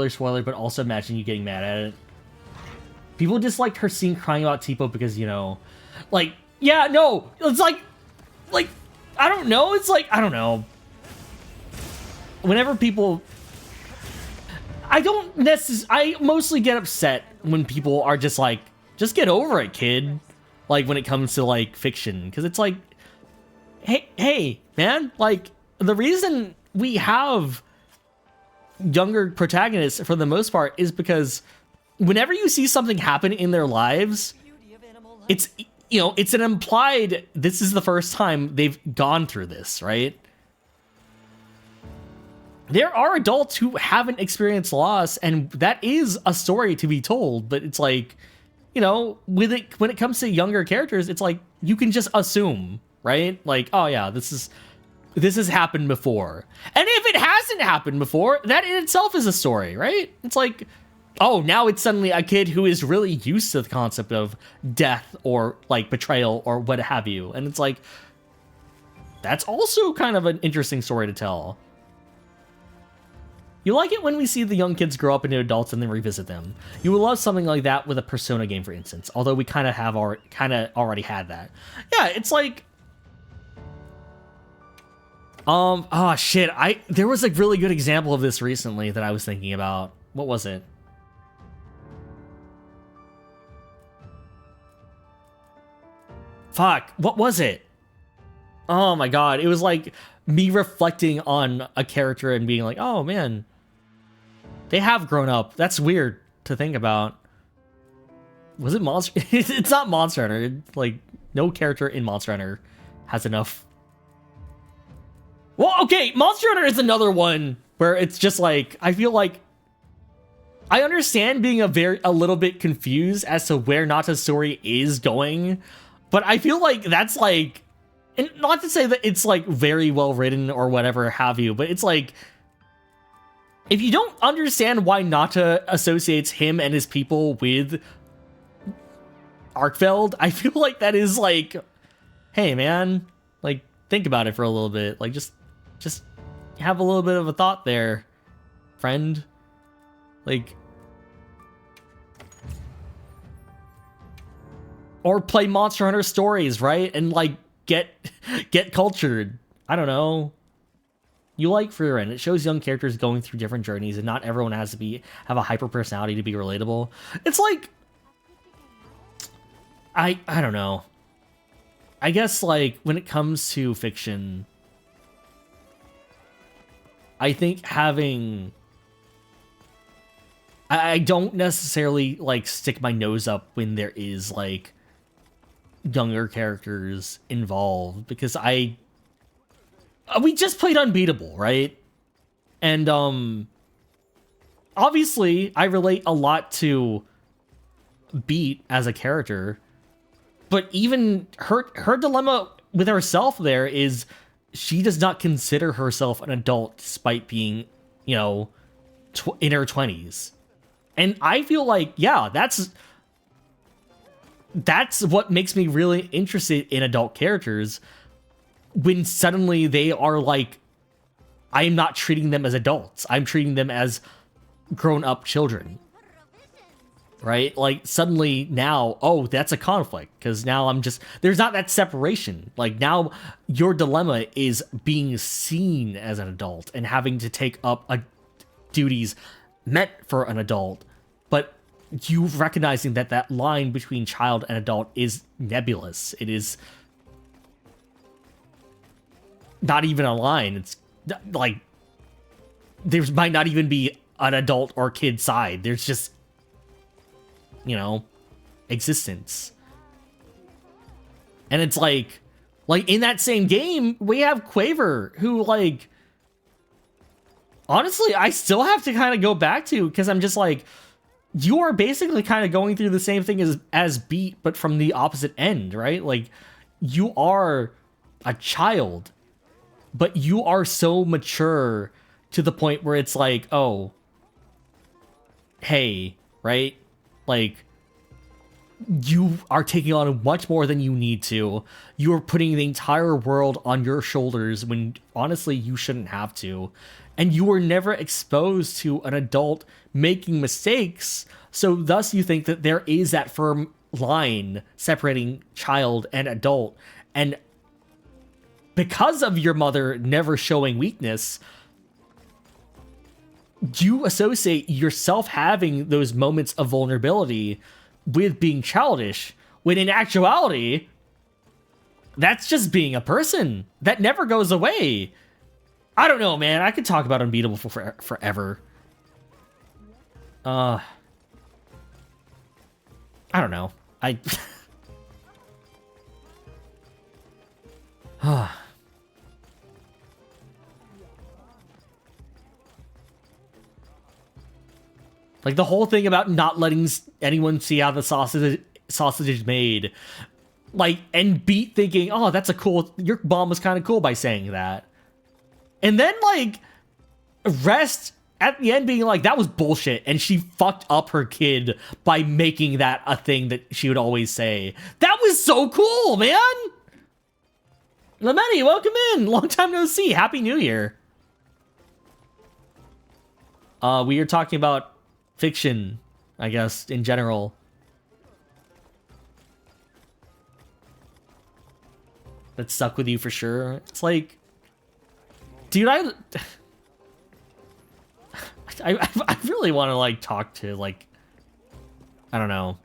[SPEAKER 2] Spoiler, but also imagine you getting mad at it. People disliked her scene crying about Tipo because, you know, like, yeah, no, it's like, I don't know, it's like, I don't know. Whenever people... I mostly get upset when people are just like, just get over it, kid. Like, when it comes to, like, fiction. Because it's like, hey, man, like, the reason we have younger protagonists, for the most part, is because whenever you see something happen in their lives, it's, you know, it's an implied, this is the first time they've gone through this, right? There are adults who haven't experienced loss, and that is a story to be told, but it's like, you know, when it comes to younger characters, it's like, you can just assume, right? Like, oh yeah, this has happened before. And if it hasn't happened before, that in itself is a story, right? It's like, oh, now it's suddenly a kid who is really used to the concept of death or, like, betrayal or what have you. And it's like, that's also kind of an interesting story to tell. You like it when we see the young kids grow up into adults and then revisit them. You would love something like that with a Persona game, for instance. Although we kind of already had that. Yeah, it's like... oh shit, there was a really good example of this recently that I was thinking about. What was it? Fuck, what was it? Oh my god, it was like me reflecting on a character and being like, oh man, they have grown up. That's weird to think about. Was it Monster? It's not Monster Hunter. Like, no character in Monster Hunter has enough. Well, okay, Monster Hunter is another one where it's just like, I feel like I understand being a little bit confused as to where Nata's story is going, but I feel like that's like, and not to say that it's like very well written or whatever have you, but it's like, if you don't understand why Nata associates him and his people with Arkfeld, I feel like that is like, hey man, like, think about it for a little bit. Like, just have a little bit of a thought there, friend. Like, or play Monster Hunter stories, right? And like get cultured. I don't know. You like Free Rent. It shows young characters going through different journeys, and not everyone has to have a hyper personality to be relatable. It's like, I don't know. I guess like when it comes to fiction, I think having, I don't necessarily like stick my nose up when there is like younger characters involved, because we just played Unbeatable, right? And obviously I relate a lot to Beat as a character, but even her dilemma with herself there is she does not consider herself an adult despite being, you know, in her 20s. And I feel like, yeah, that's what makes me really interested in adult characters, when suddenly they are like, I am not treating them as adults. I'm treating them as grown-up children. Right? Like, suddenly now, oh, that's a conflict, because now there's not that separation. Like, now your dilemma is being seen as an adult and having to take up duties meant for an adult, but you recognizing that line between child and adult is nebulous. It is not even a line. It's like, there might not even be an adult or kid side. There's just, you know, existence. And it's like in that same game, we have Quaver, who, like, honestly, I still have to kind of go back to, because I'm just like, you are basically kind of going through the same thing as Beat, but from the opposite end, right? Like, you are a child, but you are so mature to the point where it's like, oh, hey, right? Like, you are taking on much more than you need to. You are putting the entire world on your shoulders when honestly you shouldn't have to. And you were never exposed to an adult making mistakes, so thus you think that there is that firm line separating child and adult. And because of your mother never showing weakness, you associate yourself having those moments of vulnerability with being childish, when in actuality, that's just being a person. That never goes away. I don't know, man. I could talk about Unbeatable for forever. I don't know. Like, the whole thing about not letting anyone see how the sausage is made. Like, and Beat thinking, oh, that's a cool... Your mom was kind of cool by saying that. And then, like, Rest at the end being like, that was bullshit. And she fucked up her kid by making that a thing that she would always say. That was so cool, man! Lameni, welcome in! Long time no see. Happy New Year. We are talking about fiction, I guess, in general. That stuck with you for sure. It's like, dude, I really want to like talk to, like, I don't know.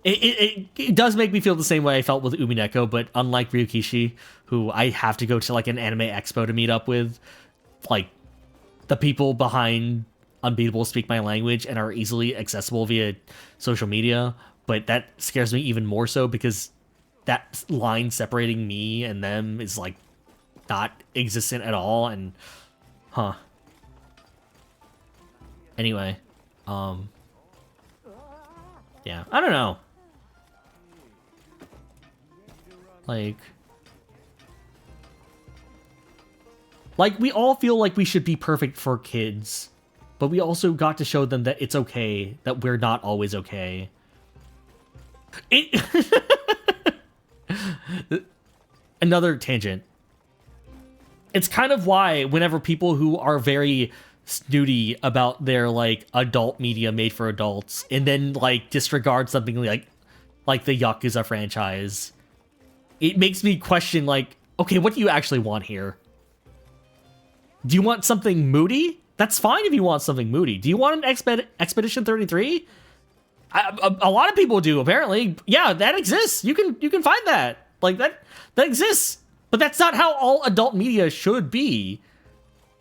[SPEAKER 2] It does make me feel the same way I felt with Umineko, but unlike Ryukishi, who I have to go to like an anime expo to meet up with, like, the people behind Unbeatable speak my language and are easily accessible via social media, but that scares me even more so because that line separating me and them is like not existent at all. And anyway, yeah, I don't know. Like, we all feel like we should be perfect for kids, but we also got to show them that it's okay, that we're not always okay. Another tangent. It's kind of why whenever people who are very snooty about their, like, adult media made for adults, and then, like, disregard something like the Yakuza franchise, it makes me question, like, okay, what do you actually want here? Do you want something moody? That's fine if you want something moody. Do you want an Expedition 33? A lot of people do, apparently. Yeah, that exists. You can find that. Like, that exists. But that's not how all adult media should be.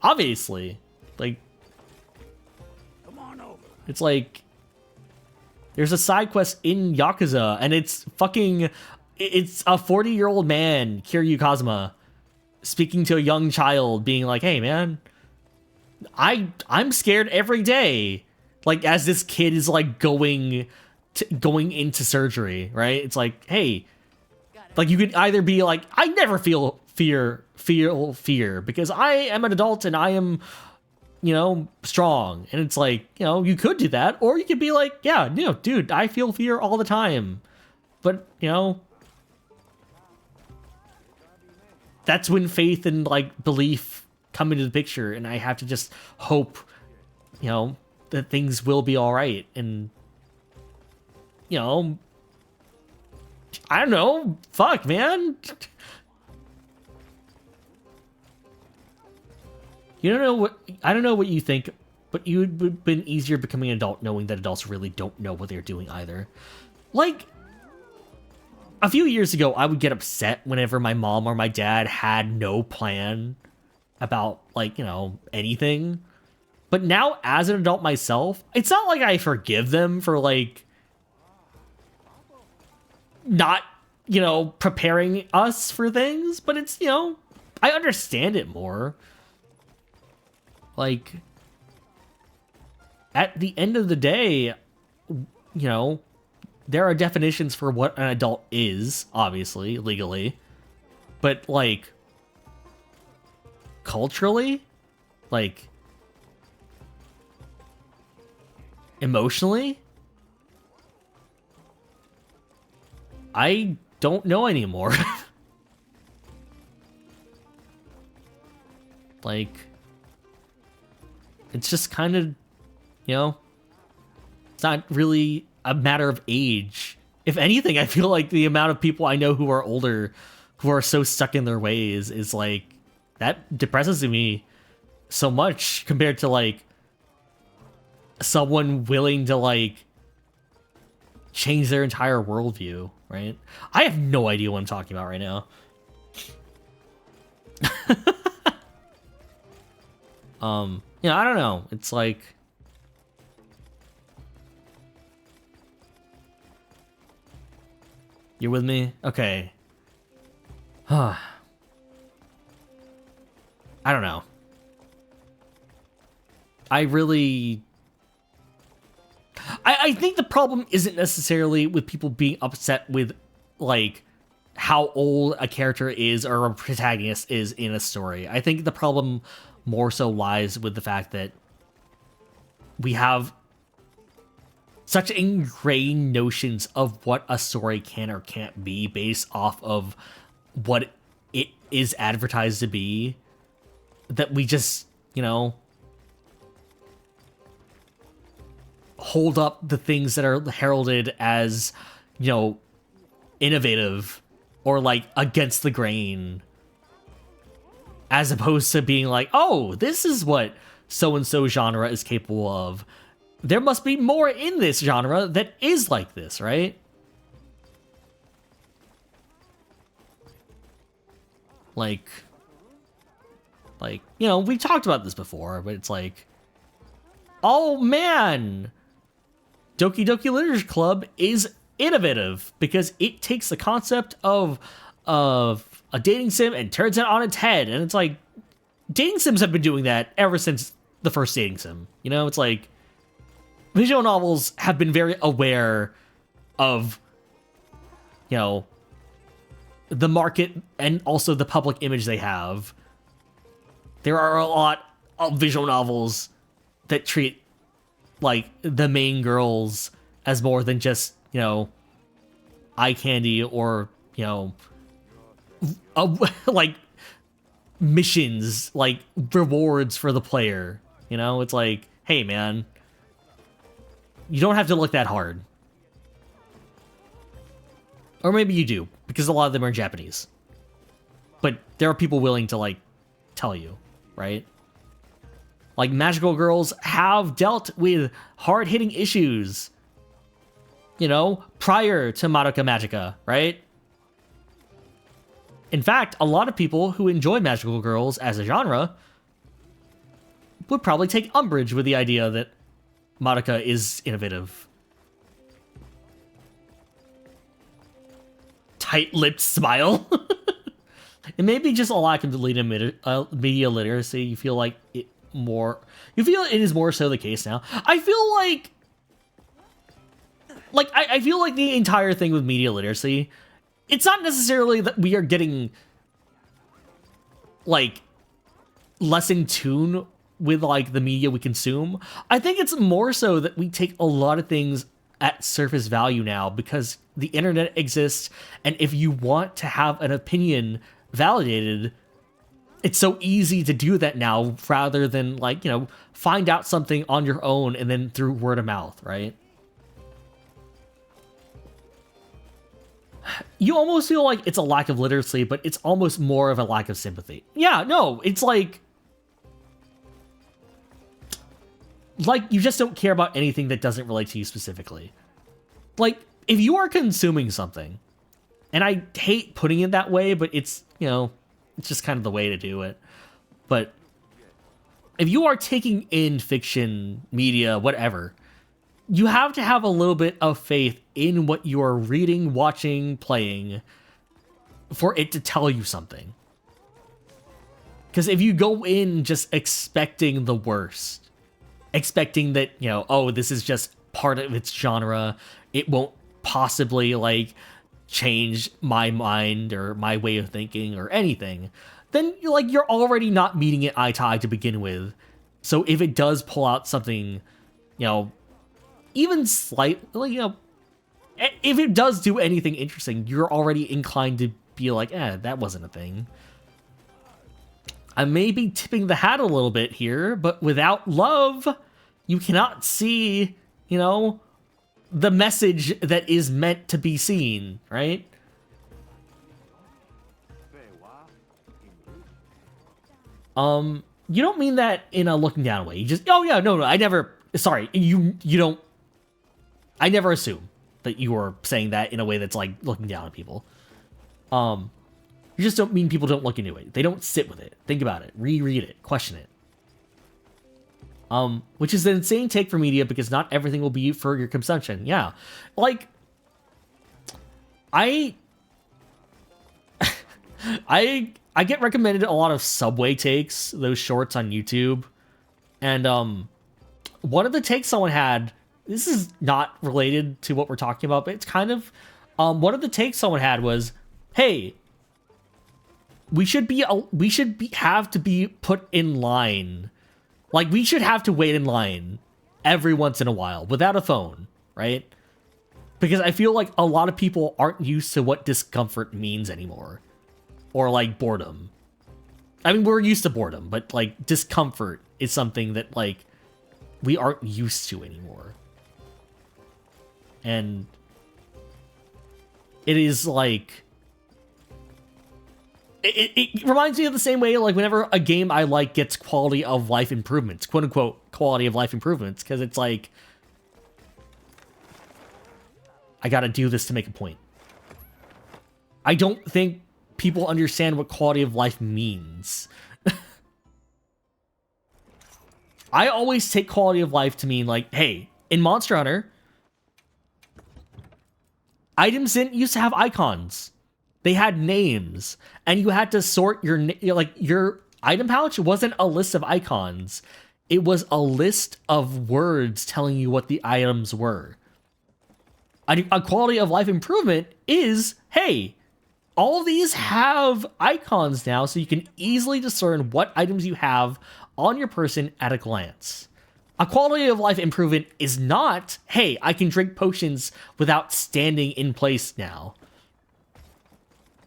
[SPEAKER 2] Obviously. Like,
[SPEAKER 4] Come on over.
[SPEAKER 2] It's like, there's a side quest in Yakuza, and it's a 40-year-old man, Kiryu Kazuma, speaking to a young child, being like, hey, man, I'm scared every day. Like, as this kid is, like, going into surgery, right? It's like, hey, like, you could either be like, I never feel fear, because I am an adult and I am, you know, strong. And it's like, you know, you could do that. Or you could be like, yeah, you know, dude, I feel fear all the time. But, you know, that's when faith and, like, belief come into the picture, and I have to just hope, you know, that things will be all right. And, you know, I don't know. Fuck, man. I don't know what you think, but it would have been easier becoming an adult knowing that adults really don't know what they're doing either. Like, a few years ago, I would get upset whenever my mom or my dad had no plan about, like, you know, anything. But now, as an adult myself, it's not like I forgive them for, like, not preparing us for things, but it's, I understand it more. Like, at the end of the day, there are definitions for what an adult is, obviously, legally. But, like, culturally, like, emotionally, I don't know anymore. Like, it's just kind of, it's not really a matter of age. If anything, I feel like the amount of people I know who are older, who are so stuck in their ways, is like, that depresses me so much compared to like someone willing to like change their entire worldview, right? I have no idea what I'm talking about right now. I don't know. It's like, you're with me? Okay. I don't know. I think the problem isn't necessarily with people being upset with, like, how old a character is or a protagonist is in a story. I think the problem more so lies with the fact that we have such ingrained notions of what a story can or can't be based off of what it is advertised to be, that we just, hold up the things that are heralded as, innovative or like against the grain, as opposed to being like, oh, this is what so-and-so genre is capable of. There must be more in this genre that is like this, right? Like, we talked about this before, but it's like, oh man, Doki Doki Literature Club is innovative because it takes the concept of a dating sim and turns it on its head. And it's like, dating sims have been doing that ever since the first dating sim. It's like, visual novels have been very aware of, the market and also the public image they have. There are a lot of visual novels that treat, like, the main girls as more than just, eye candy or, like, missions, like, rewards for the player. It's like, hey, man, you don't have to look that hard. Or maybe you do, because a lot of them are Japanese. But there are people willing to, like, tell you, right? Like, magical girls have dealt with hard-hitting issues, prior to Madoka Magica, right? In fact, a lot of people who enjoy magical girls as a genre would probably take umbrage with the idea that Madoka is innovative. Tight-lipped smile. It may be just a lack of media literacy. You feel like it is more so the case now. I feel like I feel like the entire thing with media literacy, it's not necessarily that we are getting, like, less in tune with, like, the media we consume. I think it's more so that we take a lot of things at surface value now because the internet exists, and if you want to have an opinion validated, it's so easy to do that now rather than, like, find out something on your own and then through word of mouth, right? You almost feel like it's a lack of literacy, but it's almost more of a lack of sympathy. Yeah, no, it's like you just don't care about anything that doesn't relate to you specifically. Like, if you are consuming something, and I hate putting it that way, but it's, it's just kind of the way to do it. But if you are taking in fiction, media, whatever, you have to have a little bit of faith in what you are reading, watching, playing, for it to tell you something. Because if you go in just expecting the worst, expecting that, you know, oh, this is just part of its genre, it won't possibly, like, change my mind or my way of thinking or anything, then, like, you're already not meeting it eye to eye to begin with. So if it does pull out something, you know, even slightly, you know, if it does do anything interesting, you're already inclined to be like, that wasn't a thing. I may be tipping the hat a little bit here, but without love, you cannot see, you know, the message that is meant to be seen, right? You don't mean that in a looking down way. You just, oh yeah, no, I never, sorry, you don't, I never assume that you are saying that in a way that's like looking down at people. You just don't mean people don't look into it. They don't sit with it. Think about it. Reread it. Question it. Which is an insane take for media because not everything will be for your consumption. Yeah. Like, I get recommended a lot of Subway takes, those shorts on YouTube. And one of the takes someone had, this is not related to what we're talking about, but it's kind of, one of the takes someone had was, hey, we should have to be put in line. Like, we should have to wait in line every once in a while without a phone, right? Because I feel like a lot of people aren't used to what discomfort means anymore. Or, like, boredom. I mean, we're used to boredom, but, like, discomfort is something that, like, we aren't used to anymore. And it is, like... It reminds me of the same way, like, whenever a game I like gets quality of life improvements, quote-unquote quality of life improvements, because it's like, I gotta do this to make a point. I don't think people understand what quality of life means. I always take quality of life to mean, like, hey, in Monster Hunter, items didn't used to have icons. They had names, and you had to sort your item pouch wasn't a list of icons. It was a list of words telling you what the items were. A quality of life improvement is, hey, all of these have icons now, so you can easily discern what items you have on your person at a glance. A quality of life improvement is not, hey, I can drink potions without standing in place now.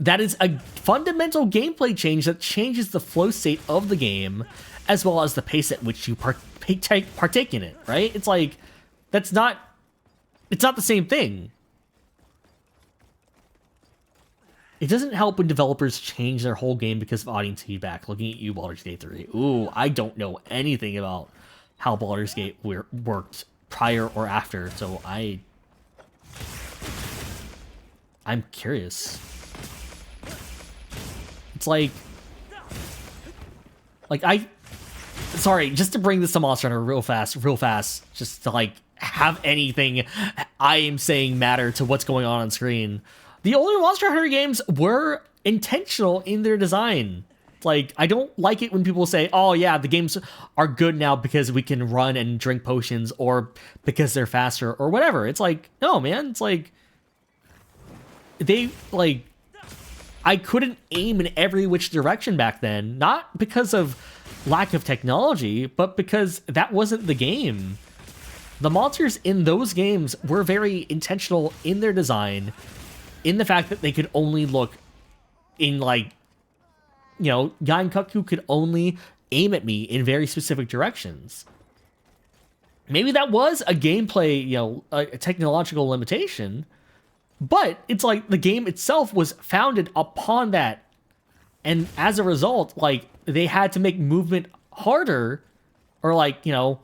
[SPEAKER 2] That is a fundamental gameplay change that changes the flow state of the game, as well as the pace at which you partake in it, right? It's like, it's not the same thing. It doesn't help when developers change their whole game because of audience feedback. Looking at you, Baldur's Gate 3. Ooh, I don't know anything about how Baldur's Gate worked prior or after, so I'm curious. It's like sorry, just to bring this to Monster Hunter real fast, just to, like, have anything I am saying matter to what's going on screen. The older Monster Hunter games were intentional in their design. Like, I don't like it when people say, oh yeah, the games are good now because we can run and drink potions, or because they're faster, or whatever. It's like, no, man, it's like, I couldn't aim in every which direction back then, not because of lack of technology, but because that wasn't the game. The monsters in those games were very intentional in their design, in the fact that they could only look in, like, you know, Guy and Kut-ku could only aim at me in very specific directions. Maybe that was a gameplay, you know, a technological limitation, but it's like the game itself was founded upon that. And as a result, like, they had to make movement harder, or, like, you know,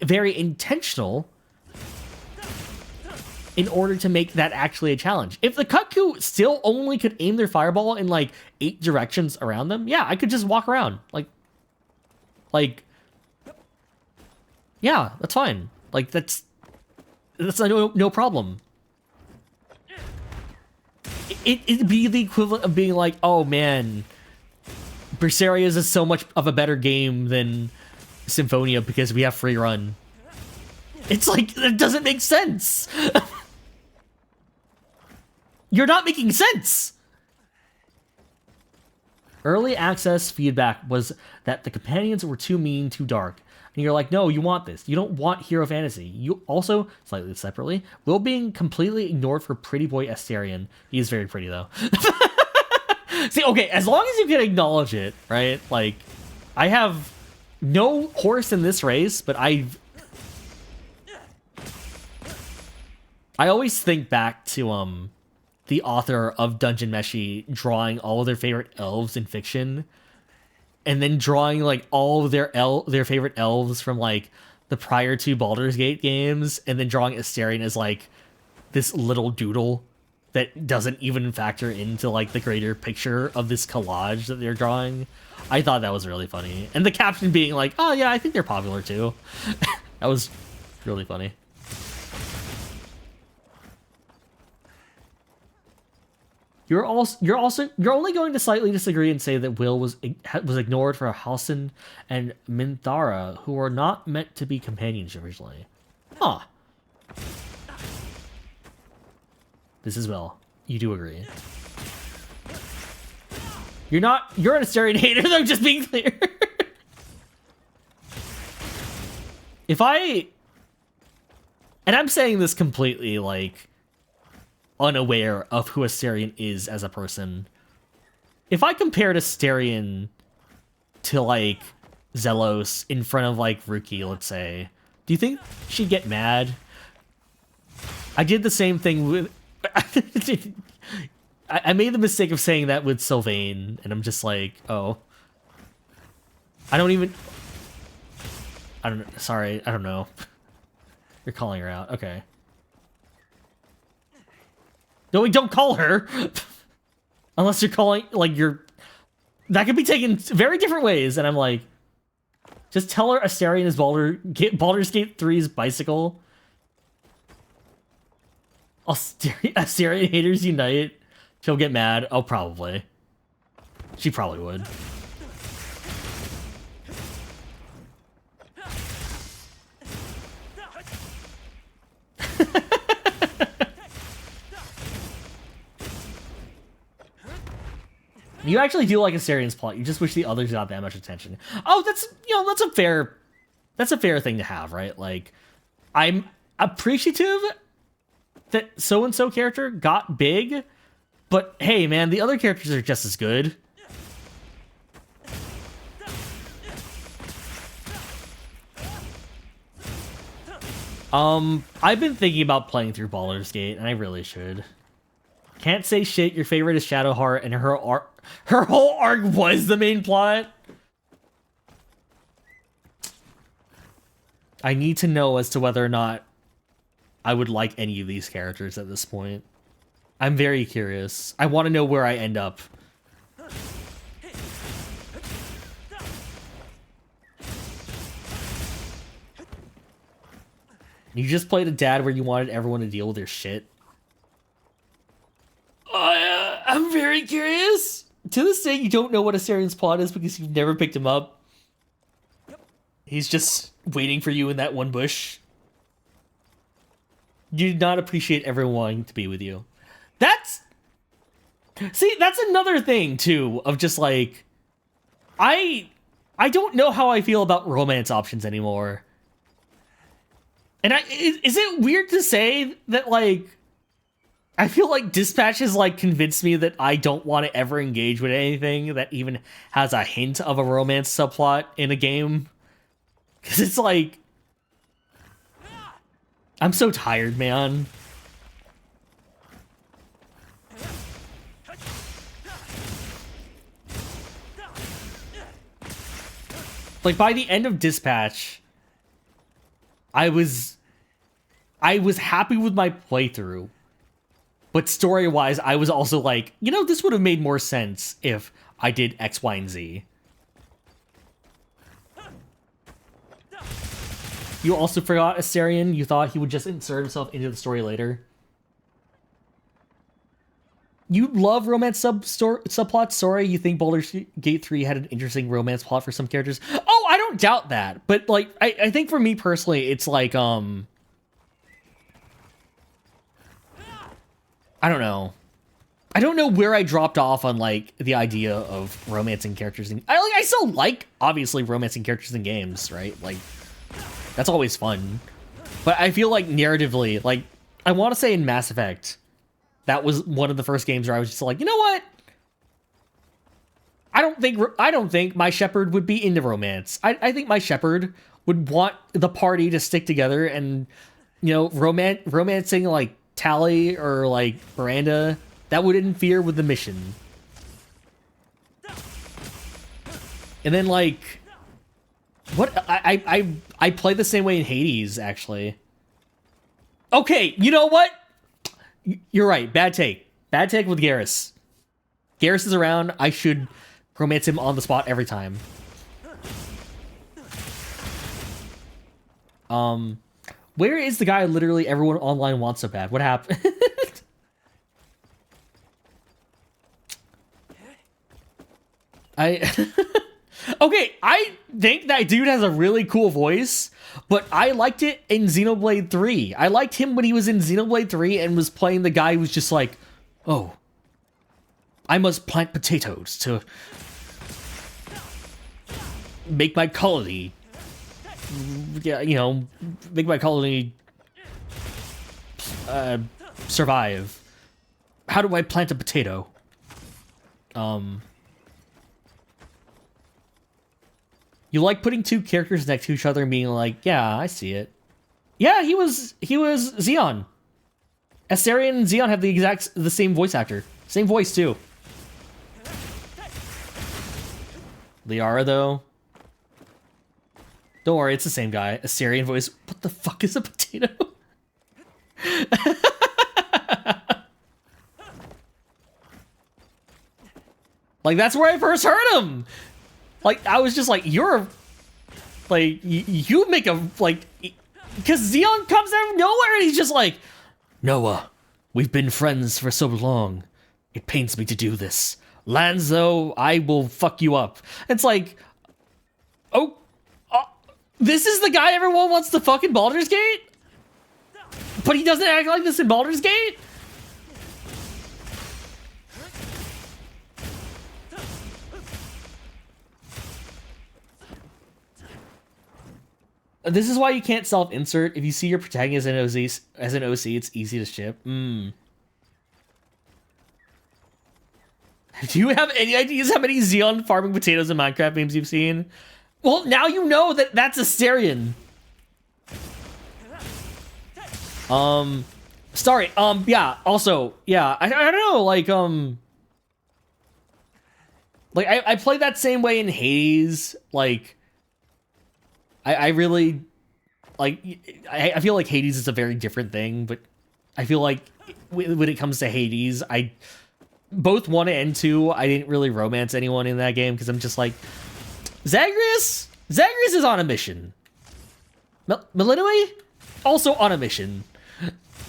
[SPEAKER 2] very intentional, in order to make that actually a challenge. If the Kut-ku still only could aim their fireball in, like, 8 directions around them, yeah, I could just walk around. Like, yeah, that's fine. Like, that's no problem. it'd be the equivalent of being like, oh man, Berseria is so much of a better game than Symphonia because we have free run. It's like, it doesn't make sense. You're not making sense. Early access feedback was that the companions were too mean, too dark. And you're like, no, you want this. You don't want Hero Fantasy. You also, slightly separately, Will being completely ignored for Pretty Boy Asterion. He is very pretty, though. See, okay, as long as you can acknowledge it, right? Like, I have no horse in this race, but I always think back to, the author of Dungeon Meshi drawing all of their favorite elves in fiction, and then drawing like all of their favorite elves from like the prior two Baldur's Gate games, and then drawing Asterion as like this little doodle that doesn't even factor into like the greater picture of this collage that they're drawing. I thought that was really funny, and the caption being like, "Oh yeah, I think they're popular too." That was really funny. You're only going to slightly disagree and say that Will was ignored for Halsin and Minthara, who were not meant to be companions originally. Huh. This is Will. You do agree. You're an Asterion hater, though, just being clear. And I'm saying this completely, like, unaware of who Asterion is as a person. If I compared Asterion to, like, Zelos in front of, like, Ruki, let's say, do you think she'd get mad? I did the same thing with... I made the mistake of saying that with Sylvain, and I'm just like, oh. I don't know. Sorry, I don't know. You're calling her out. Okay. No, we don't call her. Unless you're calling, like, that could be taken very different ways, and I'm like, just tell her Asterion is Baldur's Gate 3's bicycle. Asterion haters unite. She'll get mad. Oh, probably. She probably would. You actually do like Asterian's plot. You just wish the others got that much attention. Oh, that's a fair thing to have, right? Like, I'm appreciative that so-and-so character got big, but hey, man, the other characters are just as good. I've been thinking about playing through Baldur's Gate, and I really should. Can't say shit. Your favorite is Shadowheart, and her whole arc was the main plot. I need to know as to whether or not I would like any of these characters at this point. I'm very curious. I want to know where I end up. You just played a dad where you wanted everyone to deal with their shit. I'm very curious. To this day, you don't know what Asterian's plot is because you've never picked him up. He's just waiting for you in that one bush. You did not appreciate everyone wanting to be with you. That's another thing, too, of just, like... I don't know how I feel about romance options anymore. And is it weird to say that, like... I feel like Dispatch has, like, convinced me that I don't want to ever engage with anything that even has a hint of a romance subplot in a game. Because it's like... I'm so tired, man. Like, by the end of Dispatch, I was happy with my playthrough. But story-wise, I was also like, you know, this would have made more sense if I did X, Y, and Z. You also forgot Asterion. You thought he would just insert himself into the story later. you love romance subplots. Sorry, you think Baldur's Gate 3 had an interesting romance plot for some characters. Oh, I don't doubt that. But like, I think for me personally, it's like, I don't know. I don't know where I dropped off on like the idea of romancing characters. I still like obviously romancing characters in games, right? Like that's always fun. But I feel like narratively, like I want to say in Mass Effect, that was one of the first games where I was just like, you know what? I don't think my Shepard would be into romance. I think my Shepard would want the party to stick together and, you know, romancing like Tali or like Miranda, that would interfere with the mission. And then like, what I play the same way in Hades actually. Okay, you know what? You're right. Bad take. Bad take with Garrus. Garrus is around. I should romance him on the spot every time. Where is the guy literally everyone online wants so bad? What happened? Okay, I think that dude has a really cool voice, but I liked it in Xenoblade 3. I liked him when he was in Xenoblade 3 and was playing the guy who was just like, oh, I must plant potatoes to make my colony, yeah, you know, make my colony survive. How do I plant a potato? You like putting two characters next to each other and being like, yeah, I see it. Yeah, he was Xeon. Astarion and Xeon have the same voice actor. Same voice too. Liara though. Don't worry, it's the same guy. Astarion voice. What the fuck is a potato? Like that's where I first heard him. Like, I was just like, you're, like, you make a, like, because Xeon comes out of nowhere and he's just like, Noah, we've been friends for so long. It pains me to do this. Lanzo, I will fuck you up. It's like, oh, this is the guy everyone wants to fuck in Baldur's Gate? But he doesn't act like this in Baldur's Gate? This is why you can't self-insert. If you see your protagonist as an OC, it's easy to ship. Do you have any ideas how many Xeon farming potatoes in Minecraft games you've seen? Well, now you know that that's Astarion. Sorry, yeah, also, yeah, I don't know, like I played that same way in Hades, like, I really, like, I feel like Hades is a very different thing, but I feel like when it comes to Hades, both 1 and 2, I didn't really romance anyone in that game, because I'm just like, Zagreus is on a mission. Melinoi? Also on a mission.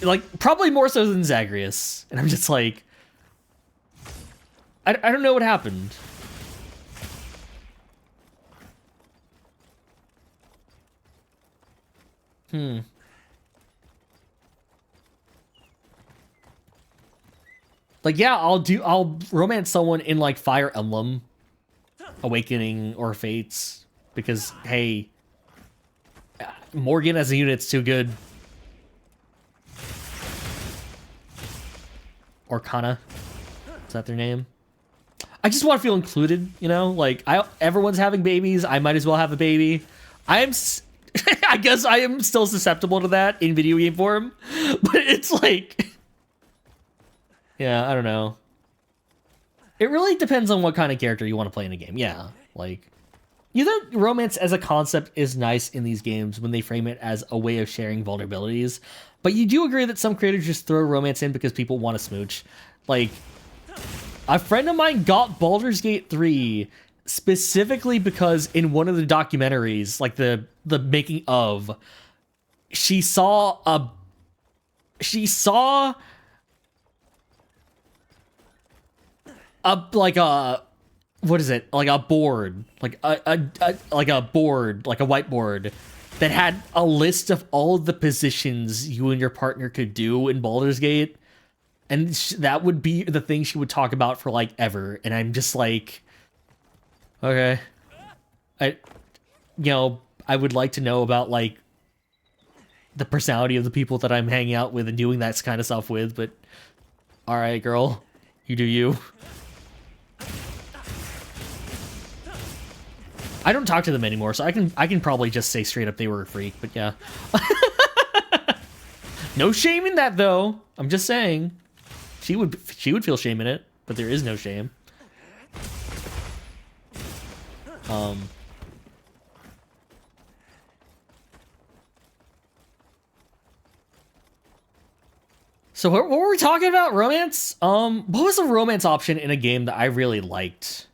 [SPEAKER 2] Like, probably more so than Zagreus. And I'm just like, I don't know what happened. Like, yeah, I'll romance someone in, like, Fire Emblem, Awakening, or Fates, because, hey, Morgan as a unit's too good. Or Kana, is that their name? I just want to feel included, you know? Like, everyone's having babies, I might as well have a baby. I guess I am still susceptible to that in video game form, but it's like, yeah, I don't know. It really depends on what kind of character you want to play in a game. Yeah, like, you know, romance as a concept is nice in these games when they frame it as a way of sharing vulnerabilities, but you do agree that some creators just throw romance in because people want to smooch. Like, a friend of mine got Baldur's Gate 3 specifically because in one of the documentaries, like the making of, she saw a what is it? Like a board, like a board, like a whiteboard that had a list of all the positions you and your partner could do in Baldur's Gate, and that would be the thing she would talk about for like ever. And I'm just like, okay, I would like to know about like the personality of the people that I'm hanging out with and doing that kind of stuff with, but all right, girl, you do you. I don't talk to them anymore, so I can probably just say straight up they were a freak, but yeah. No shame in that though. I'm just saying. She would feel shame in it, but there is no shame. So what were we talking about? Romance? What was a romance option in a game that I really liked?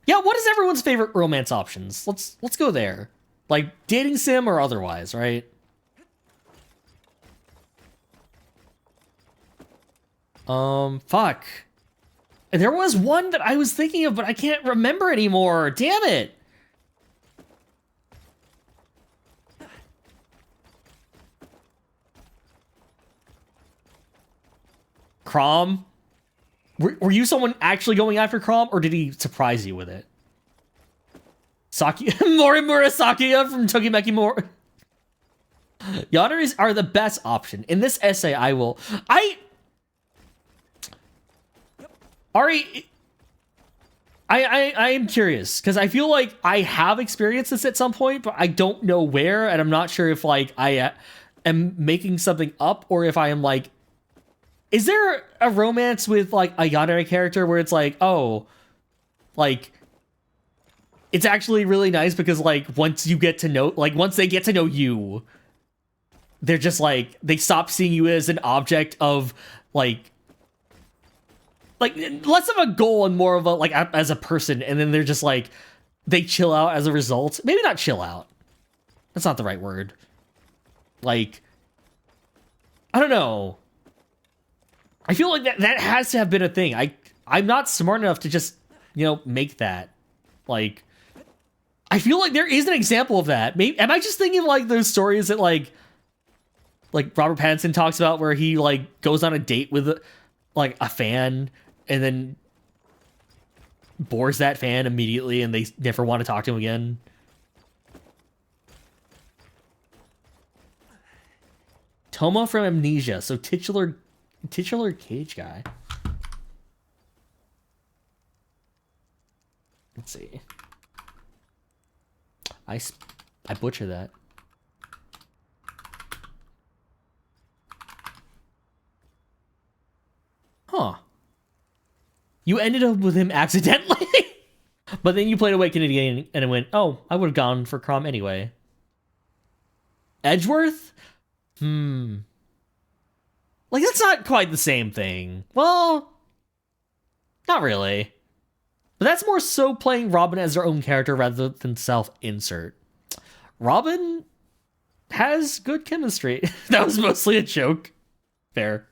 [SPEAKER 2] Yeah, what is everyone's favorite romance options? Let's go there. Like dating sim or otherwise, right? Fuck. There was one that I was thinking of, but I can't remember anymore. Damn it. Crom? Were you someone actually going after Crom, or did he surprise you with it? Saki Morimura Sakuya from Tokimeki Mor. Yanderis are the best option. In this essay, Ari, I am curious, because I feel like I have experienced this at some point, but I don't know where, and I'm not sure if like I am making something up, or if I am like, is there a romance with like a yandere character where it's like, oh, like it's actually really nice because like once they get to know you, they're just like, they stop seeing you as an object of like less of a goal and more of a like as a person, and then they're just like, they chill out as a result. Maybe not chill out, that's not the right word. Like, I don't know. I feel like that has to have been a thing. I'm not smart enough to just, make that. Like, I feel like there is an example of that. Maybe, am I just thinking of like those stories that like Robert Pattinson talks about, where he like goes on a date with like a fan and then bores that fan immediately and they never want to talk to him again? Toma from Amnesia, so titular cage guy. Let's see. I butcher that. Huh. You ended up with him accidentally? But then you played Awakening again and it went, oh, I would have gone for Crom anyway. Edgeworth? Like, that's not quite the same thing. Well, not really. But that's more so playing Robin as their own character rather than self-insert. Robin has good chemistry. That was mostly a joke. Fair.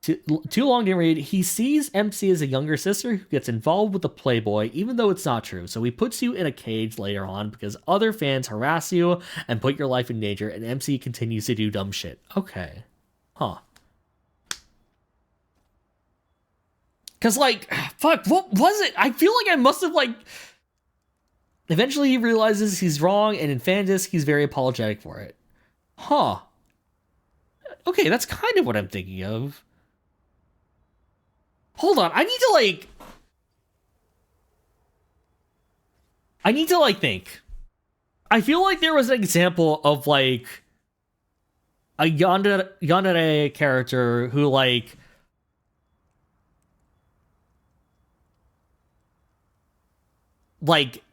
[SPEAKER 2] Too long didn't read. He sees MC as a younger sister who gets involved with the playboy, even though it's not true. So he puts you in a cage later on because other fans harass you and put your life in danger, and MC continues to do dumb shit. Okay. Huh. Because, like, fuck, what was it? I feel like I must have, like... Eventually he realizes he's wrong, and in Fandisc, he's very apologetic for it. Huh. Okay, that's kind of what I'm thinking of. Hold on, I need to, like, think. I feel like there was an example of, like, a yandere character who, like... Like...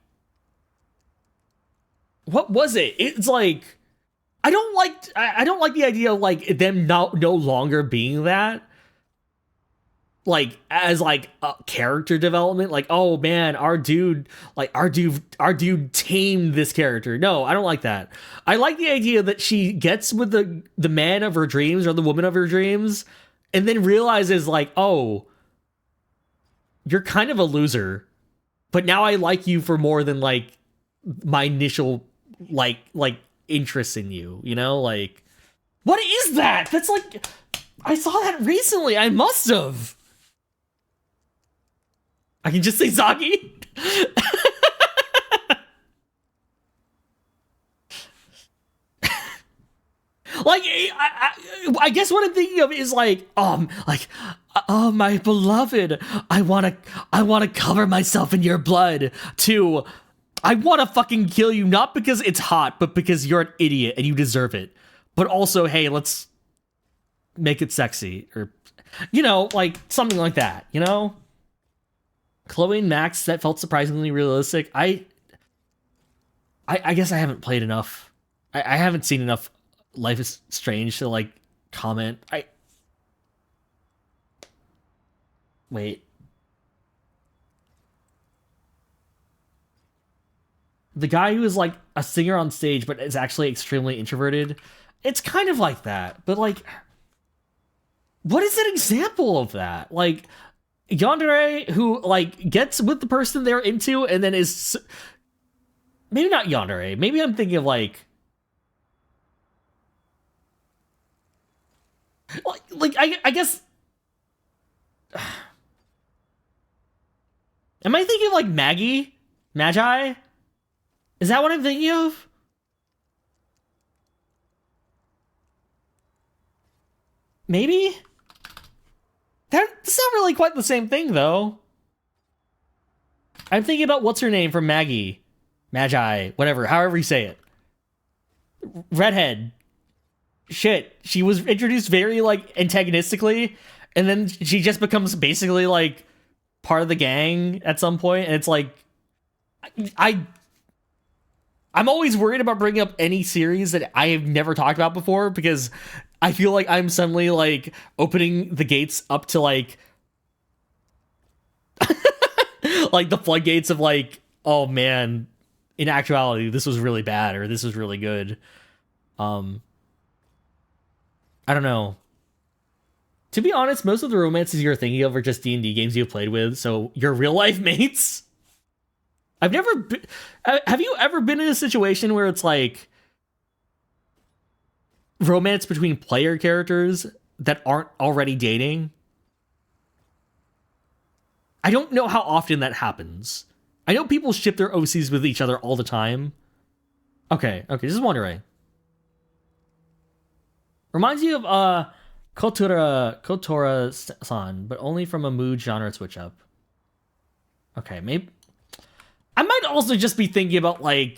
[SPEAKER 2] What was it? It's like... I don't like the idea of, like, them no longer being that. like as like a character development, like, oh man, our dude tamed this character. No, I don't like that. I like the idea that she gets with the man of her dreams or the woman of her dreams and then realizes like, oh, you're kind of a loser, but now I like you for more than like my initial like interest in you, you know? Like, what is that? That's like, I saw that recently. I must have. I can just say Zagi. Like, I guess what I'm thinking of is like, oh my beloved, I wanna cover myself in your blood. To, I wanna fucking kill you, not because it's hot, but because you're an idiot and you deserve it. But also, hey, let's make it sexy, or, you know, like something like that, you know? Chloe and Max, that felt surprisingly realistic. I guess I haven't played enough. I haven't seen enough Life is Strange to like comment. Wait. The guy who is like a singer on stage but is actually extremely introverted. It's kind of like that, but like, what is an example of that? Like, Yandere, who like gets with the person they're into and then is, maybe not Yandere, maybe I'm thinking of like I guess, am I thinking of like Magi? Is that what I'm thinking of? Maybe? That's not really quite the same thing, though. I'm thinking about what's her name from Magi, whatever, however you say it. Redhead. Shit, she was introduced very, like, antagonistically, and then she just becomes basically, like, part of the gang at some point, and it's like, I'm always worried about bringing up any series that I have never talked about before, because I feel like I'm suddenly, like, opening the gates up to, like, like, the floodgates of, like, oh, man, in actuality, this was really bad, or this was really good. I don't know. To be honest, most of the romances you're thinking of are just D&D games you've played with, so your real-life mates? Have you ever been in a situation where it's, like, romance between player characters that aren't already dating? I don't know how often that happens. I know people ship their OCs with each other all the time. Okay, just wondering. Reminds you of Kotora-san, but only from a mood genre switch up. Okay, maybe I might also just be thinking about like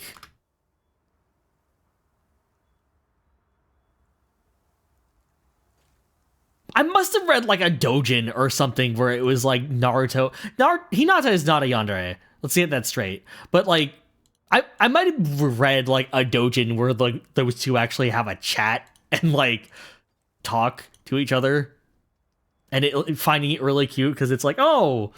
[SPEAKER 2] I must have read like a doujin or something where it was like Naruto. Hinata is not a yandere. Let's get that straight. But like I might have read like a doujin where like those two actually have a chat and like talk to each other, and finding it really cute because it's like, oh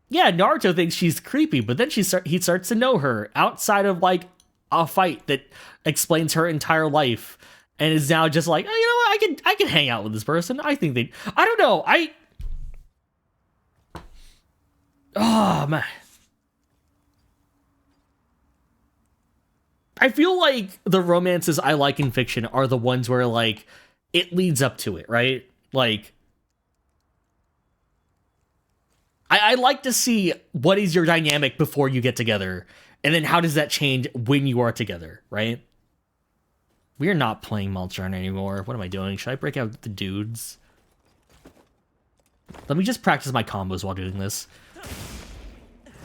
[SPEAKER 2] yeah, Naruto thinks she's creepy, but then he starts to know her outside of like a fight that explains her entire life, and is now just like, oh, you know what, I can hang out with this person. I think I don't know, oh man, I feel like the romances I like in fiction are the ones where, like, it leads up to it, right? Like, I like to see what is your dynamic before you get together, and then how does that change when you are together, right? We are not playing Malchern anymore. What am I doing? Should I break out the dudes? Let me just practice my combos while doing this.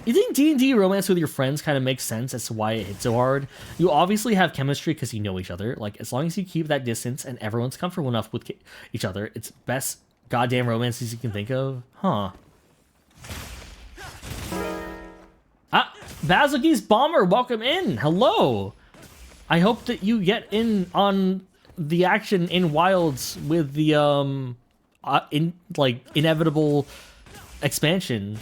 [SPEAKER 2] You think D&D romance with your friends kind of makes sense as to why it hits so hard? You obviously have chemistry because you know each other. Like, as long as you keep that distance and everyone's comfortable enough with each other, it's best goddamn romances you can think of. Huh. Ah, Basilge's Bomber, welcome in. Hello. I hope that you get in on the action in Wilds with the inevitable expansion.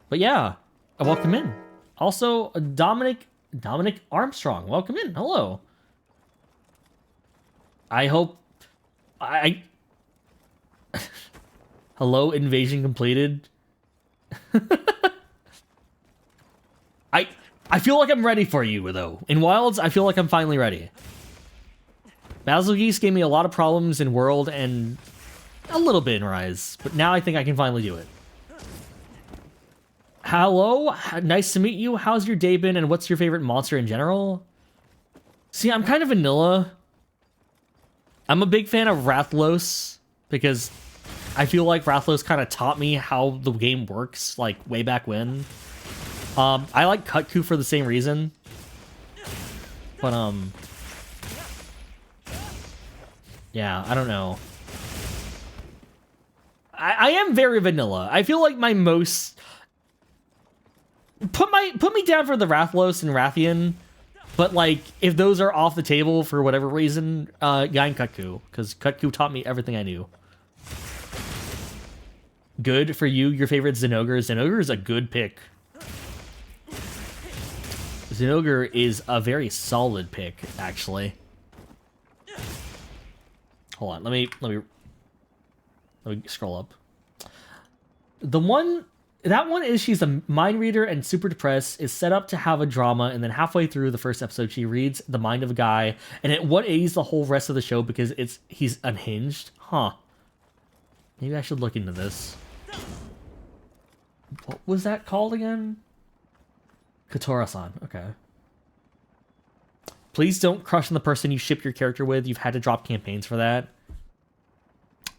[SPEAKER 2] But yeah, welcome in. Also, Dominic Armstrong, welcome in. Hello. I hope hello, invasion completed. I feel like I'm ready for you, though. In Wilds, I feel like I'm finally ready. Basil Geese gave me a lot of problems in World and a little bit in Rise, but now I think I can finally do it. Hello, nice to meet you. How's your day been, and what's your favorite monster in general? See, I'm kind of vanilla. I'm a big fan of Rathalos because I feel like Rathalos kind of taught me how the game works, like way back when. I like Kut-ku for the same reason. But, yeah, I don't know. I am very vanilla. I feel like my most... Put me down for the Rathalos and Rathian, but, like, if those are off the table for whatever reason, Guy and Kut-ku, because Kut-ku taught me everything I knew. Good for you, your favorite Zinogre. Zinogre is a good pick. Zinogre is a very solid pick, actually. Hold on, let me scroll up. That one is she's a mind reader and super depressed, is set up to have a drama, and then halfway through the first episode, she reads the mind of a guy, and it 180s the whole rest of the show because he's unhinged. Huh. Maybe I should look into this. What was that called again? Katora-san. Okay. Please don't crush on the person you ship your character with. You've had to drop campaigns for that.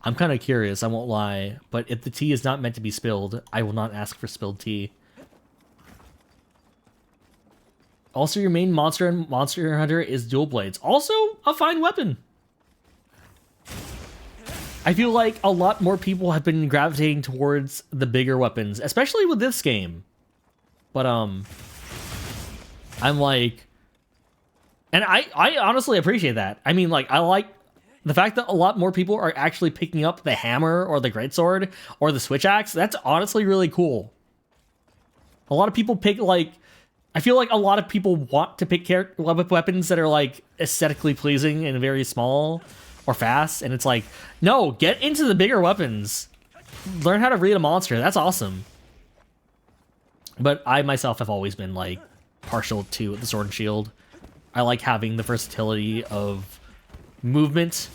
[SPEAKER 2] I'm kind of curious, I won't lie. But if the tea is not meant to be spilled, I will not ask for spilled tea. Also, your main monster in Monster Hunter is dual blades. Also, a fine weapon. I feel like a lot more people have been gravitating towards the bigger weapons, especially with this game. But, I'm like... And I honestly appreciate that. I mean, like, I like the fact that a lot more people are actually picking up the hammer or the greatsword or the switch axe. That's honestly really cool. A lot of people pick, like... I feel like a lot of people want to pick weapons that are, like, aesthetically pleasing and very small or fast. And it's like, no, get into the bigger weapons. Learn how to read a monster. That's awesome. But I myself have always been, like, partial to the sword and shield. I like having the versatility of movement,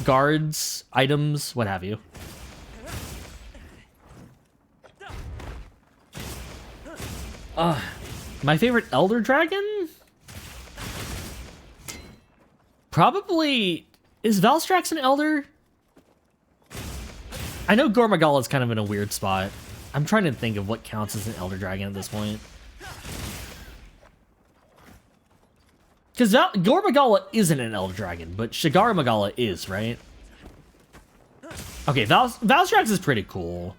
[SPEAKER 2] guards, items, what have you. My favorite Elder Dragon? Probably... Is Valstrax an Elder? I know Gormagala is kind of in a weird spot. I'm trying to think of what counts as an Elder Dragon at this point. Because Gormagala isn't an Elder Dragon, but Shigara Magala is, right? Okay, Valstrax is pretty cool.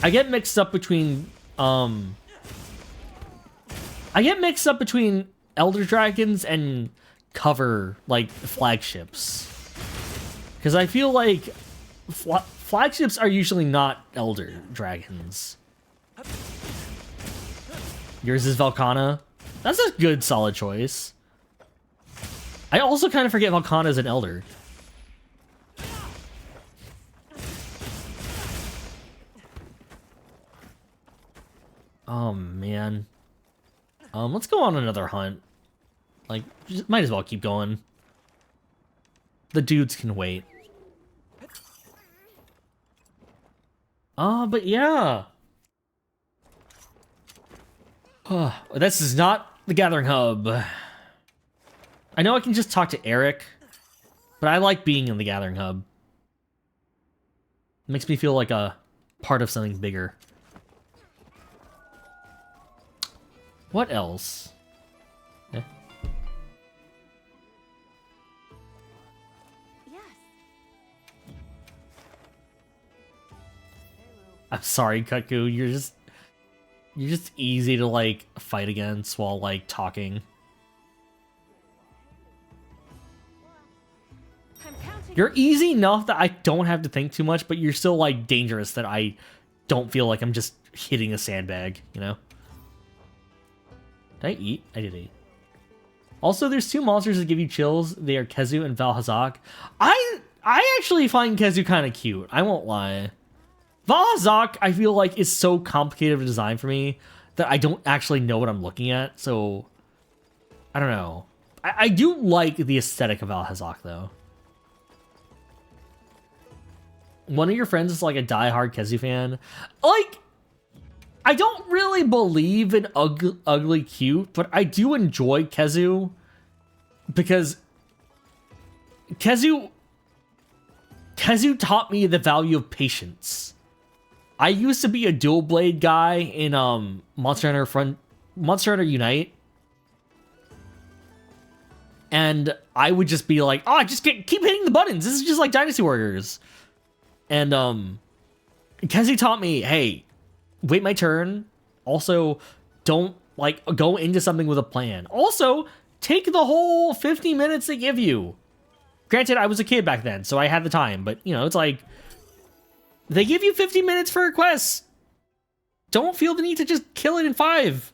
[SPEAKER 2] I get mixed up between Elder Dragons and cover, like, flagships. Because I feel like flagships are usually not Elder Dragons. Yours is Valkana. That's a good, solid choice. I also kind of forget Valkana is an Elder. Oh, man. Let's go on another hunt. Like, might as well keep going. The dudes can wait. But yeah. This is not the Gathering Hub. I know I can just talk to Eric, but I like being in the Gathering Hub. It makes me feel like a part of something bigger. What else? Yeah.
[SPEAKER 1] Yes.
[SPEAKER 2] I'm sorry, Kut-ku. You're just easy to like fight against while like talking. You're easy enough that I don't have to think too much, but you're still like dangerous that I don't feel like I'm just hitting a sandbag, you know? Did I eat? I did eat. Also, there's two monsters that give you chills. They are Khezu and Valhazak. I actually find Khezu kind of cute. I won't lie. Valhazak, I feel like, is so complicated of a design for me that I don't actually know what I'm looking at. So, I don't know. I do like the aesthetic of Valhazak, though. One of your friends is like a diehard Khezu fan. Like, I don't really believe in ugly cute, but I do enjoy Khezu because Khezu taught me the value of patience. I used to be a dual blade guy in Monster Hunter Unite. And I would just be like, oh, just keep hitting the buttons. This is just like Dynasty Warriors. And Khezu taught me, hey, wait my turn. Also, don't like go into something with a plan. Also, take the whole 50 minutes they give you. Granted, I was a kid back then, so I had the time, but you know, it's like they give you 50 minutes for a quest. Don't feel the need to just kill it in 5.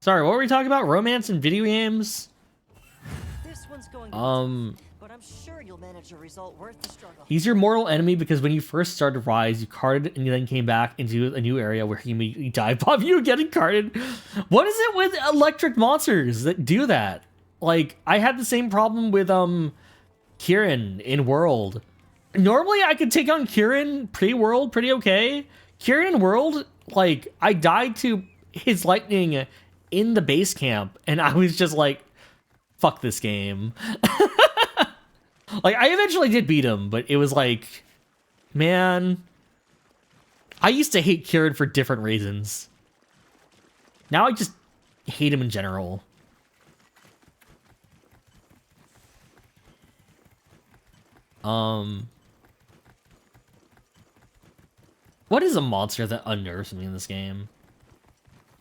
[SPEAKER 2] Sorry, what were we talking about? Romance in video games?
[SPEAKER 3] This one's going to be tough, but I'm sure you'll manage a result worth the struggle.
[SPEAKER 2] He's your mortal enemy because when you first started Rise, you carded and you then came back into a new area where he immediately dive bomb you getting carded. What is it with electric monsters that do that? Like, I had the same problem with Kieran in World. Normally I could take on Kieran pre-World pretty okay. Kieran in World, like, I died to his lightning in the base camp and I was just like, fuck this game. Like, I eventually did beat him, but it was like, man, I used to hate Kieran for different reasons. Now I just hate him in general. What is a monster that unnerves me in this game?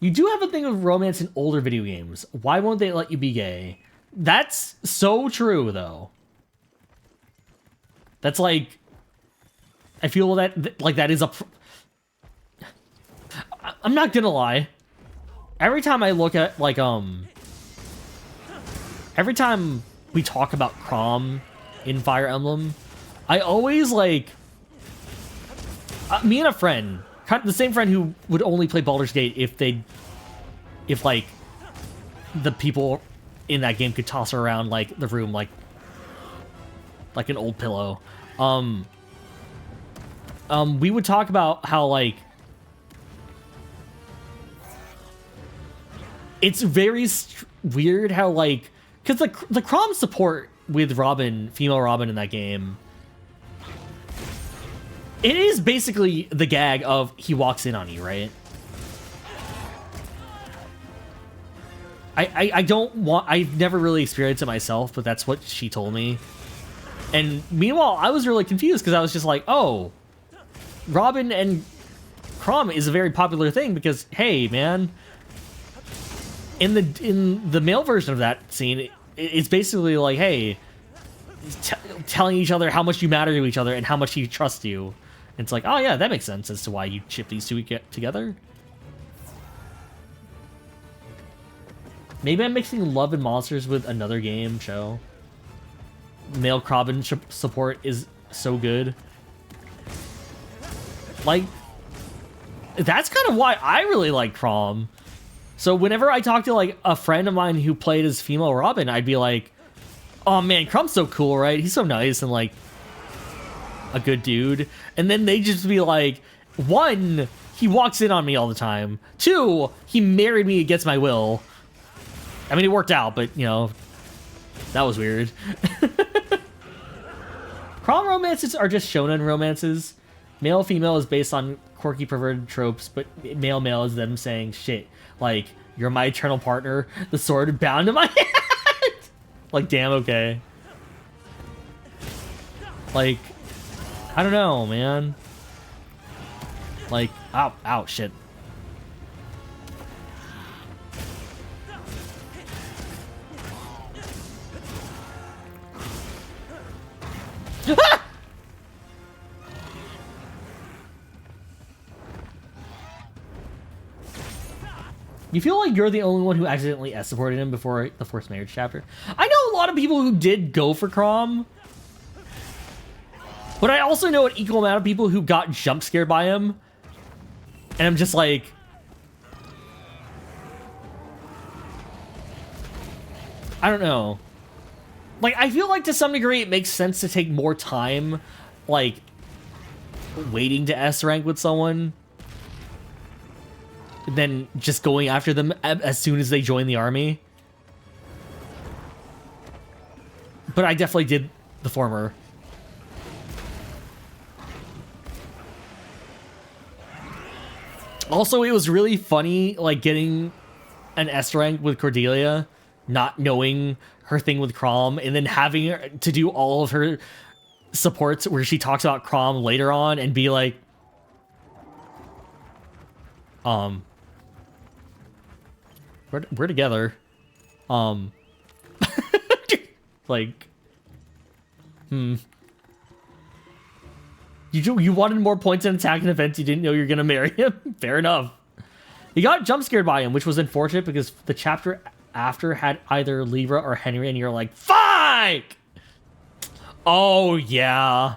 [SPEAKER 2] You do have a thing of romance in older video games. Why won't they let you be gay? That's so true, though. That's like, I feel that like that is a. I'm not gonna lie. Every time I look at like every time we talk about Chrom in Fire Emblem, I always like me and a friend, the same friend who would only play Baldur's Gate if like the people in that game could toss her around like the room like an old pillow. We would talk about how like it's very weird how like because the Chrom support with Robin, female Robin in that game, it is basically the gag of he walks in on you, right? I've never really experienced it myself, but that's what she told me. And meanwhile, I was really confused because I was just like, oh, Robin and Chrom is a very popular thing because, hey, man, in the male version of that scene, it's basically like, hey, telling each other how much you matter to each other and how much he trusts you. And it's like, oh yeah, that makes sense as to why you ship these two together. Maybe I'm mixing Love and Monsters with another game show. Male Chrom support is so good. Like, that's kind of why I really like Chrom. So whenever I talk to like a friend of mine who played as female Robin, I'd be like, oh man, Chrom's so cool, right? He's so nice and like a good dude. And then they just be like, 1, he walks in on me all the time. 2, he married me against my will. I mean, it worked out, but you know, that was weird. Chrom romances are just shonen romances. Male-female is based on quirky perverted tropes, but male-male is them saying shit like, you're my eternal partner, the sword bound to my hand. Like, damn, okay. Like, I don't know, man. Like, ow, ow, shit. Ah! You feel like you're the only one who accidentally S-supported him before the forced marriage chapter? I know a lot of people who did go for Crom. But I also know an equal amount of people who got jump scared by him. And I'm just like... I don't know. Like, I feel like to some degree it makes sense to take more time, like, waiting to S rank with someone than just going after them as soon as they join the army. But I definitely did the former. Also, it was really funny, like, getting an S rank with Cordelia, not knowing her thing with Crom, and then having her to do all of her supports where she talks about Crom later on and be like, we're together. Like, You wanted more points in attack and events, you didn't know you were gonna marry him? Fair enough. You got jump scared by him, which was unfortunate because the chapter after had either Libra or Henry, and you're like, fuck! Oh, yeah.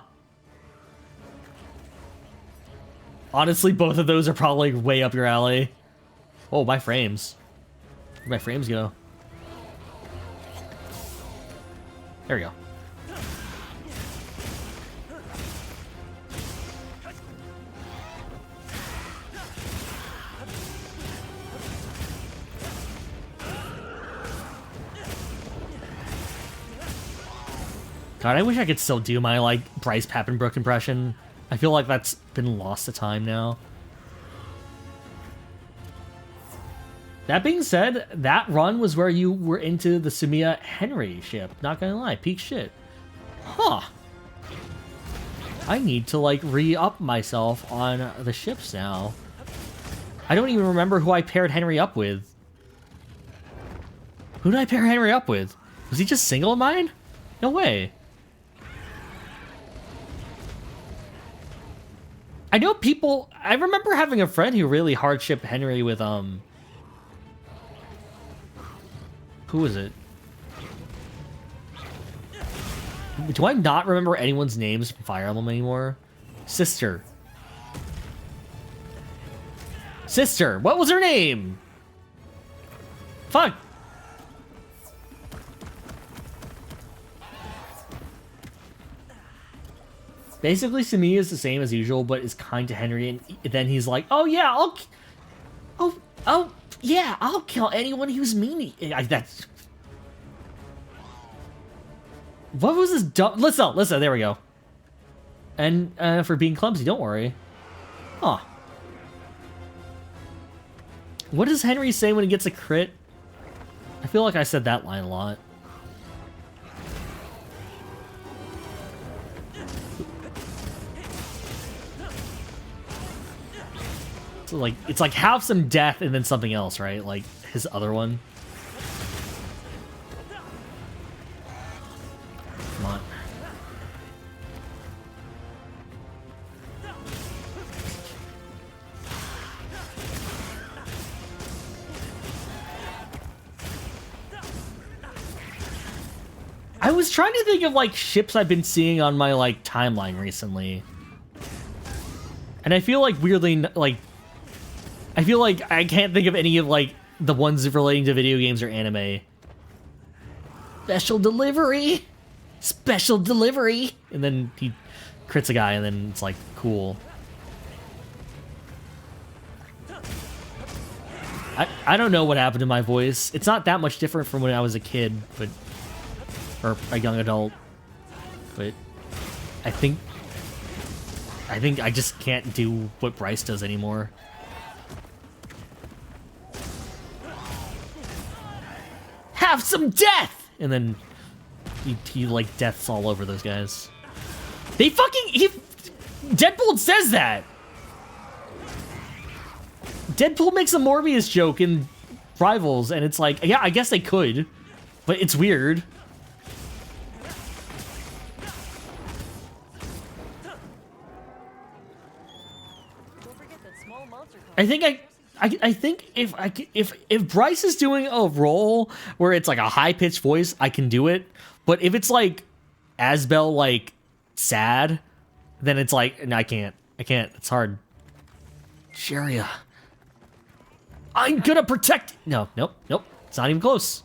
[SPEAKER 2] Honestly, both of those are probably way up your alley. Oh, my frames. Where'd my frames go? There we go. God, I wish I could still do my, like, Bryce Papenbrook impression. I feel like that's been lost to time now. That being said, that run was where you were into the Sumiya Henry ship. Not gonna lie, peak shit. Huh. I need to, like, re-up myself on the ships now. I don't even remember who I paired Henry up with. Who did I pair Henry up with? Was he just single of mine? No way. I know people... I remember having a friend who really hard-shipped Henry with, Who was it? Do I not remember anyone's names from Fire Emblem anymore? Sister. Sister! What was her name? Fuck! Basically, Sumiya is the same as usual, but is kind to Henry, and then he's like, "Oh yeah, I'll kill anyone who's mean." That's what was this dumb? Listen, there we go. And for being clumsy, don't worry. Huh? What does Henry say when he gets a crit? I feel like I said that line a lot. So like, it's like have some death and then something else, right? Like his other one. Come on. I was trying to think of like ships I've been seeing on my like timeline recently. And I feel like weirdly, like, I feel like I can't think of any of, like, the ones relating to video games or anime. Special delivery! Special delivery! And then he crits a guy, and then it's like, cool. I don't know what happened to my voice. It's not that much different from when I was a kid, but... or a young adult. But I think I just can't do what Bryce does anymore. Have some death! And then he like deaths all over those guys. They fucking... Deadbolt says that! Deadpool makes a Morbius joke in Rivals, and it's like, yeah, I guess they could, but it's weird.
[SPEAKER 3] Don't forget that small monster
[SPEAKER 2] I think if Bryce is doing a role where it's like a high pitched voice, I can do it. But if it's like Asbel like sad, then it's like, no, I can't. It's hard. Sharia. I'm gonna protect. No, nope. It's not even close.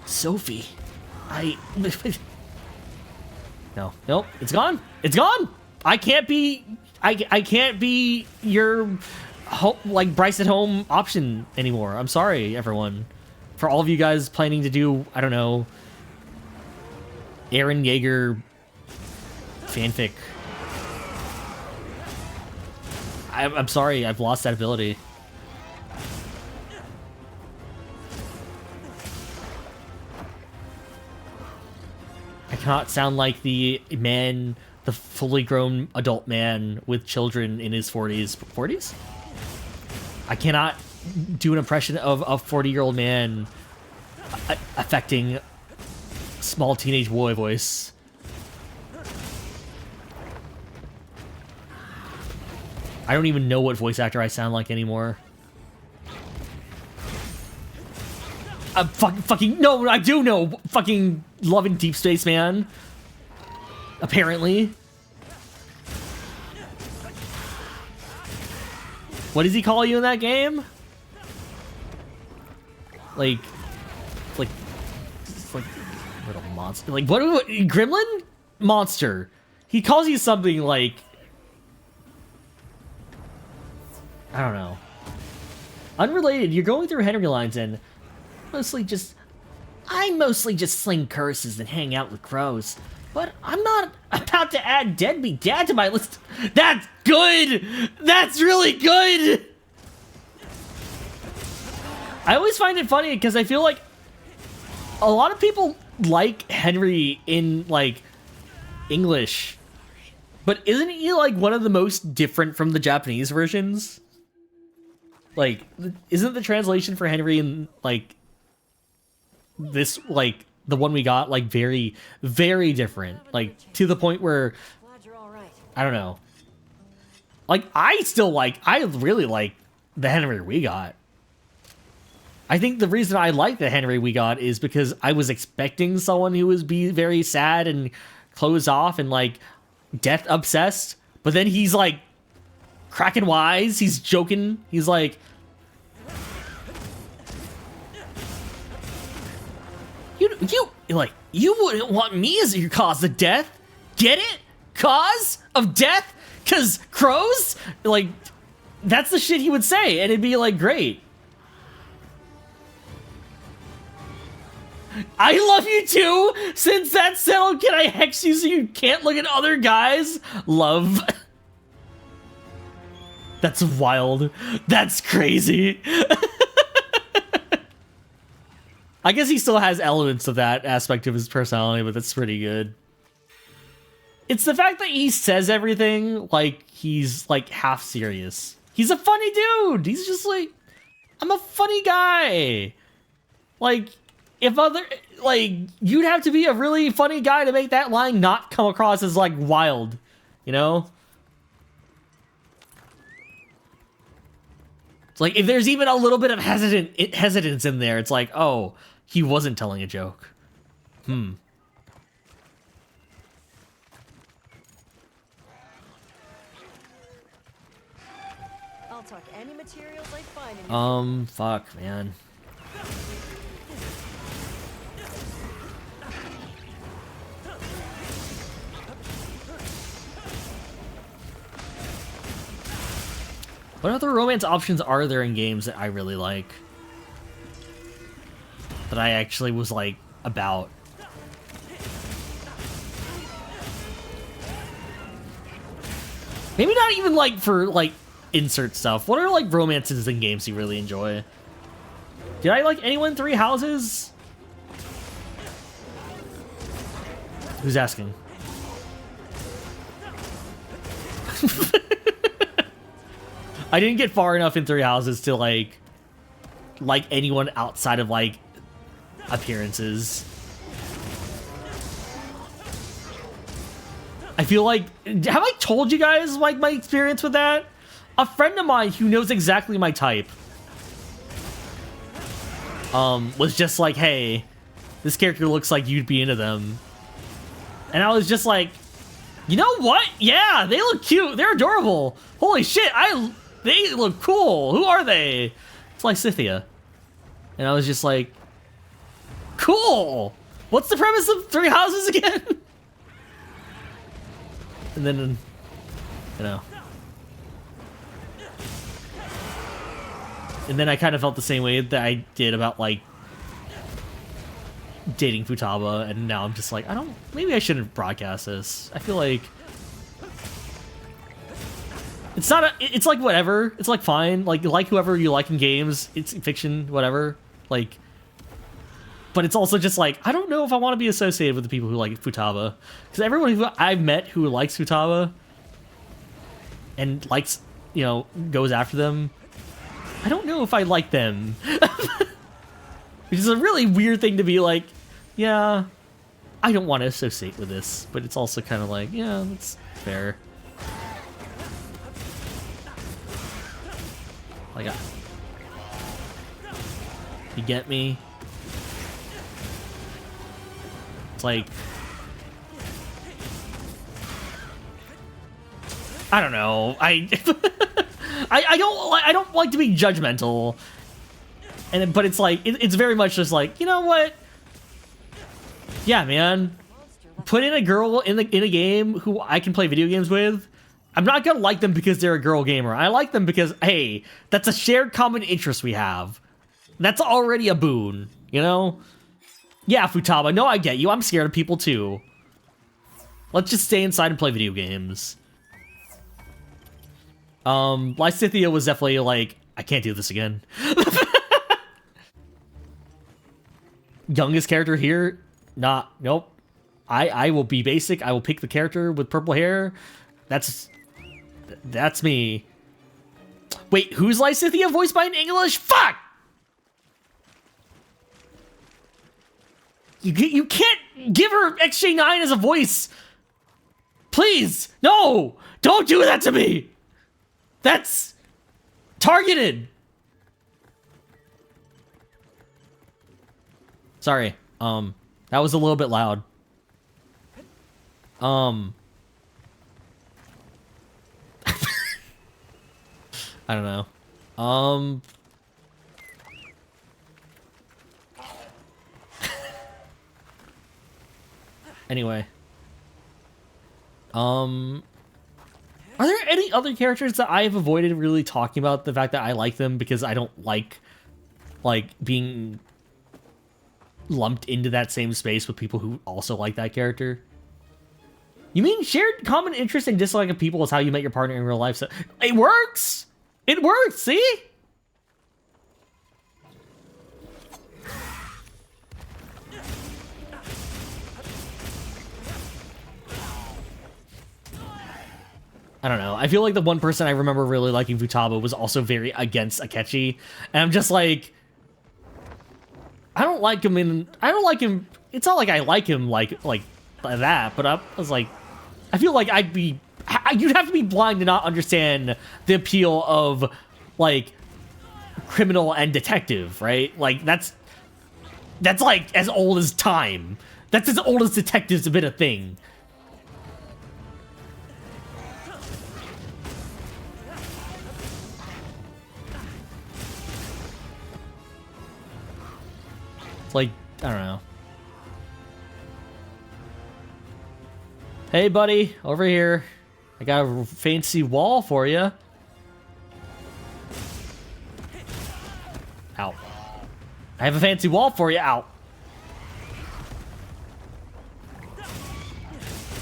[SPEAKER 2] Sophie. No, nope. It's gone. It's gone. I can't be your like Bryce at home option anymore. I'm sorry, everyone. For all of you guys planning to do, I don't know, Aaron Yeager fanfic. I'm sorry, I've lost that ability. I cannot sound like the man, the fully grown adult man with children in his 40s. 40s? I cannot do an impression of a 40-year-old man affecting small teenage boy voice. I don't even know what voice actor I sound like anymore. Fucking no, I do know. Fucking loving Deep Space Man. Apparently. What does he call you in that game? Like little monster. Like what? Gremlin monster. He calls you something like, I don't know. Unrelated. You're going through Henry lines and I mostly just sling curses and hang out with crows. But I'm not about to add deadbeat dad to my list. That's good! That's really good! I always find it funny because I feel like a lot of people like Henry in, like, English. But isn't he, like, one of the most different from the Japanese versions? Like, isn't the translation for Henry in, like, this, like, the one we got, like, very, very different. Like, to the point where,
[SPEAKER 3] Glad you're all right.
[SPEAKER 2] I don't know. Like, I really like the Henry we got. I think the reason I like the Henry we got is because I was expecting someone who would be very sad and closed off and, like, death obsessed. But then he's, like, cracking wise. He's joking. He's like, you wouldn't want me as your cause of death. Get it? Cause of death? 'Cause crows? Like, that's the shit he would say, and it'd be like, great. I love you too! Since that's settled, can I hex you so you can't look at other guys? Love. That's wild. That's crazy. I guess he still has elements of that aspect of his personality, but that's pretty good. It's the fact that he says everything like he's, like, half serious. He's a funny dude! He's just like, I'm a funny guy! Like, you'd have to be a really funny guy to make that line not come across as, like, wild. You know? It's like, if there's even a little bit of hesitance in there, it's like, oh, he wasn't telling a joke.
[SPEAKER 3] I'll talk any materials I find in your
[SPEAKER 2] Fuck, man. What other romance options are there in games that I really like? That I actually was, like, about? Maybe not even, like, for, like, insert stuff. What are, like, romances in games you really enjoy? Did I like anyone 3 Houses? Who's asking? I didn't get far enough in Three Houses to like anyone outside of like appearances. I feel like, have I told you guys like my experience with that? A friend of mine who knows exactly my type was just like, hey, this character looks like you'd be into them. And I was just like, you know what? Yeah, they look cute. They're adorable. Holy shit, they look cool. Who are they? It's like Scythia. And I was just like, cool. What's the premise of Three Houses again? And then, you know. And then I kind of felt the same way that I did about, like, dating Futaba, and now I'm just like, maybe I shouldn't broadcast this. I feel like it's like whatever. It's like fine. Like whoever you like in games. It's fiction, whatever. Like, but it's also just like, I don't know if I want to be associated with the people who like Futaba. Because everyone who I've met who likes Futaba and likes, you know, goes after them, I don't know if I like them. Which is a really weird thing to be like, yeah, I don't want to associate with this. But it's also kind of like, yeah, that's fair. Like, you get me? It's like, I don't know. I don't like to be judgmental, but it's like it's very much just like, you know what? Yeah, man. Put in a girl in a game who I can play video games with. I'm not gonna like them because they're a girl gamer. I like them because, hey, that's a shared common interest we have. That's already a boon, you know? Yeah, Futaba, no, I get you. I'm scared of people too. Let's just stay inside and play video games. Lysithia was definitely like, I can't do this again. Youngest character here? Nope. I will be basic. I will pick the character with purple hair. That's me. Wait, who's Lysithia voiced by in English? Fuck! You can't give her XJ9 as a voice. Please, no! Don't do that to me! That's targeted. Sorry. That was a little bit loud. I don't know. Anyway. Are there any other characters that I have avoided really talking about the fact that I like them because I don't like being lumped into that same space with people who also like that character? You mean shared common interest and dislike of people is how you met your partner in real life? So it works! It works, see? I don't know. I feel like the one person I remember really liking Futaba was also very against Akechi. And I'm just like, I don't like him. It's not like I like him like that, but I was like, I feel like you'd have to be blind to not understand the appeal of like criminal and detective, right? Like that's like as old as time. That's as old as detectives have been a thing. It's like, I don't know. Hey, buddy, over here. I got a fancy wall for you. Ow. I have a fancy wall for you. Ow.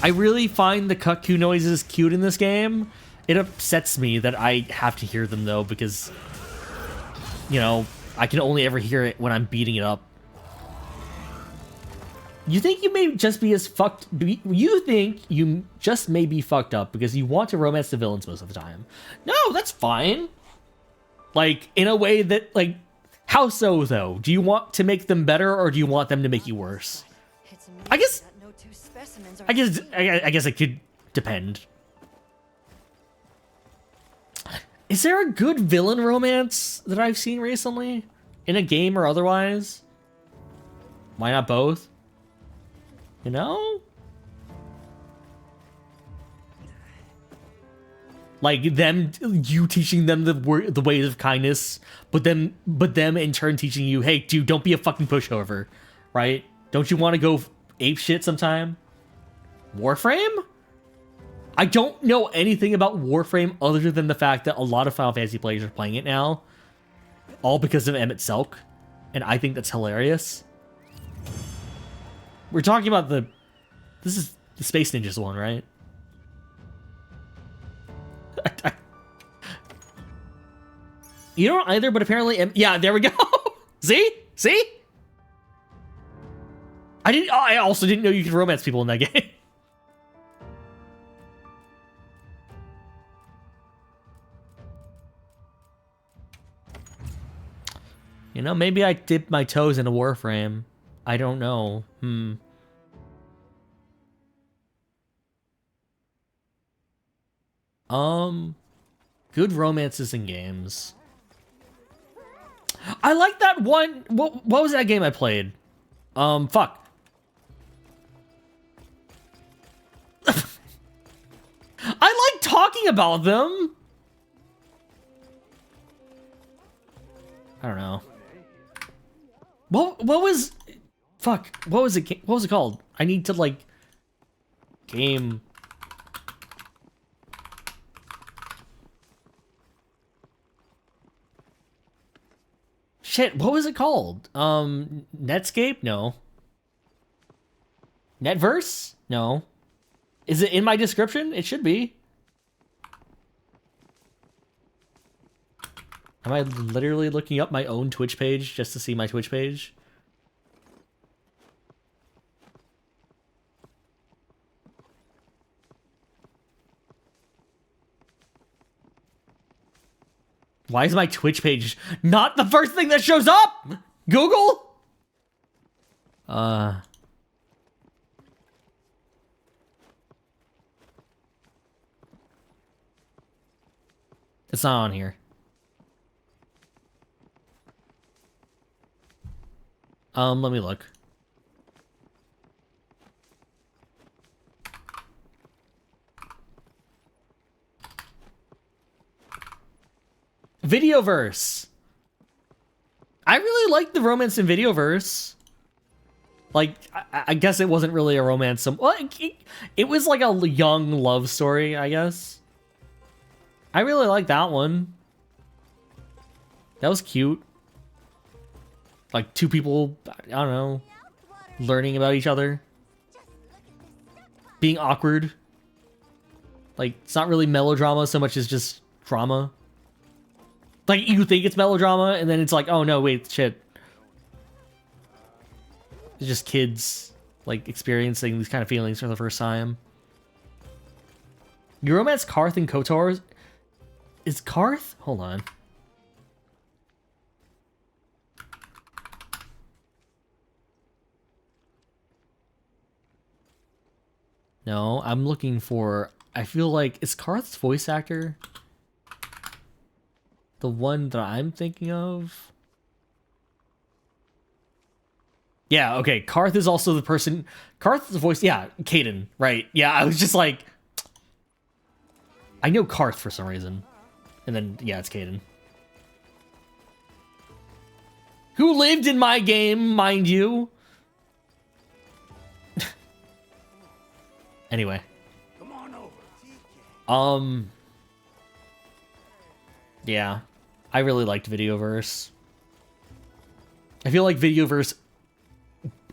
[SPEAKER 2] I really find the Kut-ku noises cute in this game. It upsets me that I have to hear them, though, because, you know, I can only ever hear it when I'm beating it up. You think you may just be as fucked... You think you just may be fucked up because you want to romance the villains most of the time. No, that's fine. Like, in a way that, like, how so, though? Do you want to make them better, or do you want them to make you worse?
[SPEAKER 3] It's
[SPEAKER 2] I guess-
[SPEAKER 3] amazing that no two specimens are
[SPEAKER 2] I guess,
[SPEAKER 3] the same.
[SPEAKER 2] I guess it could depend. Is there a good villain romance that I've seen recently? In a game or otherwise? Why not both? You know? Like you teaching them the ways of kindness, but them in turn teaching you, hey, dude, don't be a fucking pushover, right? Don't you want to go ape shit sometime? Warframe? I don't know anything about Warframe other than the fact that a lot of Final Fantasy players are playing it now, all because of Emmett Selk, and I think that's hilarious. We're talking about this is the Space Ninjas one, right? You don't either, but apparently, yeah, there we go. See? I also didn't know you could romance people in that game. You know, maybe I dipped my toes in a Warframe. I don't know. Good romances in games. I like that one. What was that game I played? Fuck. I like talking about them. I don't know. What was... Fuck. What was it called? I need to, like... Game... Shit, what was it called? Netscape? No. Netverse? No. Is it in my description? It should be. Am I literally looking up my own Twitch page just to see my Twitch page? Why is my Twitch page not the first thing that shows up? Google? It's not on here. Let me look. Videoverse. I really like the romance in Videoverse. Like, I guess it wasn't really a romance. Well, it was like a young love story, I guess. I really like that one. That was cute. Like two people, I don't know, learning about each other. Being awkward. Like, it's not really melodrama so much as just drama. Like, you think it's melodrama, and then it's like, oh no, wait, shit. It's just kids, like, experiencing these kind of feelings for the first time. You romance Karth and Kotor? Is Karth? Hold on. No, I'm looking for... I feel like... Is Karth's voice actor the one that I'm thinking of? Yeah, okay. Karth is also the person... Karth's voice... Yeah, Caden, right. Yeah, I was just like... I know Karth for some reason. And then, yeah, it's Caden. Who lived in my game, mind you. Anyway.
[SPEAKER 4] Come on over.
[SPEAKER 2] Yeah. I really liked Videoverse. I feel like Videoverse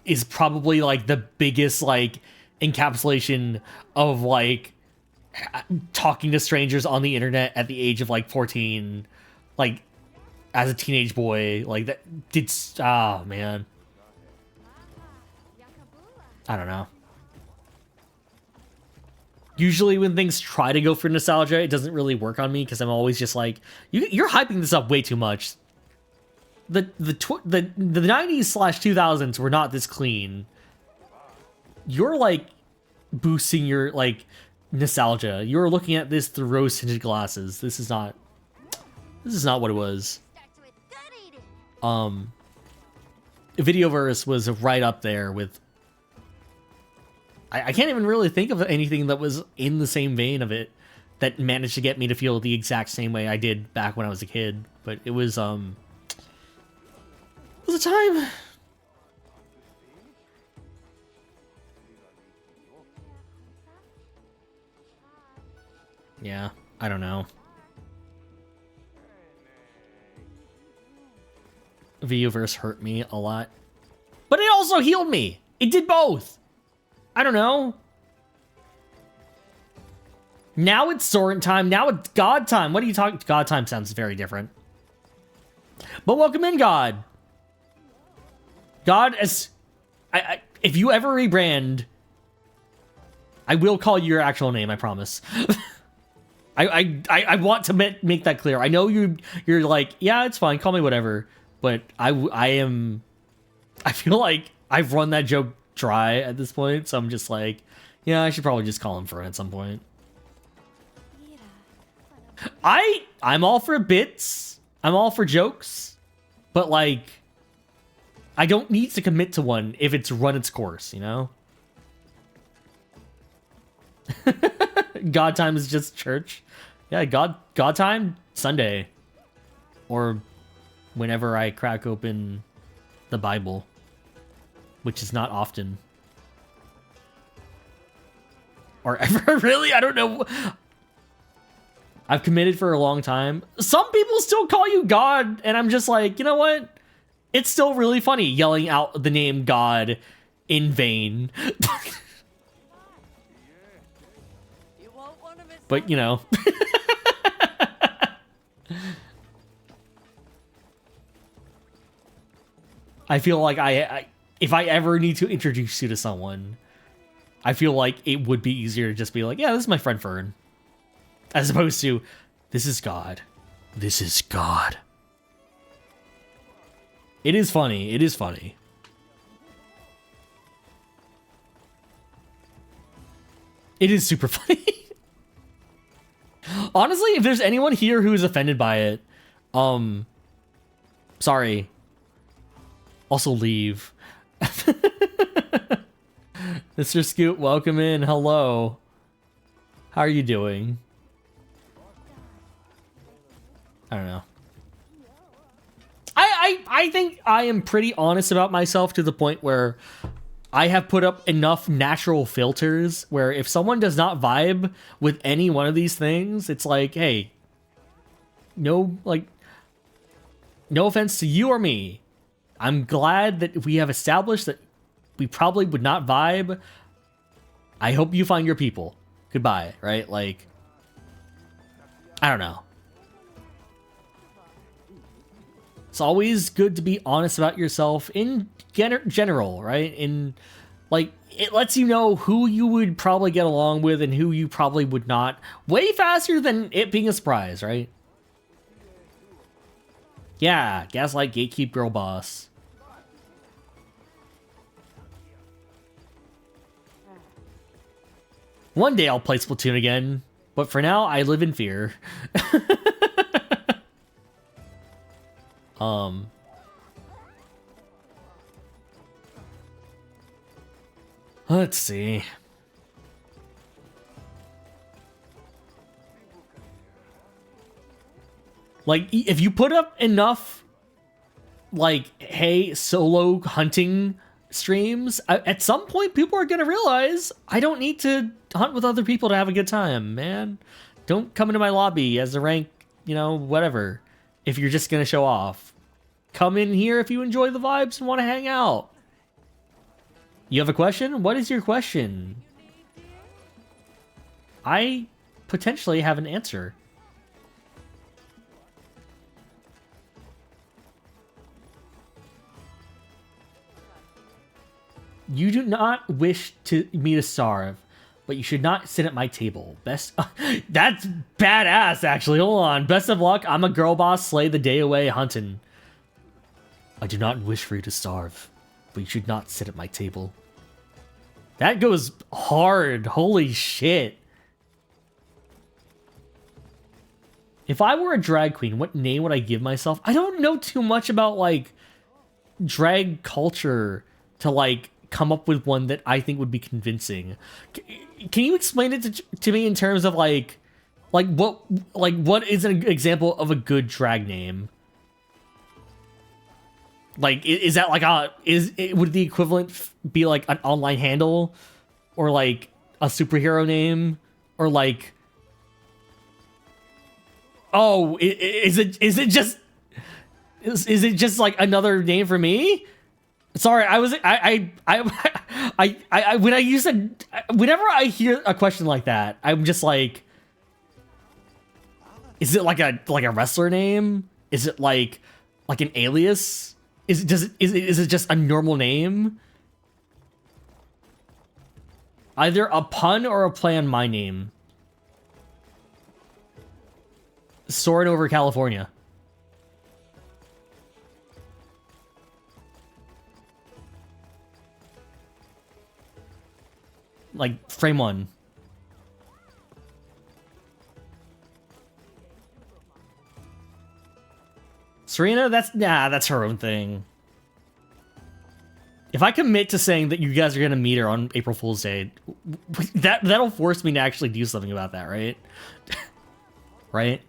[SPEAKER 2] is probably, like, the biggest, like, encapsulation of, like, talking to strangers on the internet at the age of, like, 14. Like, as a teenage boy. Like, that did... Oh, man. I don't know. usually when things try to go for nostalgia, it doesn't really work on me because I'm always just like, you're hyping this up way too much. The 90s/2000s were not this clean. You're like boosting your like nostalgia. You're looking at this through rose-tinted glasses. This is not what it was. Videoverse was right up there with. I can't even really think of anything that was in the same vein of it that managed to get me to feel the exact same way I did back when I was a kid. But it was a time. Yeah, I don't know. Videoverse hurt me a lot. But it also healed me. It did both. I don't know. Now it's Soren time. Now it's God time. What are you talking? God time sounds very different. But welcome in, God. God, as if you ever rebrand, I will call you your actual name. I promise. I want to make that clear. I know you're like, yeah, it's fine. Call me whatever. But I feel like I've run that joke dry at this point, so I'm just like, yeah, I should probably just call him Fern at some point. I'm all for bits. I'm all for jokes. But like, I don't need to commit to one if it's run its course, you know? God time is just church. Yeah, God time, Sunday. Or whenever I crack open the Bible. Which is not often. Or ever, really? I don't know. I've committed for a long time. Some people still call you God, and I'm just like, you know what? It's still really funny yelling out the name God in vain. But, you know. I feel like if I ever need to introduce you to someone, I feel like it would be easier to just be like, yeah, this is my friend Fern. As opposed to, this is God. This is God. It is funny. It is funny. It is super funny. Honestly, if there's anyone here who is offended by it, sorry. Also leave. Mr. Scoot, welcome in. Hello. How are you doing? I don't know. I think I am pretty honest about myself to the point where I have put up enough natural filters where if someone does not vibe with any one of these things, it's like, hey, no offense to you or me. I'm glad that we have established that we probably would not vibe. I hope you find your people. Goodbye, right? Like, I don't know. It's always good to be honest about yourself in general, right? In, like, it lets you know who you would probably get along with and who you probably would not. Way faster than it being a surprise, right? Yeah, Gaslight, Gatekeep, Girl Boss. One day I'll play Splatoon again, but for now I live in fear. Let's see. Like, if you put up enough, like, hey, solo hunting streams, at some point people are gonna realize I don't need to hunt with other people to have a good time, man. Don't come into my lobby as a rank, you know, whatever, if you're just gonna show off. Come in here if you enjoy the vibes and want to hang out. You have a question? What is your question? I potentially have an answer. You do not wish me to starve. but you should not sit at my table. Best. That's badass, actually. Hold on. Best of luck. I'm a girl boss. Slay the day away hunting. I do not wish for you to starve, but you should not sit at my table. That goes hard. Holy shit. If I were a drag queen, what name would I give myself? I don't know too much about, like, drag culture to, like, come up with one that I think would be convincing. Can you explain it to me in terms of, like what is an example of a good drag name? Like, is that like would the equivalent be like an online handle, or like a superhero name, or like, oh, is it just like another name for me? Sorry, whenever I hear a question like that, I'm just like, is it like a wrestler name? Is it like an alias? Is it just a normal name? Either a pun or a play on my name. Soaring over California. Like, frame one. Serena, that's her own thing. If I commit to saying that you guys are gonna meet her on April Fool's Day, that'll force me to actually do something about that, right? Right?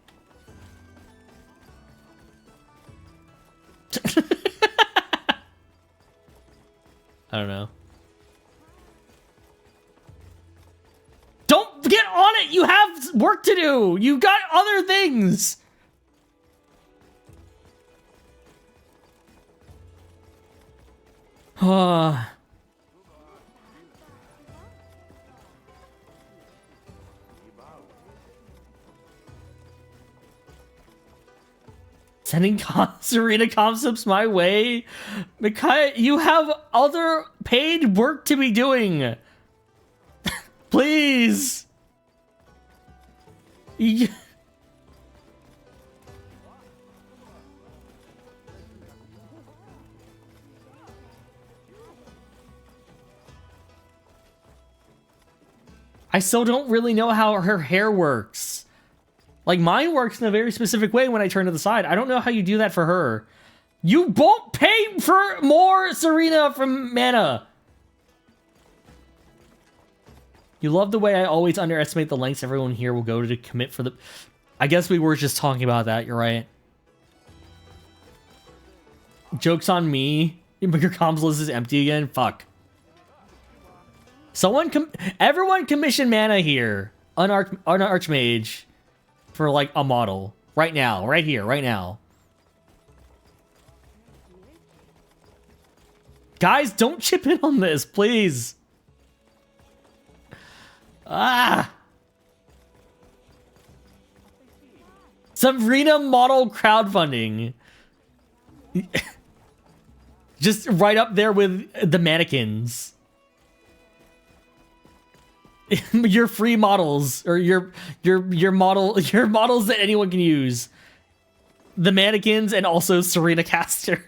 [SPEAKER 2] I don't know. Don't get on it! You have work to do! You got other things! Sending Serena concepts my way? Micaiah, you have other paid work to be doing. Please. I still don't really know how her hair works. Like, mine works in a very specific way when I turn to the side. I don't know how you do that for her. You won't pay for more, Serena, from Mana. You love the way I always underestimate the lengths everyone here will go to commit for the... I guess we were just talking about that, you're right. Joke's on me. Your comms list is empty again? Fuck. Everyone commission Mana here. Archmage. For, like, a model. Right now. Right here. Right now. Guys, don't chip in on this, please. Ah! Sabrina model crowdfunding. Just right up there with the mannequins. Your free models, or your models that anyone can use. The mannequins and also Serena Caster.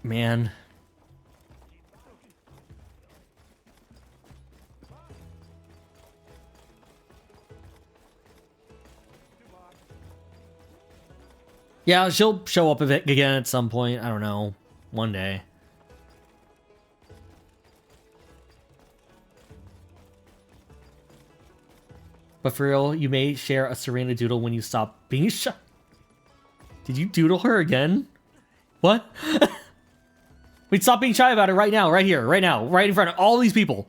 [SPEAKER 2] Man. Yeah, she'll show up again at some point. I don't know. One day. But for real, you may share a Serena doodle when you stop being shy. Did you doodle her again? What? Wait, stop being shy about it right now, right here, right now, right in front of all these people.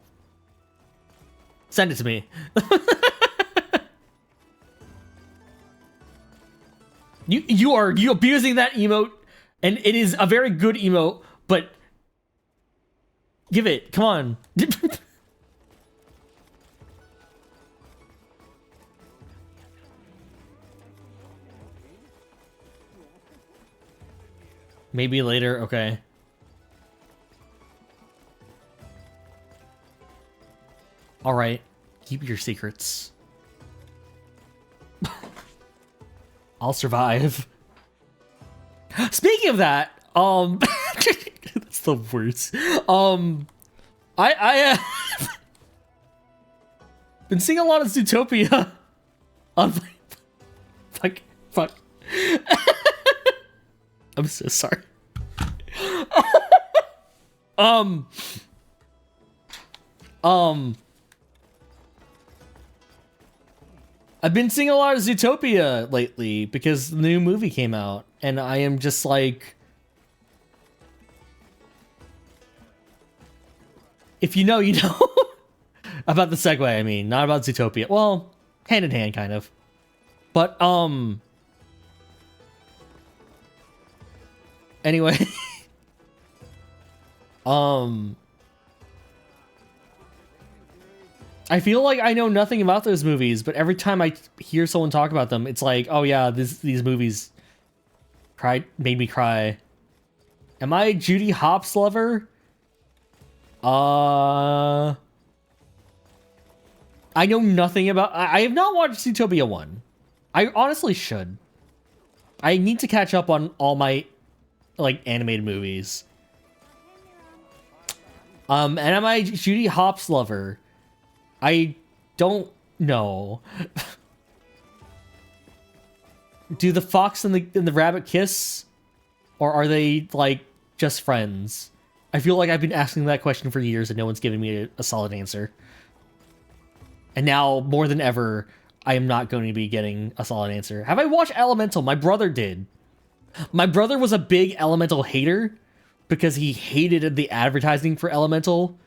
[SPEAKER 2] Send it to me. You abusing that emote, and it is a very good emote, but give it. Come on. Maybe later. Okay. All right. Keep your secrets. I'll survive. Speaking of that, that's the worst. I been seeing a lot of Zootopia on my fuck. I'm so sorry. I've been seeing a lot of Zootopia lately because the new movie came out, and I am just like, if you know, you know. About the segue, I mean, not about Zootopia. Well, hand in hand, kind of. But, anyway. I feel like I know nothing about those movies, but every time I hear someone talk about them, it's like, oh yeah, these movies made me cry. Am I a Judy Hopps lover? I know nothing about... I have not watched Zootopia 1. I honestly should. I need to catch up on all my, like, animated movies. And am I a Judy Hopps lover? I don't know. Do the fox and the rabbit kiss? Or are they, like, just friends? I feel like I've been asking that question for years and no one's giving me a solid answer. And now, more than ever, I am not going to be getting a solid answer. Have I watched Elemental? My brother did. My brother was a big Elemental hater because he hated the advertising for Elemental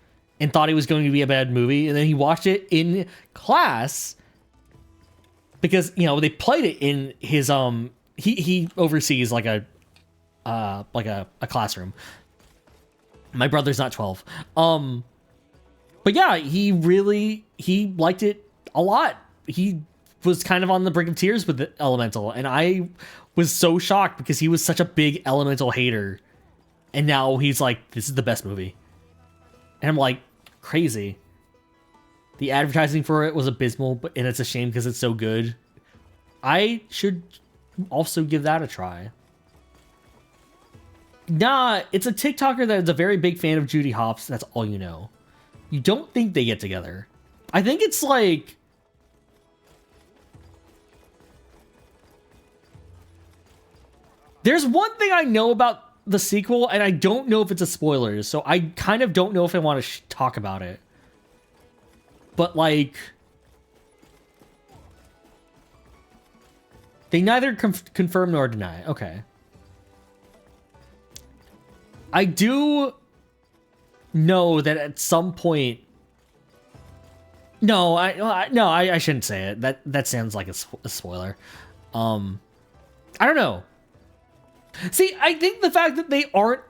[SPEAKER 2] and thought it was going to be a bad movie. And then he watched it in class because, you know, they played it in his, he oversees like a classroom. My brother's not 12. But yeah, he liked it a lot. He was kind of on the brink of tears with the Elemental, and I was so shocked because he was such a big Elemental hater. And now he's like, this is the best movie. And I'm like, crazy. The advertising for it was abysmal, and it's a shame because it's so good. I should also give that a try. Nah, it's a TikToker that is a very big fan of Judy Hopps. That's all you know. You don't think they get together. I think it's like... There's one thing I know about the sequel, and I don't know if it's a spoiler, so I kind of don't know if I want to talk about it. But, like... They neither confirm nor deny. Okay. I do know that at some point... No, I shouldn't say it. That sounds like a spoiler. I don't know. See, I think the fact that they aren't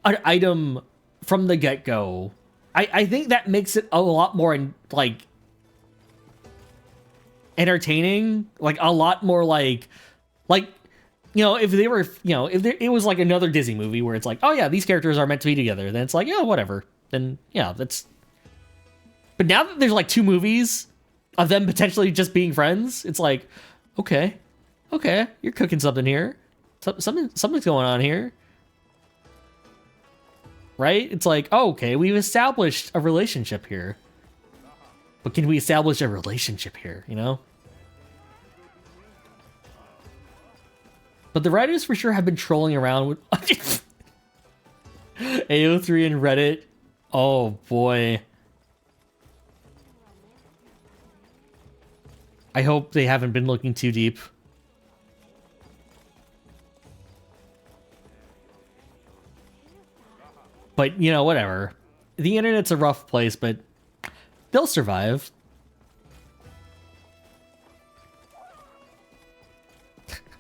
[SPEAKER 2] an item from the get-go, I think that makes it a lot more, like, entertaining. Like, a lot more, like, you know, if they were, you know, if it was like another Disney movie where it's like, oh yeah, these characters are meant to be together, then it's like, yeah, whatever. Then, yeah, that's... But now that there's like 2 movies of them potentially just being friends, it's like, okay, you're cooking something here. Something's going on here. Right? It's like, oh, okay, we've established a relationship here. But can we establish a relationship here, you know? But the writers for sure have been trolling around with AO3 and Reddit. Oh boy. I hope they haven't been looking too deep. But, you know, whatever. The internet's a rough place, but they'll survive.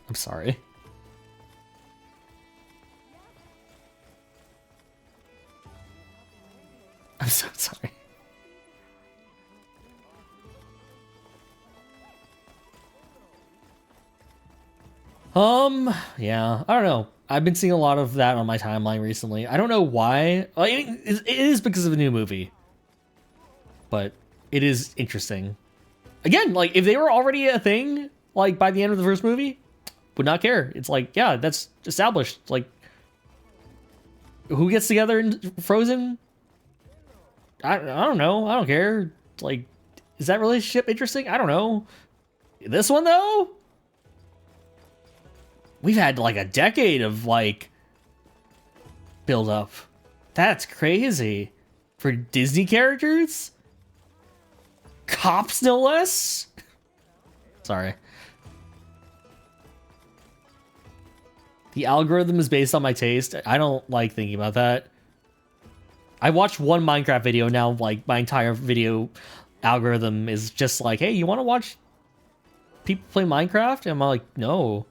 [SPEAKER 2] I'm sorry. Yeah, I don't know. I've been seeing a lot of that on my timeline recently. I don't know why. I mean, it is because of a new movie, but it is interesting. Again, like if they were already a thing, like by the end of the first movie, would not care. It's like, yeah, that's established. Like, who gets together in Frozen? I don't know. I don't care. Like, is that relationship interesting? I don't know. This one though, we've had like a decade of like build up. That's crazy for Disney characters. Cops, no less. Sorry. The algorithm is based on my taste. I don't like thinking about that. I watched one Minecraft video. Now, like, my entire video algorithm is just like, hey, you want to watch people play Minecraft? And I'm like, no.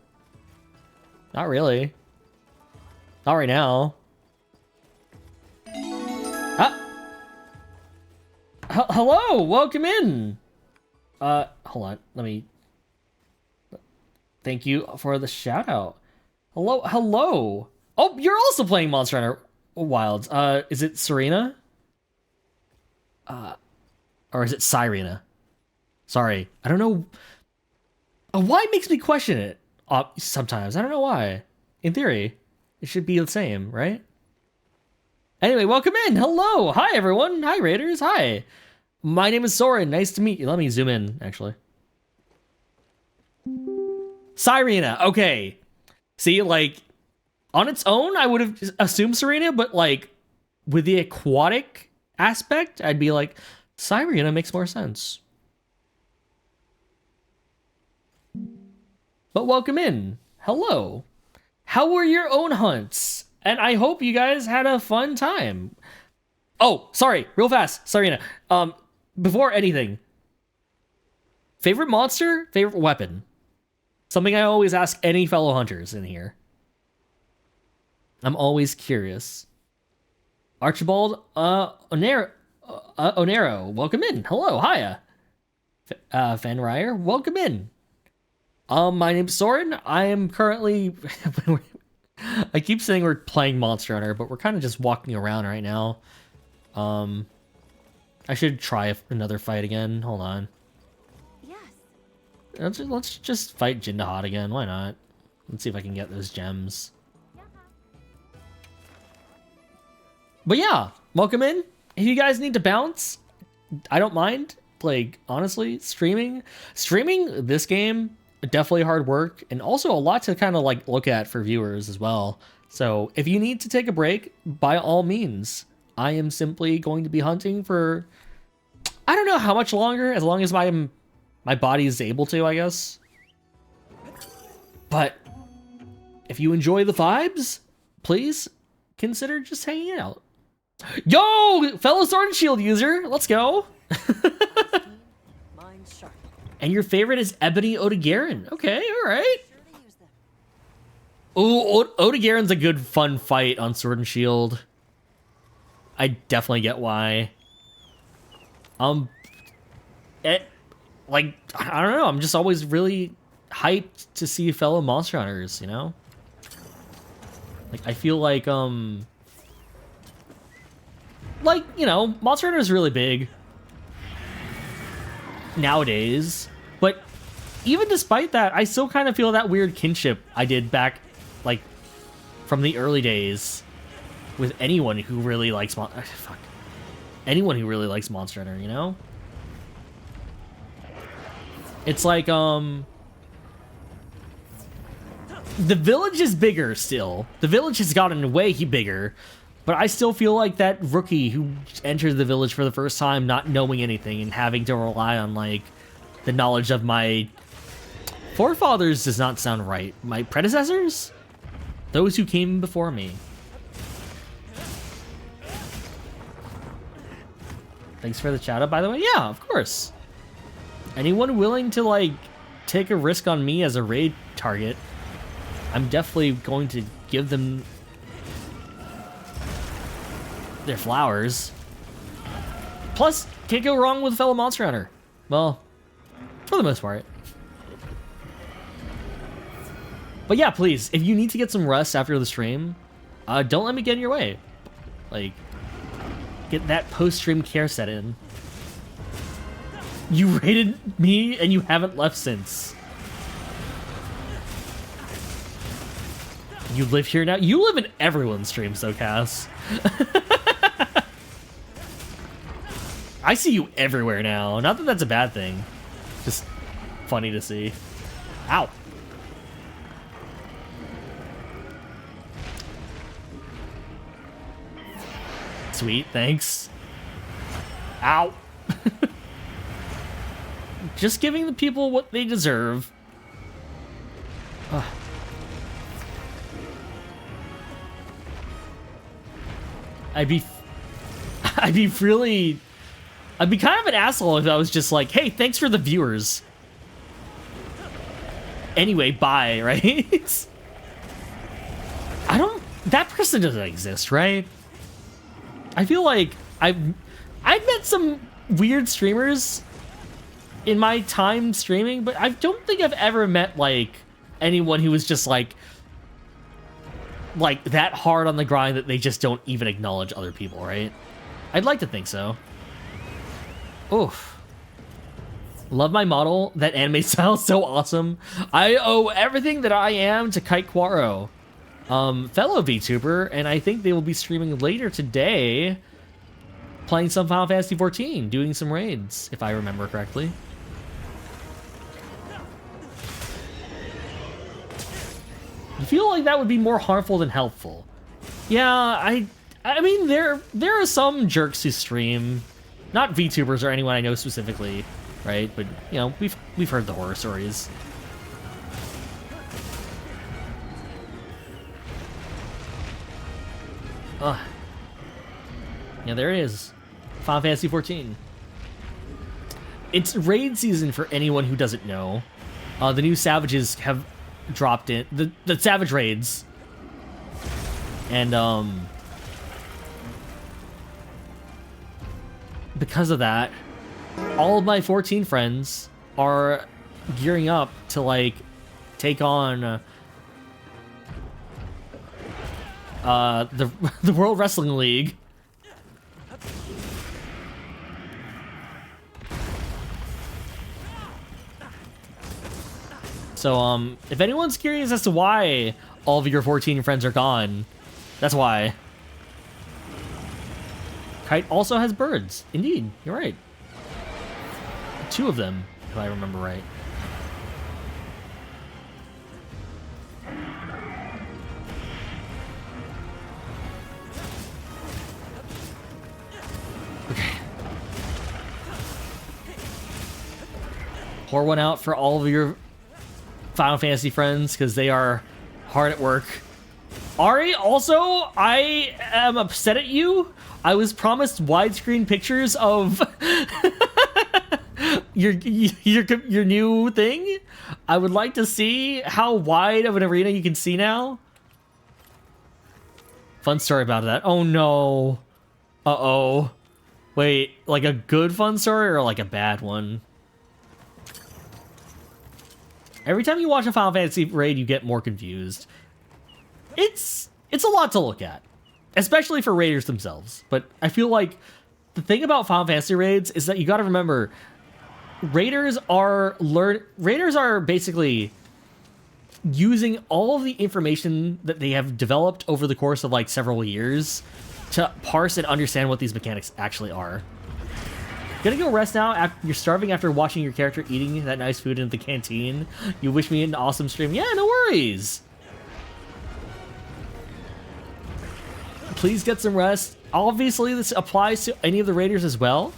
[SPEAKER 2] Not really. Not right now. Hello, welcome in. Hold on, let me. Thank you for the shout out. Hello. Oh, you're also playing Monster Hunter Wilds. Is it Serena? Or is it Sirena? Sorry, I don't know. Why makes me question it sometimes. I don't know why. In theory, it should be the same, right? Anyway, welcome in. Hello. Hi, everyone. Hi, Raiders. Hi. My name is Soren. Nice to meet you. Let me zoom in, actually. Sirena. Okay. See, like, on its own, I would have assumed Serena, but, like, with the aquatic aspect, I'd be like, Sirena makes more sense. But welcome in. Hello. How were your own hunts? And I hope you guys had a fun time. Oh, sorry, real fast, Sirena. Before anything, favorite monster, favorite weapon? Something I always ask any fellow hunters in here. I'm always curious. Archibald, Onero, welcome in. Hello, hiya. Fenrir, welcome in. My name's Soren. I am currently... I keep saying we're playing Monster Hunter, but we're kind of just walking around right now. I should try another fight again. Hold on.
[SPEAKER 5] Yes.
[SPEAKER 2] Let's just fight Jindahad again. Why not? Let's see if I can get those gems. But yeah, welcome in. If you guys need to bounce, I don't mind. Like, honestly, streaming this game, definitely hard work, and also a lot to kind of like look at for viewers as well. So if you need to take a break, by all means. I am simply going to be hunting for, I don't know how much longer, as long as my body is able to, I guess. But if you enjoy the vibes, please consider just hanging out. Yo, fellow Sword and Shield user, let's go.
[SPEAKER 3] Mine's sharp.
[SPEAKER 2] And your favorite is Ebony Odegarin. Okay, all right.
[SPEAKER 3] Sure to use them.
[SPEAKER 2] Ooh, Odegarin's a good fun fight on Sword and Shield. I definitely get why. Like, I don't know, I'm just always really hyped to see fellow Monster Hunters, you know? Like, I feel like, you know, Monster Hunter is really big nowadays, but even despite that, I still kind of feel that weird kinship I did back, like, from the early days with anyone who really likes anyone who really likes Monster Hunter, you know? It's like, the village is bigger still. The village has gotten way bigger, but I still feel like that rookie who entered the village for the first time not knowing anything and having to rely on, like, the knowledge of my forefathers does not sound right. My predecessors? Those who came before me. Thanks for the shout out, by the way. Yeah, of course. Anyone willing to, like, take a risk on me as a raid target, I'm definitely going to give them their flowers. Plus, can't go wrong with a fellow Monster Hunter. Well, for the most part. But yeah, please, if you need to get some rest after the stream, don't let me get in your way. Like, get that post-stream care set in. You raided me and you haven't left since. You live here now? You live in everyone's streams though, Cass. I see you everywhere now. Not that that's a bad thing. Just funny to see. Ow. Sweet, thanks. Ow. Just giving the people what they deserve. Ugh. I'd be kind of an asshole if I was just like, hey, thanks for the viewers. Anyway, bye, right? That person doesn't exist, right? I feel like I've met some weird streamers in my time streaming, but I don't think I've ever met like anyone who was just like that hard on the grind that they just don't even acknowledge other people, right? I'd like to think so. Oof. Love my model. That anime style is so awesome. I owe everything that I am to Kite-Quaro, fellow VTuber, and I think they will be streaming later today, playing some Final Fantasy XIV, doing some raids, if I remember correctly. I feel like that would be more harmful than helpful. Yeah, I mean, there are some jerks who stream, not VTubers or anyone I know specifically, right? But you know, we've heard the horror stories. Ugh. Yeah, there it is. Final Fantasy XIV. It's raid season for anyone who doesn't know. The new Savages have dropped in the Savage raids, and because of that, all of my 14 friends are gearing up to like take on the World Wrestling League. So, if anyone's curious as to why all of your 14 friends are gone, that's why. Kite also has birds. Indeed, you're right. 2 of them, if I remember right. Okay. Pour one out for all of your Final Fantasy friends, because they are hard at work. Ari, also, I am upset at you. I was promised widescreen pictures of your new thing. I would like to see how wide of an arena you can see now. Fun story about that. Oh no. Uh-oh. Wait, like a good fun story or like a bad one? Every time you watch a Final Fantasy raid, you get more confused. It's a lot to look at, especially for raiders themselves. But I feel like the thing about Final Fantasy raids is that you got to remember, raiders are basically using all of the information that they have developed over the course of like several years to parse and understand what these mechanics actually are. Gonna go rest now. You're starving after watching your character eating that nice food in the canteen. You wish me an awesome stream. Yeah, no worries. Please get some rest. Obviously, this applies to any of the raiders as well.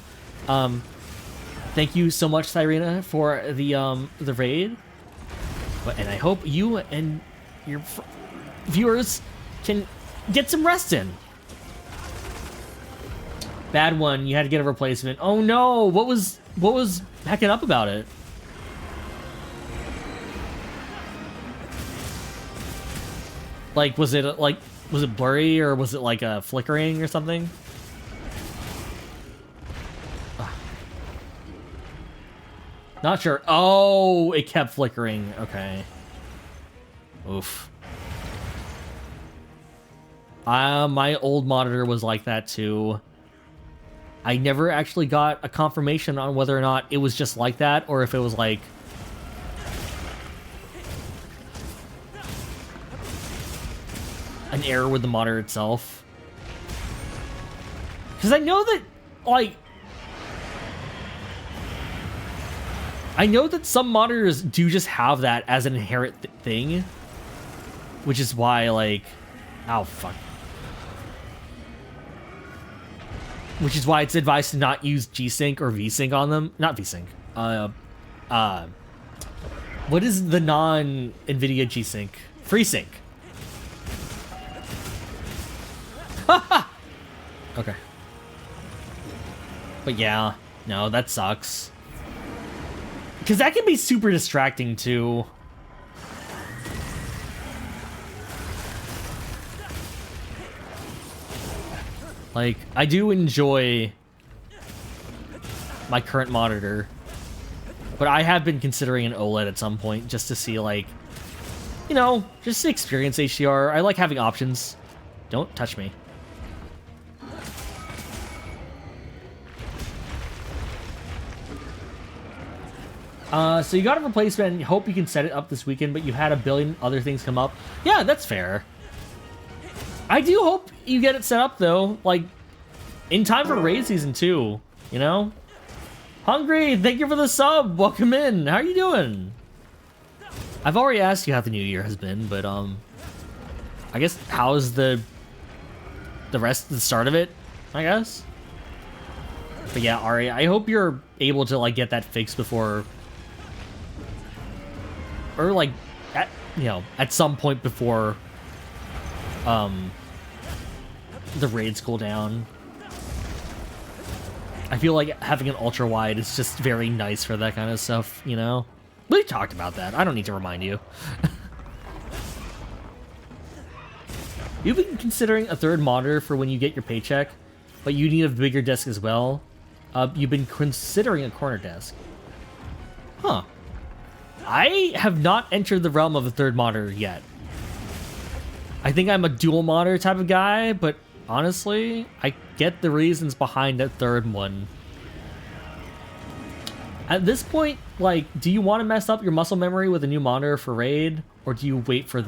[SPEAKER 2] Thank you so much, Cyrena, for the raid. And I hope you and your viewers can get some rest in. Bad one. You had to get a replacement. Oh no! What was hacking up about it? Like, was it blurry, or was it like a flickering or something? Ugh. Not sure. Oh, it kept flickering. Okay. Oof. My old monitor was like that too. I never actually got a confirmation on whether or not it was just like that or if it was like an error with the monitor itself. Because I know that, like, I know that some monitors do just have that as an inherent thing, which is why, like, oh, fuck. Which is why it's advised to not use G-Sync or V-Sync on them. Not V-Sync. What is the non-NVIDIA G-Sync? FreeSync. Okay. But yeah, no, that sucks. Because that can be super distracting too. Like, I do enjoy my current monitor, but I have been considering an OLED at some point just to see, like, you know, just to experience HDR. I like having options. Don't touch me. So you got a replacement and hope you can set it up this weekend, but you had a billion other things come up. Yeah, that's fair. I do hope you get it set up, though, like, in time for raid season 2, you know? Hungry, thank you for the sub. Welcome in. How are you doing? I've already asked you how the new year has been, but, I guess, how's the start of it, I guess? But yeah, Ari, I hope you're able to, like, get that fixed before... Or, like, at, you know, at some point before, the raids cool down. I feel like having an ultra wide is just very nice for that kind of stuff, you know? We talked about that. I don't need to remind you. You've been considering a third monitor for when you get your paycheck, but you need a bigger desk as well. You've been considering a corner desk. Huh. I have not entered the realm of a third monitor yet. I think I'm a dual monitor type of guy, but honestly, I get the reasons behind that third one. At this point, like, do you want to mess up your muscle memory with a new monitor for raid, or do you wait for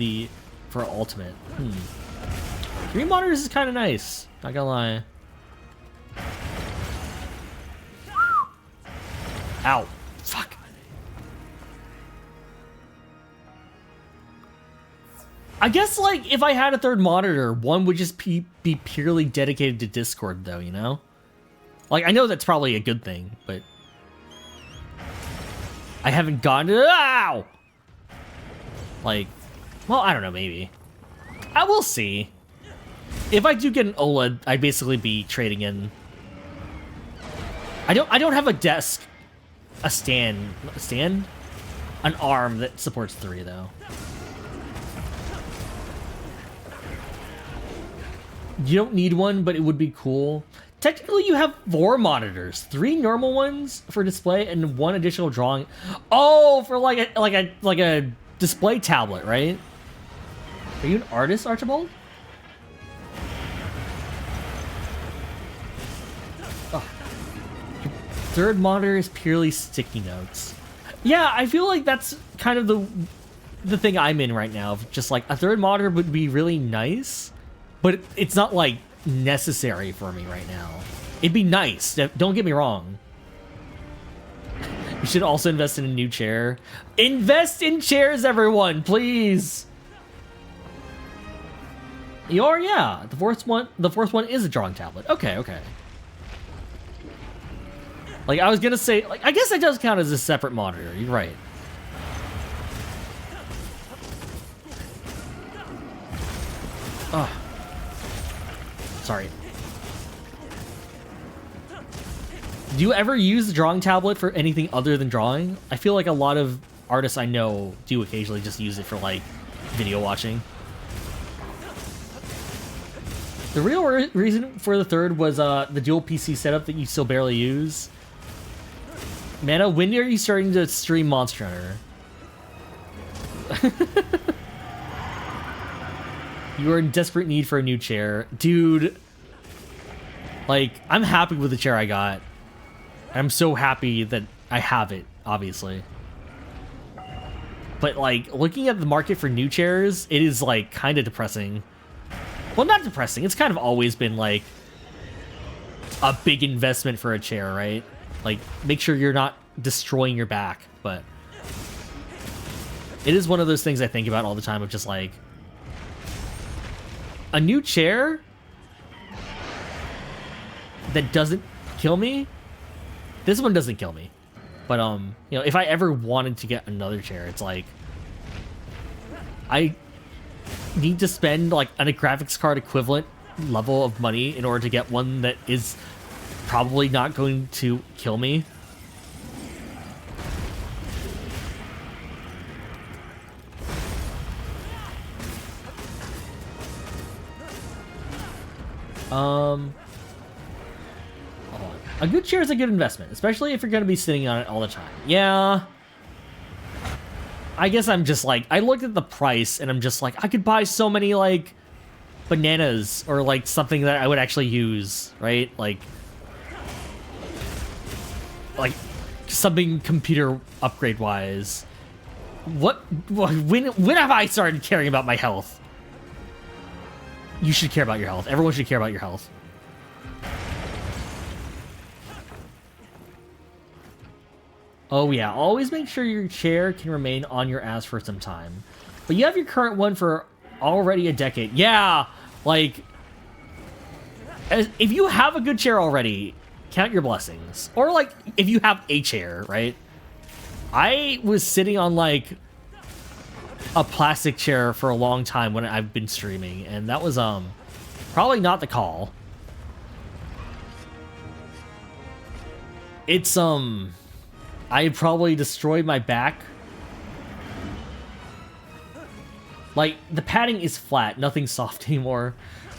[SPEAKER 2] ultimate? 3 monitors is kind of nice, not gonna lie. Ow. Fuck. I guess, like, if I had a third monitor, one would just be purely dedicated to Discord, though, you know? Like, I know that's probably a good thing, but... I haven't gotten to... Ow! Like, well, I don't know, maybe. I will see. If I do get an OLED, I'd basically be trading in... I don't have a desk, a stand? An arm that supports 3, though. You don't need one, but it would be cool. Technically, you have 4 monitors. 3 normal ones for display and 1 additional drawing. Oh, for like a display tablet, right? Are you an artist, Archibald? Oh. Your third monitor is purely sticky notes. Yeah, I feel like that's kind of the thing I'm in right now. Just like a third monitor would be really nice. But it's not, like, necessary for me right now. It'd be nice. Don't get me wrong. You should also invest in a new chair. Invest in chairs, everyone, please. Yeah. The fourth one is a drawing tablet. Okay. Like, I was gonna say, like, I guess that does count as a separate monitor. You're right. Ugh. Sorry. Do you ever use the drawing tablet for anything other than drawing? I feel like a lot of artists I know do occasionally just use it for, like, video watching. The real reason for the third was the dual PC setup that you still barely use. Mana, when are you starting to stream Monster Hunter? You are in desperate need for a new chair. Dude, like, I'm happy with the chair I got. I'm so happy that I have it, obviously. But, like, looking at the market for new chairs, it is, like, kind of depressing. Well, not depressing. It's kind of always been, like, a big investment for a chair, right? Like, make sure you're not destroying your back, but it is one of those things I think about all the time of just, like, a new chair that doesn't kill me. This one doesn't kill me. But, you know, if I ever wanted to get another chair, it's like, I need to spend, like, a graphics card equivalent level of money in order to get one that is probably not going to kill me. A good chair is a good investment, especially if you're going to be sitting on it all the time. Yeah. I guess I'm just like, I looked at the price and I'm just like, I could buy so many, like, bananas or, like, something that I would actually use, right? Like something computer upgrade wise. When have I started caring about my health? You should care about your health. Everyone should care about your health. Oh yeah, always make sure your chair can remain on your ass for some time. But you have your current one for already a decade. Yeah, like, if you have a good chair already, count your blessings. Or, like, if you have a chair, right? I was sitting on, like, a plastic chair for a long time when I've been streaming, and that was, probably not the call. It's, I probably destroyed my back. Like, the padding is flat, nothing soft anymore.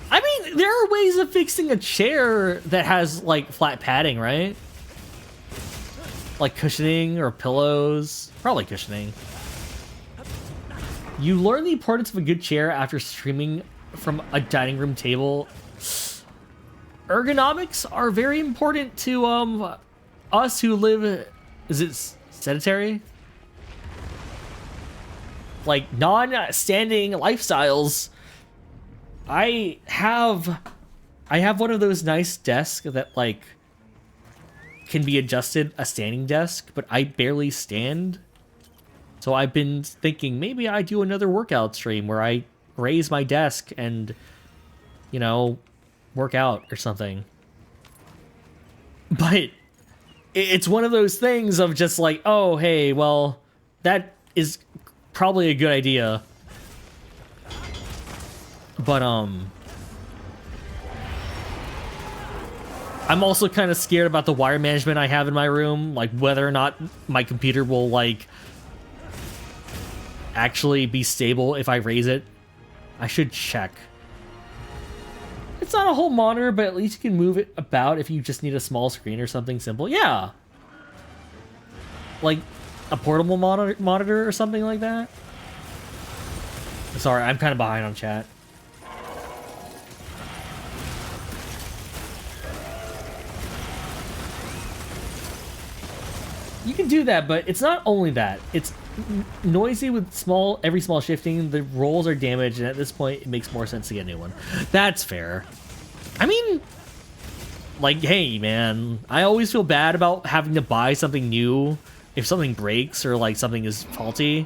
[SPEAKER 2] I mean, there are ways of fixing a chair that has, like, flat padding, right? Like cushioning or pillows. Probably cushioning. You learn the importance of a good chair after streaming from a dining room table. Ergonomics are very important to, us who live... Is it sedentary? Like, non-standing lifestyles. I have one of those nice desks that, like, can be adjusted, a standing desk, but I barely stand. So I've been thinking maybe I do another workout stream where I raise my desk and, you know, work out or something. But it's one of those things of just like, oh, hey, well, that is probably a good idea. But, I'm also kind of scared about the wire management I have in my room, like whether or not my computer will, like, actually be stable if I raise it. I should check. It's not a whole monitor, but at least you can move it about if you just need a small screen or something simple. Yeah. Like a portable monitor or something like that. Sorry, I'm kind of behind on chat. You can do that, but it's not only that. It's noisy with every small shifting. The rolls are damaged, and at this point, it makes more sense to get a new one. That's fair. I mean, like, hey, man, I always feel bad about having to buy something new if something breaks or, like, something is faulty.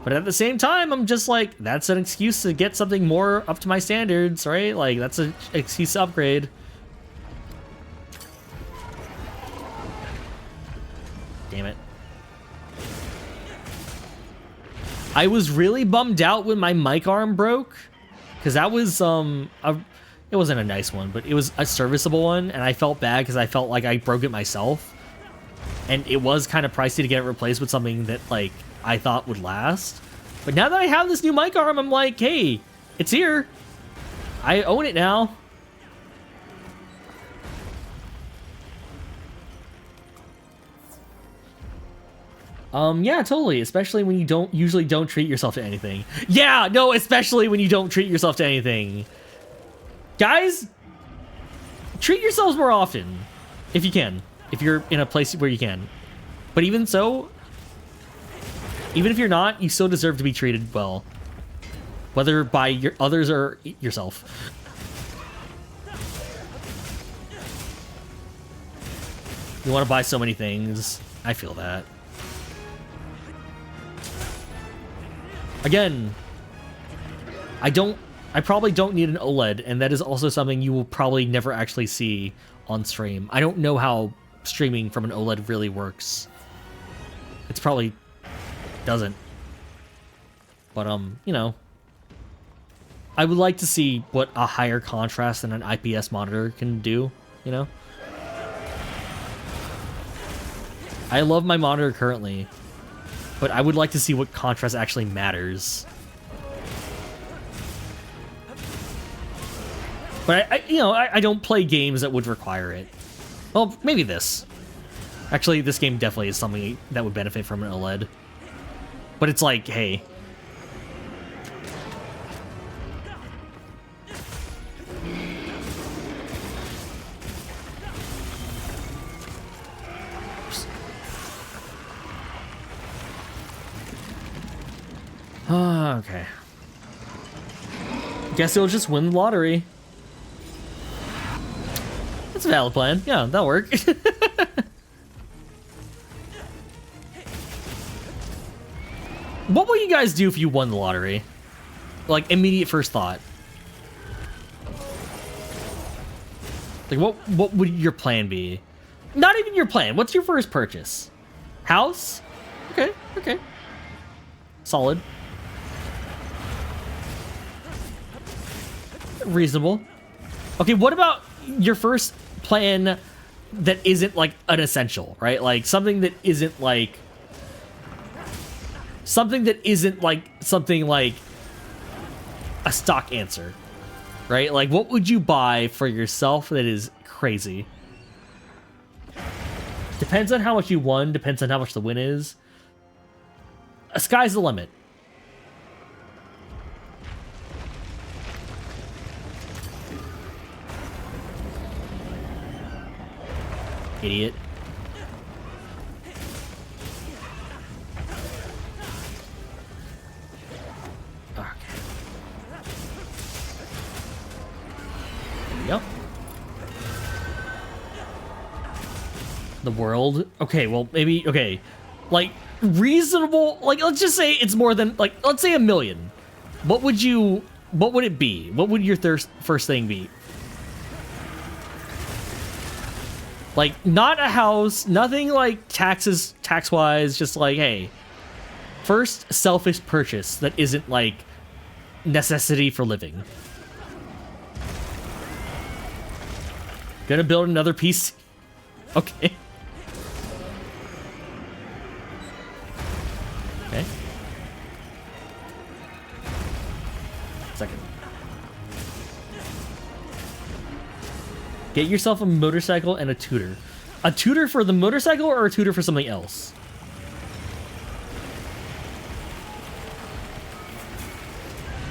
[SPEAKER 2] But at the same time, I'm just like, that's an excuse to get something more up to my standards, right? Like, that's an excuse to upgrade. Damn it. I was really bummed out when my mic arm broke, because that was, it wasn't a nice one, but it was a serviceable one, and I felt bad because I felt like I broke it myself. And it was kind of pricey to get it replaced with something that, like, I thought would last. But now that I have this new mic arm, I'm like, hey, it's here. I own it now. Yeah, totally. Especially when you don't treat yourself to anything. Yeah, no, especially when you don't treat yourself to anything. Guys, treat yourselves more often. If you can. If you're in a place where you can. But even so, even if you're not, you still deserve to be treated well. Whether by your others or yourself. You want to buy so many things. I feel that. Again, I probably don't need an OLED, and that is also something you will probably never actually see on stream. I don't know how streaming from an OLED really works. It's probably doesn't. But, you know, I would like to see what a higher contrast than an IPS monitor can do, you know? I love my monitor currently, but I would like to see what contrast actually matters. But I don't play games that would require it. Well, maybe this. Actually, this game definitely is something that would benefit from an OLED. But it's like, hey. Okay. Guess you'll just win the lottery. That's a valid plan. Yeah, that'll work. What will you guys do if you won the lottery? Like, immediate first thought. Like, what would your plan be? Not even your plan. What's your first purchase? House? Okay, okay. Solid. Reasonable. Okay, what about your first plan that isn't like an essential, right? Like something that isn't like something like a stock answer, right? Like what would you buy for yourself that is crazy? Depends on how much you won, depends on how much the win is. Sky's the limit. Idiot. Okay. Yep. The world. Okay, well, maybe, okay. Like, reasonable, like, let's just say it's more than, like, let's say 1 million. What would it be? What would your first thing be? Like, not a house, nothing like tax-wise, just like, hey, first selfish purchase that isn't like necessity for living. Gonna build another piece. Okay. Okay. Second. Get yourself a motorcycle and a tutor. A tutor for the motorcycle or a tutor for something else?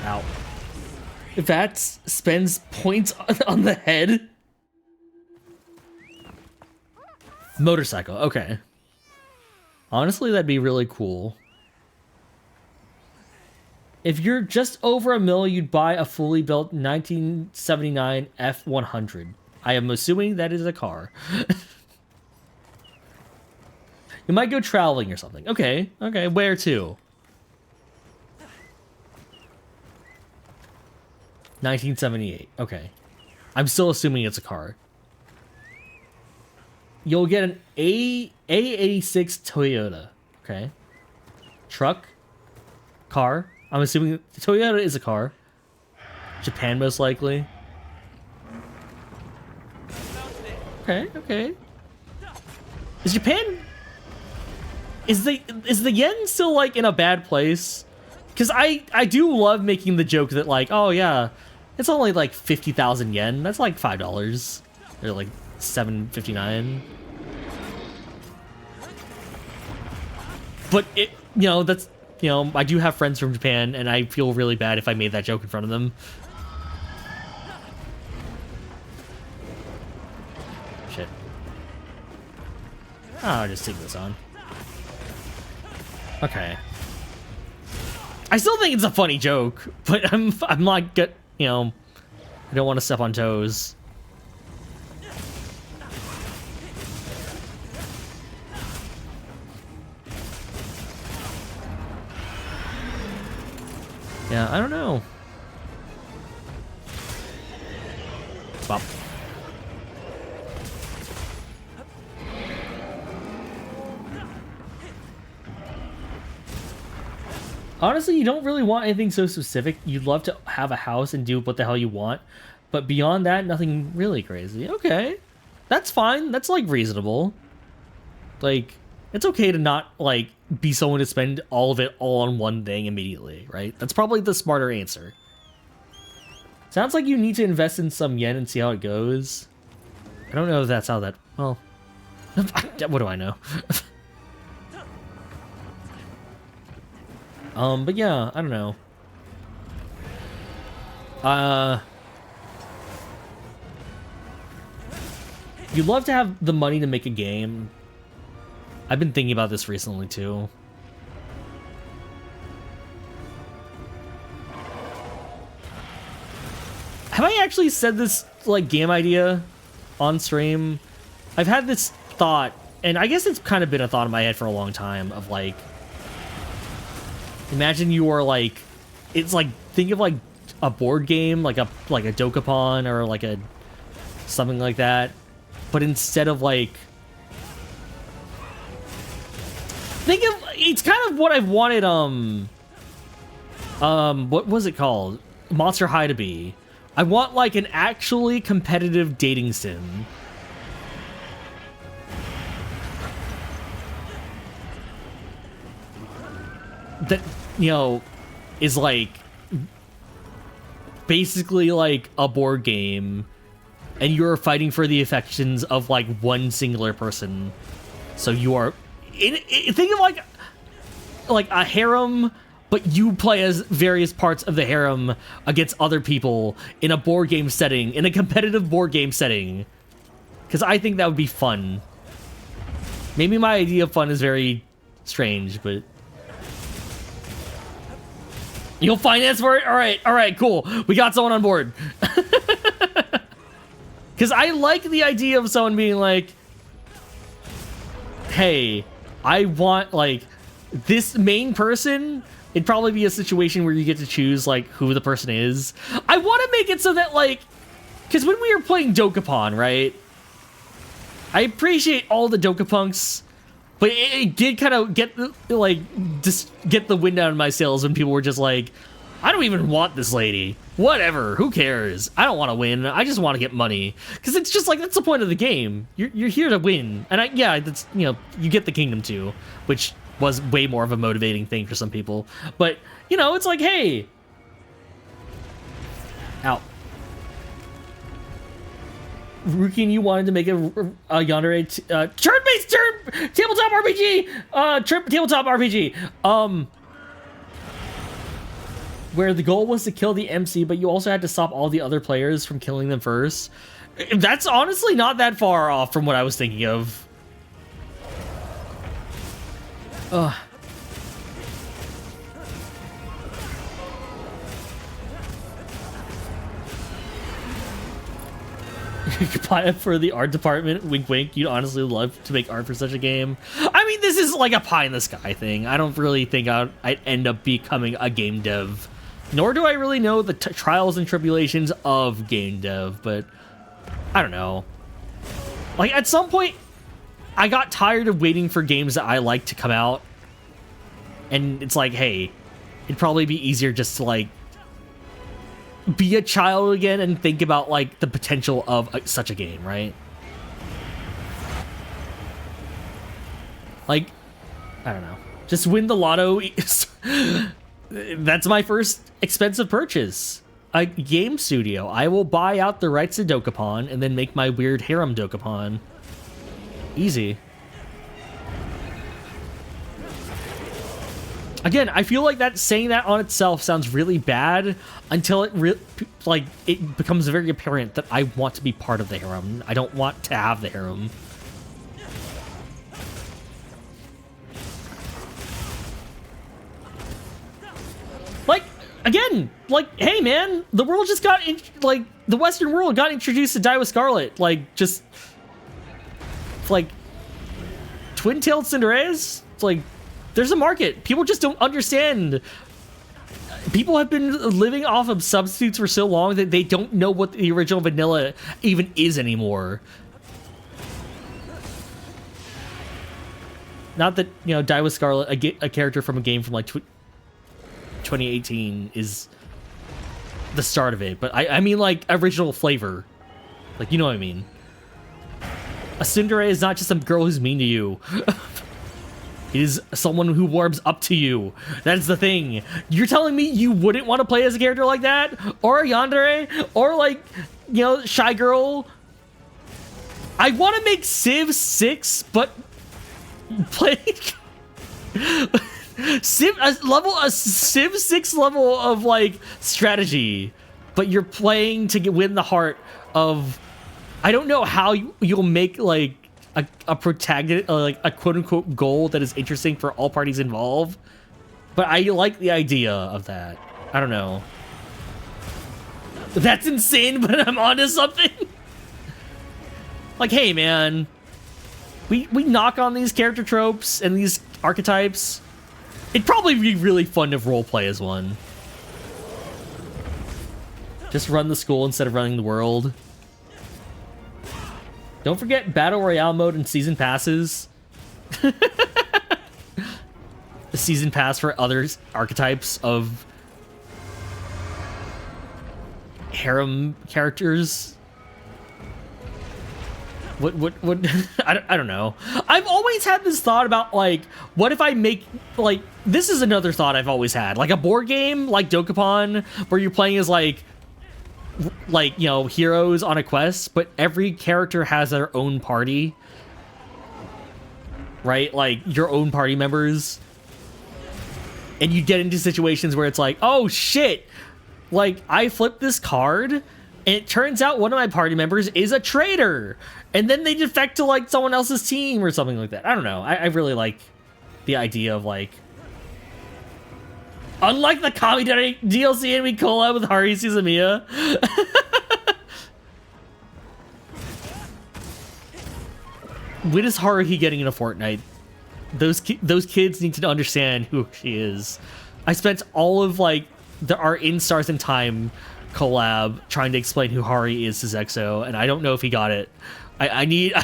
[SPEAKER 2] Ow. If that spends points on the head. Motorcycle, okay. Honestly, that'd be really cool. If you're just over $1 million, you'd buy a fully built 1979 F100. I am assuming that is a car. You might go traveling or something. Okay, okay. Where to? 1978. Okay. I'm still assuming it's a car. You'll get an A86 Toyota. Okay. Truck. Car. I'm assuming Toyota is a car. Japan, most likely. Okay, okay. Is Japan... Is the yen still, like, in a bad place? Because I do love making the joke that, like, oh, yeah, it's only, like, 50,000 yen. That's, like, $5. Or, like, $7.59. But it, you know, that's, you know, I do have friends from Japan, and I feel really bad if I made that joke in front of them. Shit. Oh, I'll just take this on. Okay. I still think it's a funny joke, but I'm not good, you know, I don't want to step on toes. Yeah, I don't know. Bop. Honestly, you don't really want anything so specific. You'd love to have a house and do what the hell you want. But beyond that, nothing really crazy. Okay. That's fine. That's, like, reasonable. Like, it's okay to not, like, be someone to spend all of it all on one thing immediately, right? That's probably the smarter answer. Sounds like you need to invest in some yen and see how it goes. I don't know if that's how that... Well... what do I know? But yeah, I don't know. You'd love to have the money to make a game. I've been thinking about this recently, too. Have I actually said this, like, game idea on stream? I've had this thought, and I guess it's kind of been a thought in my head for a long time, of, like... Imagine you are, like... It's, like, think of, like, a board game, like a Dokapon, or, like, a... something like that. But instead of, like... Think of... It's kind of what I've wanted, what was it called? Monster High to be. I want, like, an actually competitive dating sim. That, you know, is, like, basically, like, a board game, and you're fighting for the affections of, like, one singular person. So you are... think of, like a harem, but you play as various parts of the harem against other people in a board game setting, in a competitive board game setting. Because I think that would be fun. Maybe my idea of fun is very strange, but... You'll finance for it? Alright, cool. We got someone on board. Because I like the idea of someone being like, hey, I want, like, this main person. It'd probably be a situation where you get to choose, like, who the person is. I want to make it so that, like, because when we were playing Dokapon, right? I appreciate all the Dokapunks, but it did kind of get, like, just get the wind out of my sails when people were just like, I don't even want this lady. Whatever, who cares? I don't want to win. I just want to get money. Because it's just like, that's the point of the game. You're here to win. And yeah, that's, you know, you get the kingdom too, which was way more of a motivating thing for some people. But, you know, it's like, hey. Ow. Rukin, you wanted to make a yandere turn-based tabletop RPG. Tabletop RPG. Where the goal was to kill the MC, but you also had to stop all the other players from killing them first. That's honestly not that far off from what I was thinking of. Ugh. You could buy it for the art department. Wink, wink. You'd honestly love to make art for such a game. I mean, this is like a pie in the sky thing. I don't really think I'd end up becoming a game dev. Nor do I really know the trials and tribulations of game dev, but I don't know. Like, at some point, I got tired of waiting for games that I like to come out. And it's like, hey, it'd probably be easier just to, like, be a child again and think about, like, the potential of such a game, right? Like, I don't know. Just win the lotto. That's my first expensive purchase. A game studio. I will buy out the rights to Dokapon and then make my weird harem Dokapon. Easy. Again, I feel like that saying that on itself sounds really bad until it becomes very apparent that I want to be part of the harem. I don't want to have the harem. Like, again, like, hey man, the world just got the Western world got introduced to Die with Scarlet, like just like twin-tailed Cinderella's. It's like, there's a market. People just don't understand. People have been living off of substitutes for so long that they don't know what the original vanilla even is anymore. Not that, you know, Die with Scarlet, a character from a game from like 2018 is the start of it, but I mean like original flavor. Like, you know what I mean? A Cinderella is not just some girl who's mean to you. It is someone who warms up to you. That's the thing. You're telling me you wouldn't want to play as a character like that? Or a yandere? Or like, you know, Shy Girl? I want to make Civ 6, but play... a Civ 6 level of like strategy, but you're playing to win the heart of... I don't know how you'll make like a protagonist, like a quote-unquote goal that is interesting for all parties involved, but I like the idea of that. I don't know. That's insane, but I'm onto something. Like, hey man, we knock on these character tropes and these archetypes. It'd probably be really fun to roleplay as one. Just run the school instead of running the world. Don't forget Battle Royale mode and Season Passes. The Season Pass for other archetypes of harem characters. What I don't know. I've always had this thought about like, what if I make like, this is another thought I've always had, like a board game like Dokapon where you're playing as like, you know, heroes on a quest, but every character has their own party, right? Like your own party members, and you get into situations where it's like, oh shit, like I flipped this card and it turns out one of my party members is a traitor, and then they defect to like someone else's team or something like that. I don't know. I really like the idea of like, unlike the Kamidari DLC, and we collab with Haruhi Suzumiya. When is Haruhi getting into Fortnite? Those kids need to understand who she is. I spent all of like our In Stars in Time collab trying to explain who Haruhi is to Zexo, and I don't know if he got it. I need to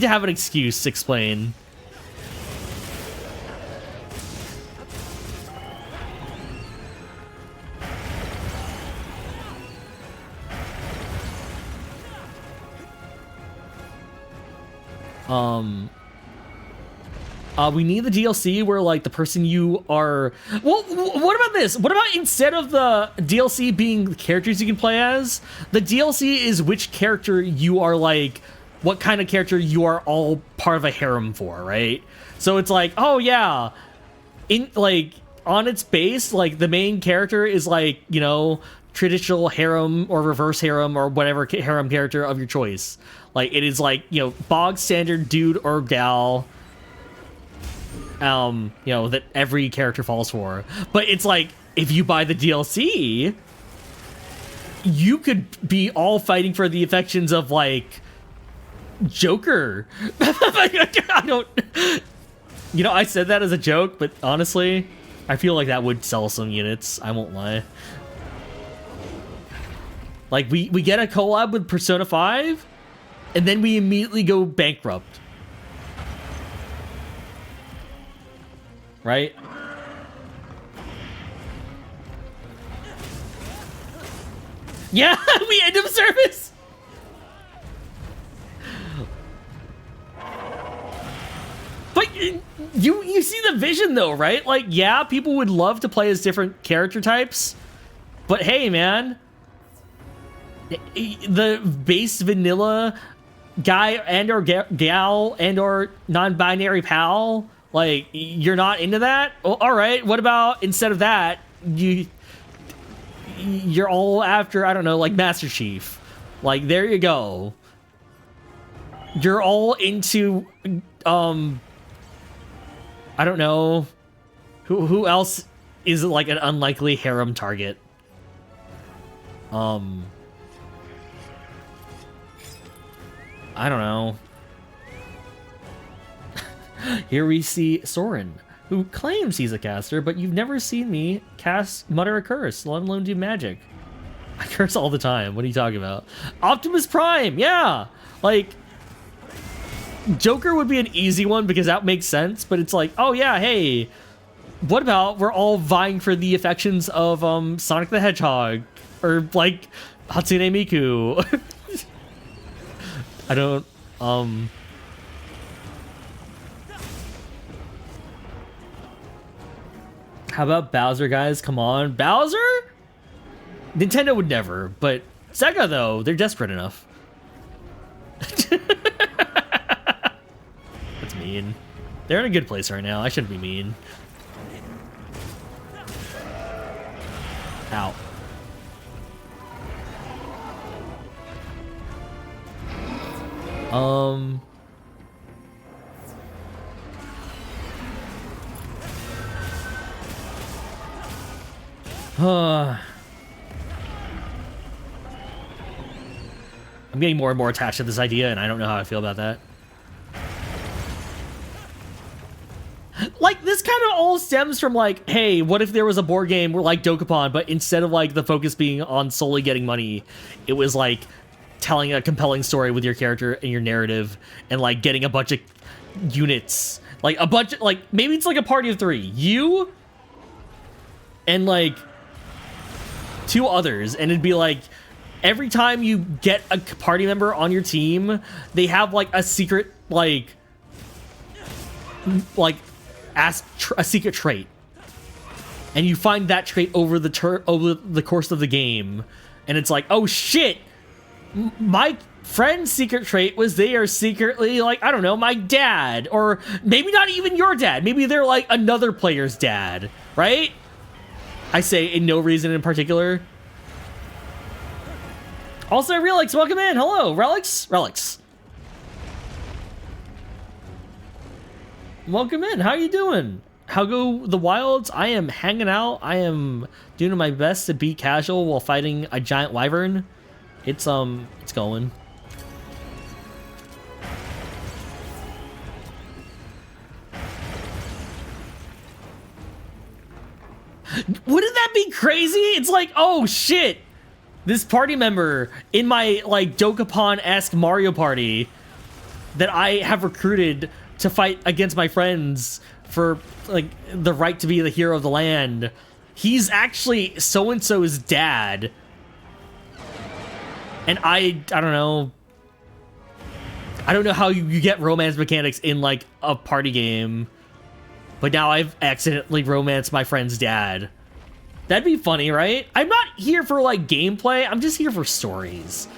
[SPEAKER 2] have an excuse to explain. We need the DLC where like the person you are... Well, what about this? What about instead of the DLC being the characters you can play as, the DLC is which character you are like, what kind of character you are all part of a harem for, right? So it's like, oh yeah, in like on its base, like the main character is like, you know, traditional harem or reverse harem or whatever harem character of your choice. Like it is like, you know, bog standard dude or gal, you know, that every character falls for. But it's like, if you buy the DLC, you could be all fighting for the affections of like Joker. I don't, you know, I said that as a joke, but honestly, I feel like that would sell some units. I won't lie. Like we get a collab with Persona 5 and then we immediately go bankrupt. Right? Yeah, we end of service. But you see the vision though, right? Like, yeah, people would love to play as different character types, but hey, man, the base vanilla guy and or gal and or non-binary pal Like, you're not into that? Well, all right. What about instead of that, you're all after, I don't know, like Master Chief. Like, there you go. You're all into, I don't know. Who else is like an unlikely harem target? I don't know. Here we see Soren, who claims he's a caster, but you've never seen me mutter a curse, let alone do magic. I curse all the time. What are you talking about? Optimus Prime, yeah! Like, Joker would be an easy one because that makes sense, but it's like, oh yeah, hey, what about we're all vying for the affections of Sonic the Hedgehog, or like Hatsune Miku. I don't, how about Bowser, guys? Come on. Bowser? Nintendo would never, but Sega, though, they're desperate enough. That's mean. They're in a good place right now. I shouldn't be mean. Ow. I'm getting more and more attached to this idea, and I don't know how I feel about that. Like, this kind of all stems from, like, hey, what if there was a board game where, like, Dokapon, but instead of, like, the focus being on solely getting money, it was, like, telling a compelling story with your character and your narrative, and, like, getting a bunch of units. Like, a bunch of, like, maybe it's, like, a party of 3. You and, like, 2 others, and it'd be, like, every time you get a party member on your team, they have, like, a secret, a secret trait. And you find that trait over the course of the game. And it's like, oh shit! My friend's secret trait was they are secretly, like, I don't know, my dad. Or maybe not even your dad. Maybe they're, like, another player's dad. Right? I say in no reason in particular. Also, Relix, welcome in. Hello, Relics. Welcome in. How you doing? How go the wilds? I am hanging out. I am doing my best to be casual while fighting a giant wyvern. It's going. Wouldn't that be crazy? It's like, oh shit. This party member in my, like, Dokapon-esque Mario Party that I have recruited to fight against my friends for, like, the right to be the hero of the land. He's actually so-and-so's dad. And I don't know. I don't know how you get romance mechanics in, like, a party game. But now I've accidentally romanced my friend's dad. That'd be funny, right? I'm not here for, like, gameplay. I'm just here for stories.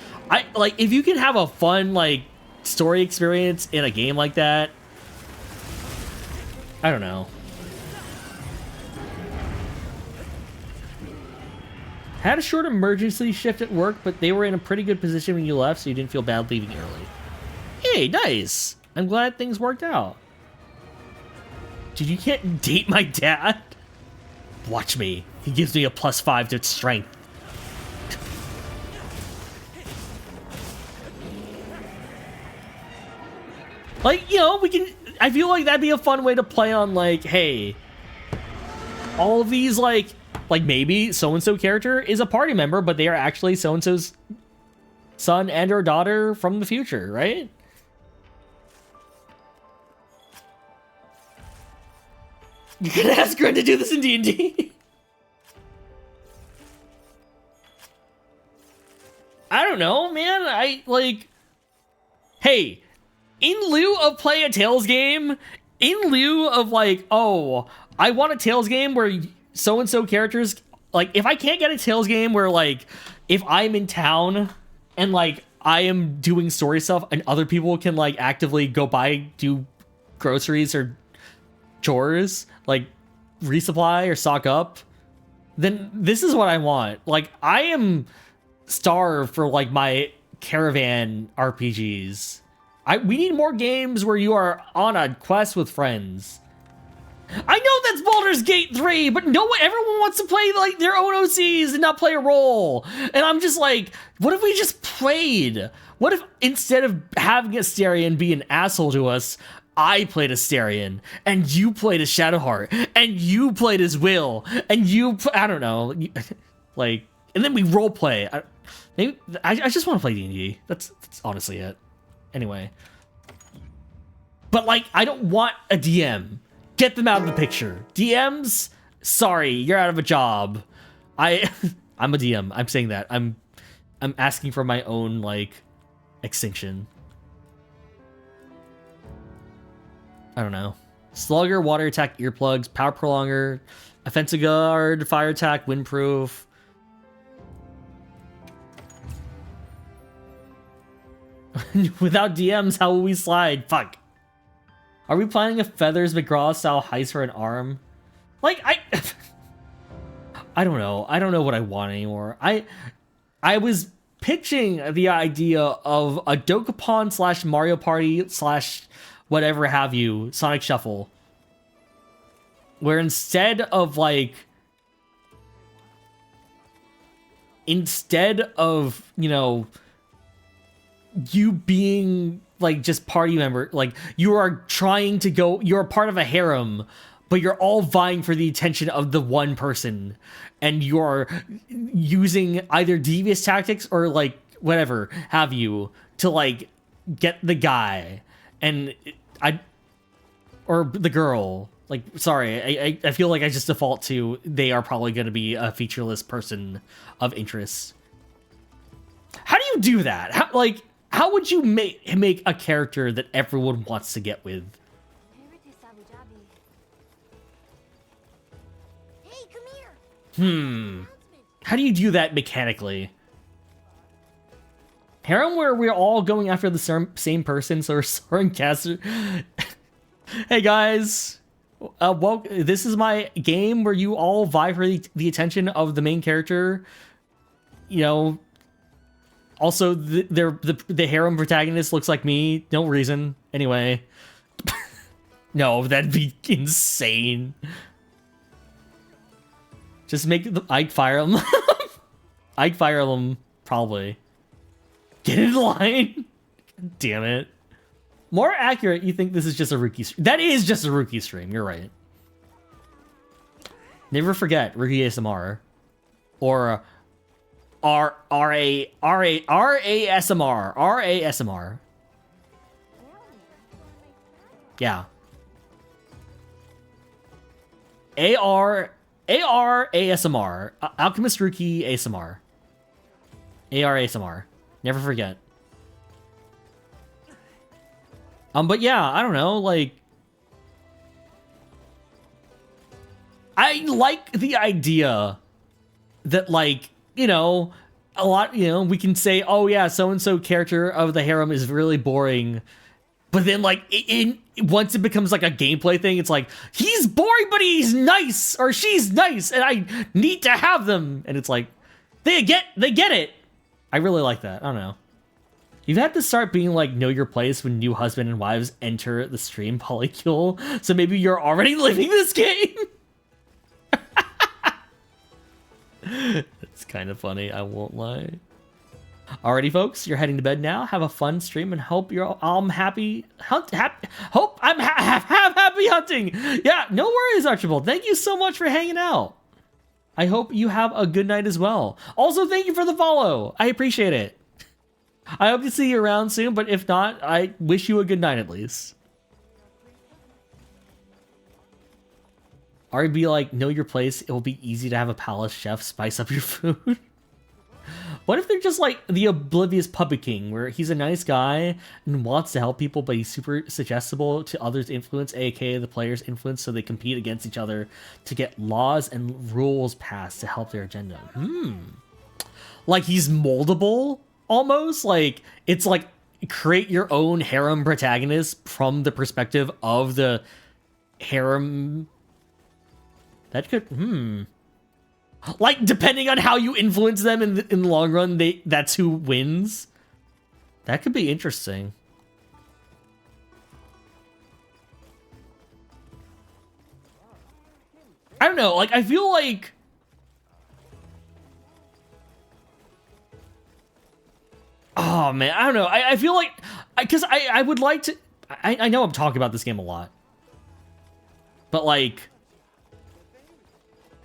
[SPEAKER 2] Like, if you can have a fun, like, story experience in a game like that, I don't know. Had a short emergency shift at work, but they were in a pretty good position when you left, so you didn't feel bad leaving early. Hey, nice. I'm glad things worked out. Dude, you can't date my dad? Watch me. He gives me a +5 to strength. Like, you know, I feel like that'd be a fun way to play on, like, hey, all of these, like maybe so-and-so character is a party member, but they are actually so-and-so's son and or daughter from the future, right? You can ask Gren to do this in D&D. I don't know, man. Hey, in lieu of play a Tales game, in lieu of, like, oh, I want a Tales game where so-and-so characters, like, if I can't get a Tales game where, like, if I'm in town and, like, I am doing story stuff and other people can, like, actively go do groceries or chores, like resupply or stock up, then this is what I want. Like, I am starved for like my caravan RPGs. We need more games where you are on a quest with friends. I know that's Baldur's Gate 3, but everyone wants to play like their own OCs and not play a role. And I'm just like, what if we just played? What if instead of having Astarion be an asshole to us, I played Astarion, and you played as Shadowheart, and you played as Will, and I don't know, like, and then we role play. I just want to play D&D. That's honestly it. Anyway. But like, I don't want a DM. Get them out of the picture. DMs, sorry, you're out of a job. I'm a DM. I'm saying that. I'm asking for my own like extinction. I don't know. Slugger, water attack, earplugs, power prolonger, offensive guard, fire attack, windproof. Without DMs, how will we slide? Fuck. Are we planning a Feathers McGraw style heist for an arm? Like, I don't know. I don't know what I want anymore. I was pitching the idea of a Dokapon / Mario Party / whatever have you, Sonic Shuffle. Where instead of you know, you being like just party member, like you are trying to go, you're a part of a harem, but you're all vying for the attention of the one person, and you're using either devious tactics or like whatever have you to like get the guy or the girl. Like, sorry, I feel like I just default to they are probably going to be a featureless person of interest. How do you do that? How would you make a character that everyone wants to get with?
[SPEAKER 5] Hey, come here.
[SPEAKER 2] How do you do that mechanically? Harem where we're all going after the same person, so we're Soren Caster. Hey guys, well, this is my game where you all vie for the attention of the main character. You know, also the harem protagonist looks like me. No reason. Anyway, no, that'd be insane. Just make the Ike Fire Emblem. Ike Fire Emblem, probably. Get in line. Damn it. More accurate, you think this is just a rookie stream. That is just a rookie stream. You're right. Never forget rookie ASMR, or RASMR. Yeah. ASMR. Alchemist Rookie ASMR. ASMR. Never forget. But yeah, I don't know, like, I like the idea that, like, you know, a lot, you know, we can say, oh yeah, so-and-so character of the harem is really boring. But then, like, once it becomes, like, a gameplay thing, it's like, he's boring, but he's nice, or she's nice, and I need to have them. And it's like, they get it. I really like that. I don't know. You've had to start being like, know your place when new husband and wives enter the stream polycule. So maybe you're already living this game. It's kind of funny, I won't lie. Alrighty, folks, you're heading to bed now. Have a fun stream and hope you're happy hunting. Yeah, no worries, Archibald. Thank you so much for hanging out. I hope you have a good night as well. Also, thank you for the follow. I appreciate it. I hope to see you around soon, but if not, I wish you a good night at least. Or be like, know your place. It will be easy to have a palace chef spice up your food. What if they're just like the oblivious puppet king, where he's a nice guy and wants to help people, but he's super suggestible to others' influence, aka the players' influence, so they compete against each other to get laws and rules passed to help their agenda. Like he's moldable? Almost like it's like create your own harem protagonist from the perspective of the harem. That could, like, depending on how you influence them in the long run, that's who wins. That could be interesting. I don't know, like, I feel like... Oh, man, I don't know. I feel like... Because I would like to... I know I'm talking about this game a lot. But, like...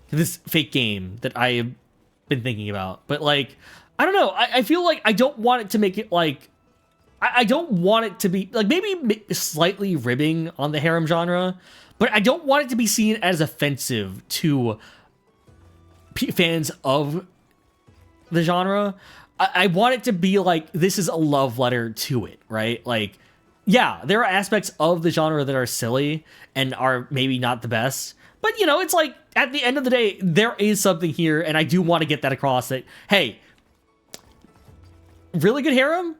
[SPEAKER 2] This fake game that I have been thinking about. But, like, I don't know. I feel like I don't want it to make it, like... I don't want it to be... Like, maybe slightly ribbing on the harem genre. But I don't want it to be seen as offensive to fans of the genre. I want it to be like, this is a love letter to it, right? Like, yeah, there are aspects of the genre that are silly and are maybe not the best. But, you know, it's like, at the end of the day, there is something here, and I do want to get that across that, hey, really good harem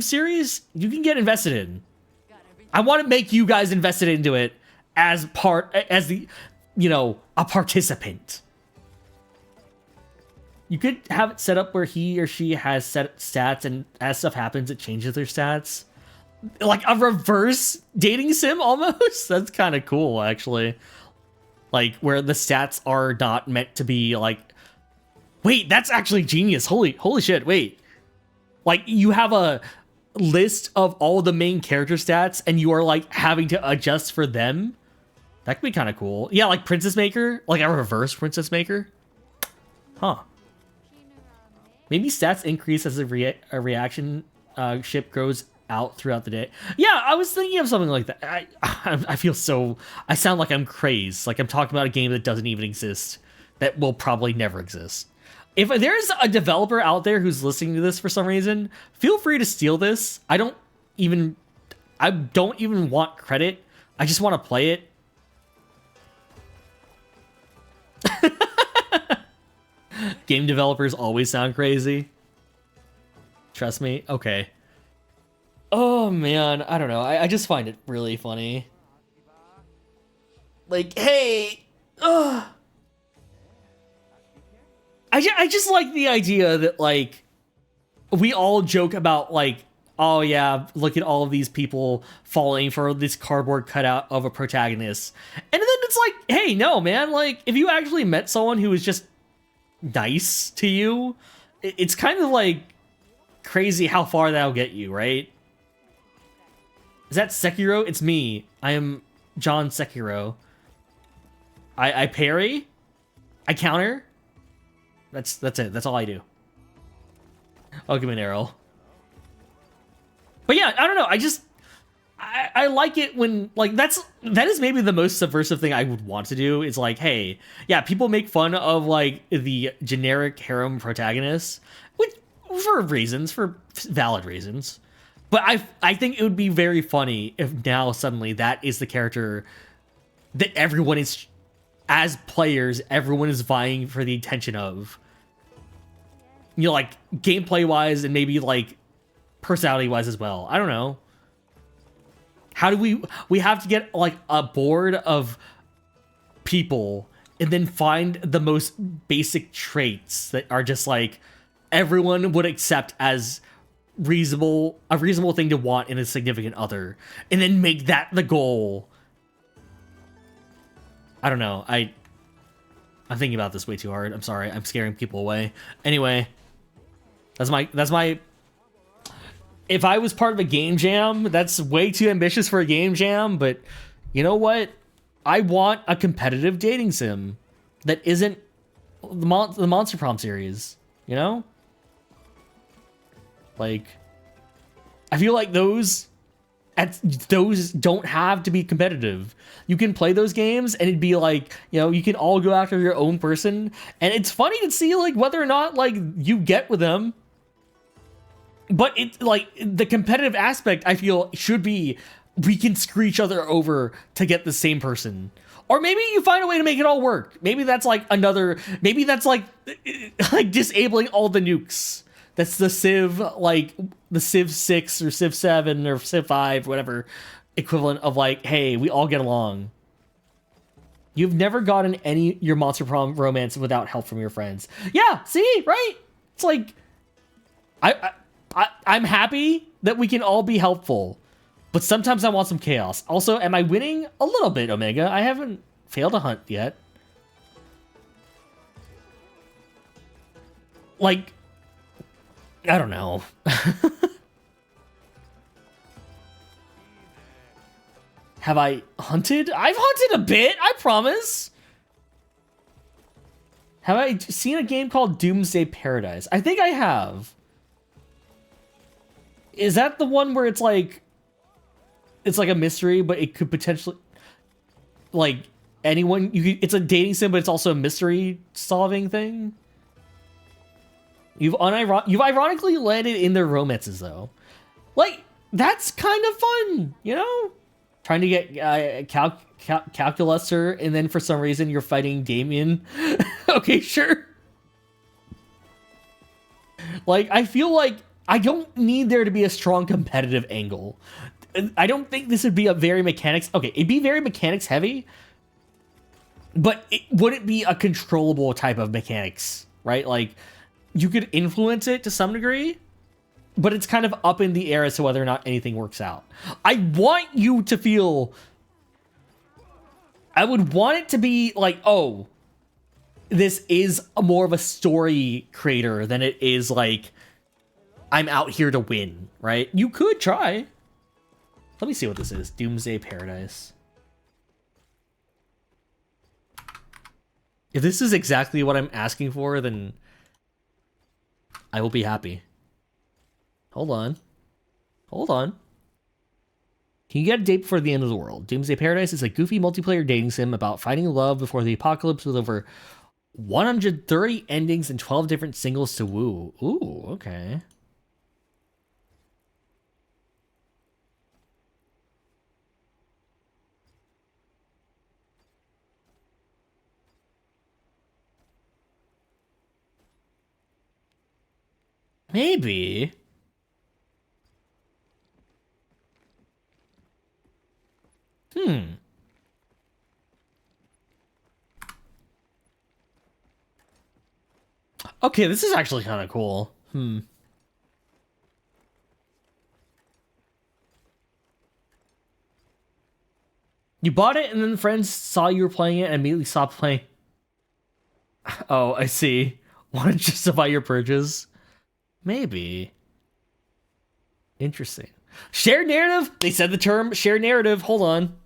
[SPEAKER 2] series, you can get invested in. I want to make you guys invested into it as the, you know, a participant. You could have it set up where he or she has set stats, and as stuff happens, it changes their stats. Like a reverse dating sim, almost? That's kind of cool, actually. Like, where the stats are not meant to be, like... Wait, that's actually genius. Holy shit, wait. Like, you have a list of all the main character stats, and you are, like, having to adjust for them? That could be kind of cool. Yeah, like Princess Maker? Like a reverse Princess Maker? Huh. Maybe stats increase as a reaction ship grows out throughout the day. Yeah, I was thinking of something like that. I feel so... I sound like I'm crazed. Like I'm talking about a game that doesn't even exist. That will probably never exist. If there's a developer out there who's listening to this for some reason, feel free to steal this. I don't even want credit. I just want to play it. Game developers always sound crazy. Trust me. Okay. Oh, man. I don't know. I just find it really funny. Like, hey. Ugh. I just like the idea that, like, we all joke about, like, oh, yeah, look at all of these people falling for this cardboard cutout of a protagonist. And then it's like, hey, no, man. Like, if you actually met someone who was just nice to you, it's kind of, like, crazy how far that'll get you, right? Is that Sekiro? It's me. I am John Sekiro. I parry. I counter. That's it. That's all I do. I'll give an arrow. But yeah, I don't know. I like it when, like, that is maybe the most subversive thing I would want to do. Is like, hey, yeah, people make fun of, like, the generic harem protagonists, for valid reasons. But I think it would be very funny if now suddenly that is the character that everyone is, as players, everyone is vying for the attention of. You know, like, gameplay-wise and maybe, like, personality-wise as well. I don't know. How do we have to get, like, a board of people and then find the most basic traits that are just, like, everyone would accept as a reasonable thing to want in a significant other, and then make that the goal. I don't know. I'm thinking about this way too hard. I'm sorry. I'm scaring people away. Anyway, that's my if I was part of a game jam, that's way too ambitious for a game jam, but you know what? I want a competitive dating sim that isn't the Monster Prom series, you know? Like, I feel like those don't have to be competitive. You can play those games and it'd be like, you know, you can all go after your own person, and it's funny to see, like, whether or not, like, you get with them. But it's like the competitive aspect, I feel, should be we can screw each other over to get the same person. Or maybe you find a way to make it all work. Maybe that's like maybe that's like disabling all the nukes. That's the Civ, like the Civ 6 or Civ 7 or Civ 5, whatever. equivalent of like, hey, we all get along. You've never gotten any your monster prom romance without help from your friends. Yeah, see, right? It's like I'm happy that we can all be helpful, but sometimes I want some chaos. Also, am I winning? A little bit, Omega. I haven't failed a hunt yet. Like, I don't know. Have I hunted? I've hunted a bit, I promise. Have I seen a game called Doomsday Paradise? I think I have. Is that the one where it's like a mystery, but it could potentially, like, anyone, it's a dating sim, but it's also a mystery solving thing? You've ironically landed in their romances, though. Like, that's kind of fun, you know? Trying to get Calculuser, and then for some reason you're fighting Damien. Okay, sure. Like, I feel like I don't need there to be a strong competitive angle. I don't think this would be a very mechanics... Okay, it'd be very mechanics heavy, but it wouldn't be a controllable type of mechanics, right? Like, you could influence it to some degree, but it's kind of up in the air as to whether or not anything works out. I want you to feel... I would want it to be like, oh, this is more of a story creator than it is like, I'm out here to win, right? You could try. Let me see what this is. Doomsday Paradise. If this is exactly what I'm asking for, then I will be happy. Hold on. Hold on. Can you get a date before the end of the world? Doomsday Paradise is a goofy multiplayer dating sim about finding love before the apocalypse with over 130 endings and 12 different singles to woo. Ooh, okay. Maybe. Okay, this is actually kind of cool. You bought it and then friends saw you were playing it and immediately stopped playing. Oh, I see. Want to justify your purchase? Maybe. Interesting. Shared narrative? They said the term shared narrative. Hold on.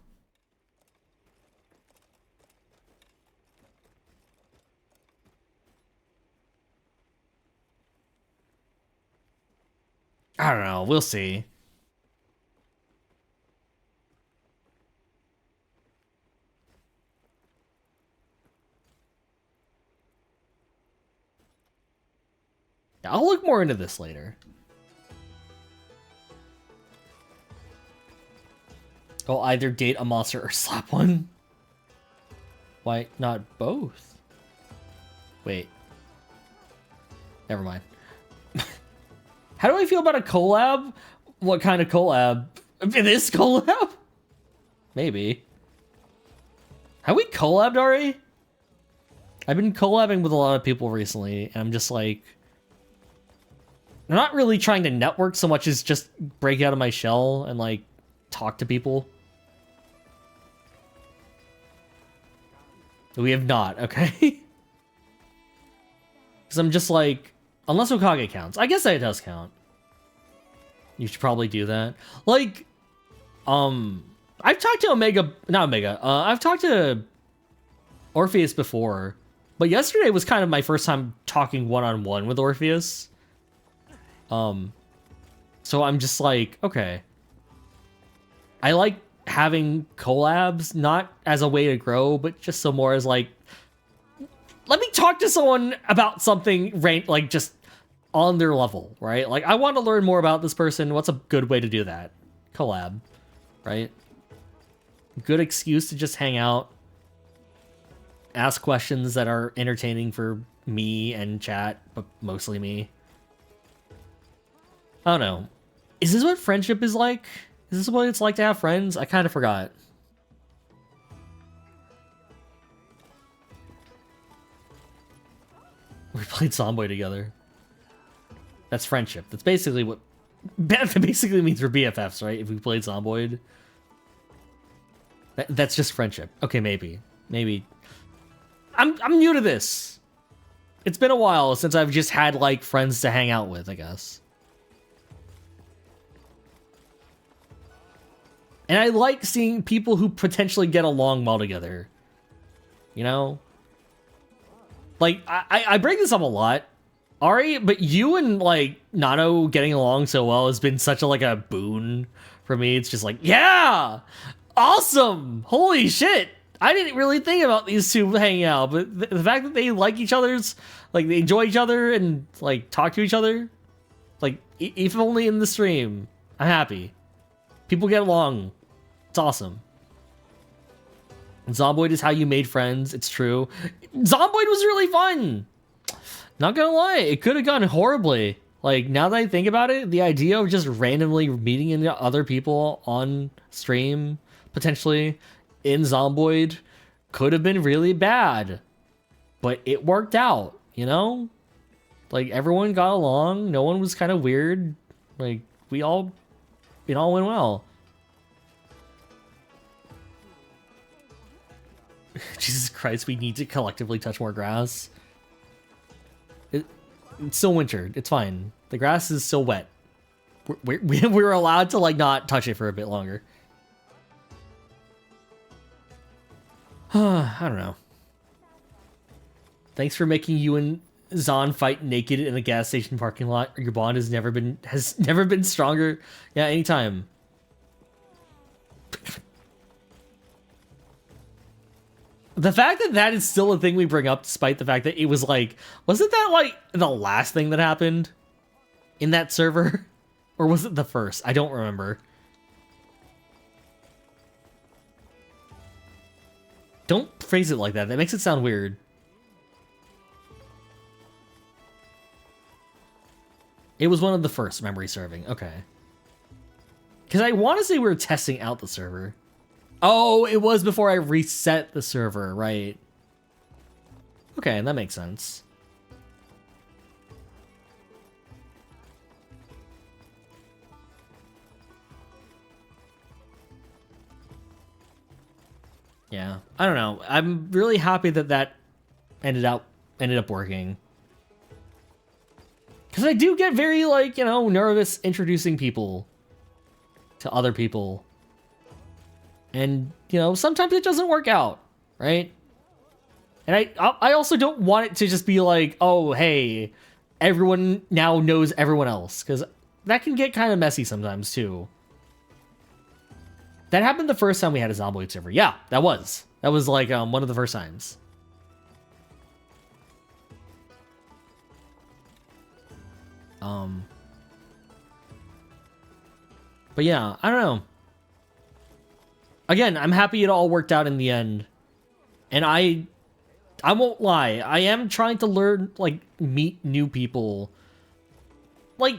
[SPEAKER 2] I don't know. We'll see. Yeah, I'll look more into this later. I'll either date a monster or slap one. Why not both? Wait. Never mind. How do I feel about a collab? What kind of collab? This collab? Maybe. Have we collabed already? I've been collabing with a lot of people recently, and I'm just like... I'm not really trying to network so much as just break out of my shell and, like, talk to people. We have not, okay? Because I'm just like... Unless Okage counts. I guess that does count. You should probably do that. Like, I've talked to I've talked to Orpheus before, but yesterday was kind of my first time talking one-on-one with Orpheus. So I'm just like, okay. I like having collabs, not as a way to grow, but just so more as like, let me talk to someone about something like just on their level, right? Like, I want to learn more about this person. What's a good way to do that? Collab, right? Good excuse to just hang out, ask questions that are entertaining for me and chat, but mostly me. I don't know. Is this what friendship is like? Is this what it's like to have friends? I kind of forgot. We played Zomboid together. That's friendship. That's basically what... That basically means we're BFFs, right? If we played Zomboid. That's just friendship. Okay, maybe. Maybe. I'm new to this. It's been a while since I've just had, like, friends to hang out with, I guess. And I like seeing people who potentially get along well together. You know? Like, I bring this up a lot. Ari, but you and, like, Nano getting along so well has been such a, like, a boon for me. It's just like, yeah! Awesome! Holy shit! I didn't really think about these two hanging out, but the fact that they like each other's, like, they enjoy each other and, like, talk to each other, like, if only in the stream, I'm happy. People get along. It's awesome. Zomboid is how you made friends. It's true. Zomboid was really fun. Not gonna lie, it could have gone horribly. Like, now that I think about it, the idea of just randomly meeting into other people on stream, potentially, in Zomboid, could have been really bad. But it worked out, you know? Like, everyone got along. No one was kind of weird. Like, it all went well. Jesus Christ, we need to collectively touch more grass. It's still winter. It's fine. The grass is still wet. We're allowed to, like, not touch it for a bit longer. I don't know. Thanks for making you and Zon fight naked in a gas station parking lot. Your bond has never been stronger. Yeah, anytime. The fact that that is still a thing we bring up, despite the fact that it was like, wasn't that like the last thing that happened in that server? Or was it the first? I don't remember. Don't phrase it like that. That makes it sound weird. It was one of the first memory serving. Okay. Because I want to say we were testing out the server. Oh, it was before I reset the server, right? Okay, that makes sense. Yeah, I don't know. I'm really happy that that ended up working. Because I do get very, like, you know, nervous introducing people to other people. And, you know, sometimes it doesn't work out, right? And I also don't want it to just be like, oh, hey, everyone now knows everyone else. Because that can get kind of messy sometimes, too. That happened the first time we had a Zomboid server. Yeah, that was. That was, like, one of the first times. But yeah, I don't know. Again, I'm happy it all worked out in the end. And I won't lie, I am trying to learn, like, meet new people. Like,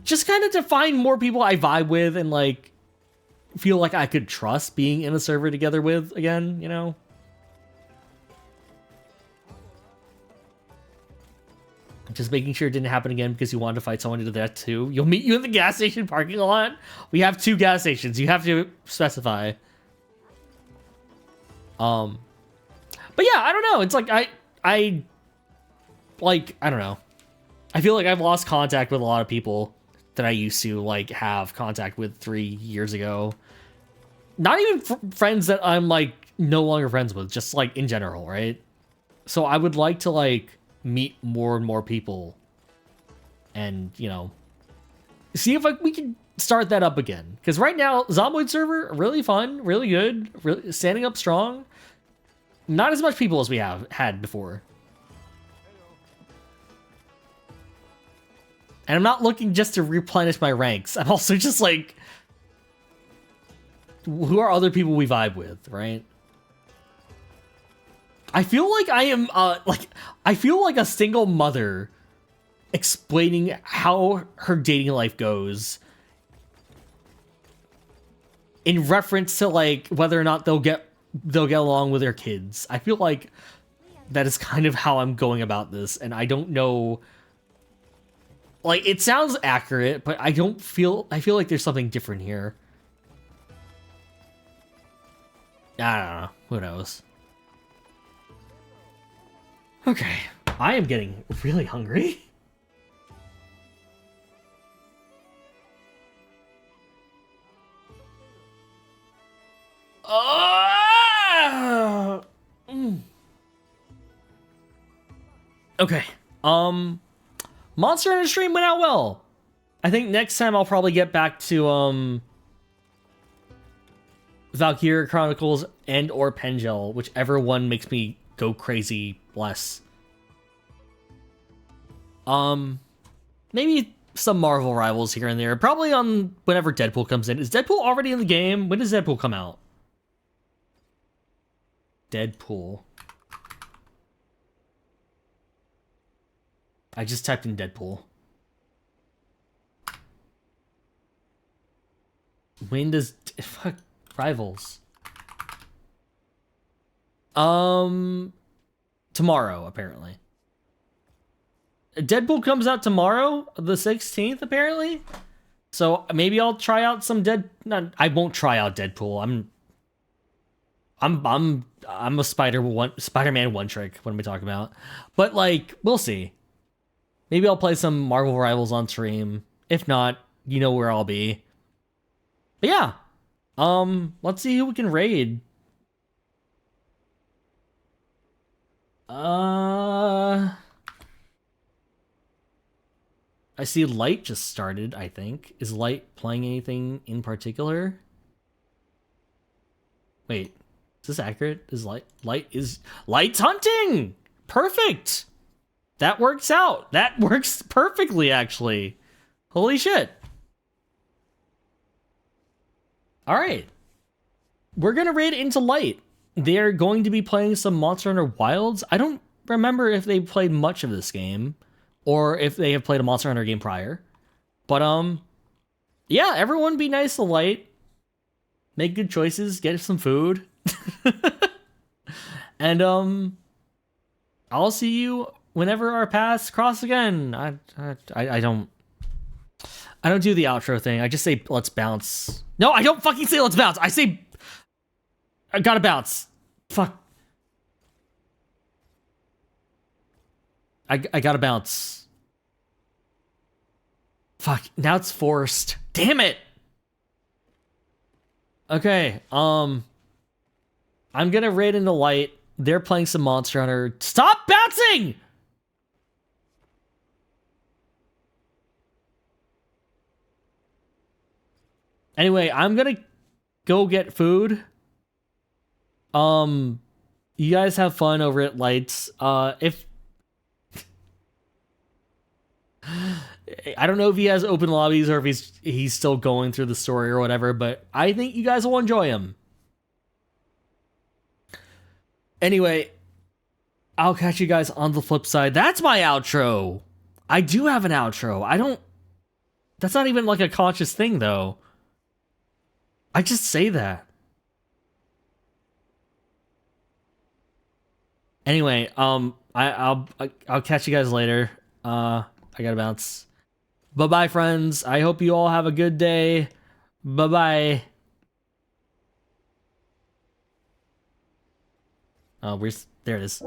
[SPEAKER 2] just kind of to find more people I vibe with and, like, feel like I could trust being in a server together with again, you know? Just making sure it didn't happen again because you wanted to fight someone into that too. You'll meet you in the gas station parking lot. We have 2 gas stations. You have to specify. But yeah, I don't know. It's like I don't know. I feel like I've lost contact with a lot of people that I used to like have contact with 3 years ago. Not even friends that I'm like no longer friends with, just like in general, right? So I would like to like meet more and more people and, you know, see if we can start that up again. Because right now, Zomboid server, really fun, really good, really standing up strong. Not as much people as we have had before. And I'm not looking just to replenish my ranks. I'm also just like, who are other people we vibe with, right? I feel like I am, I feel like a single mother explaining how her dating life goes in reference to like whether or not they'll get along with their kids. I feel like that is kind of how I'm going about this, and I don't know. Like, it sounds accurate, but I feel like there's something different here. I don't know. Who knows? Okay. I am getting really hungry. Okay. Monster Hunter stream went out well. I think next time I'll probably get back to Valkyria Chronicles and or Pengel, whichever one makes me go crazy less. Maybe some Marvel Rivals here and there. Probably on whenever Deadpool comes in. Is Deadpool already in the game? When does Deadpool come out? Deadpool. I just typed in Deadpool. When does... Fuck. Rivals. Tomorrow, apparently. Deadpool comes out tomorrow, the 16th, apparently. So maybe I'll try out some I won't try out Deadpool. I'm a Spider-Man one trick. What am I talking about? But like, we'll see. Maybe I'll play some Marvel Rivals on stream. If not, you know where I'll be. But yeah. Let's see who we can raid. I see Light just started, I think. Is Light playing anything in particular? Wait, is this accurate? Is Light's hunting! Perfect! That works out. That works perfectly, actually. Holy shit. Alright. We're gonna raid into Light. They're going to be playing some Monster Hunter Wilds. I don't remember if they played much of this game, or if they have played a Monster Hunter game prior. But, yeah, everyone be nice to Light. Make good choices, get some food. And, I'll see you whenever our paths cross again. I don't do the outro thing. I just say, let's bounce. No, I don't fucking say let's bounce. I say, I gotta bounce. Fuck. I gotta bounce. Fuck, now it's forced. Damn it. Okay, I'm gonna raid into Light. They're playing some Monster Hunter. Stop bouncing! Anyway, I'm gonna go get food. You guys have fun over at Lights. If I don't know if he has open lobbies or if he's still going through the story or whatever, but I think you guys will enjoy him. Anyway, I'll catch you guys on the flip side. That's my outro. I do have an outro. That's not even like a conscious thing though. I just say that. Anyway, I'll catch you guys later. I gotta bounce. Bye-bye, friends. I hope you all have a good day. Bye-bye. Oh, there it is.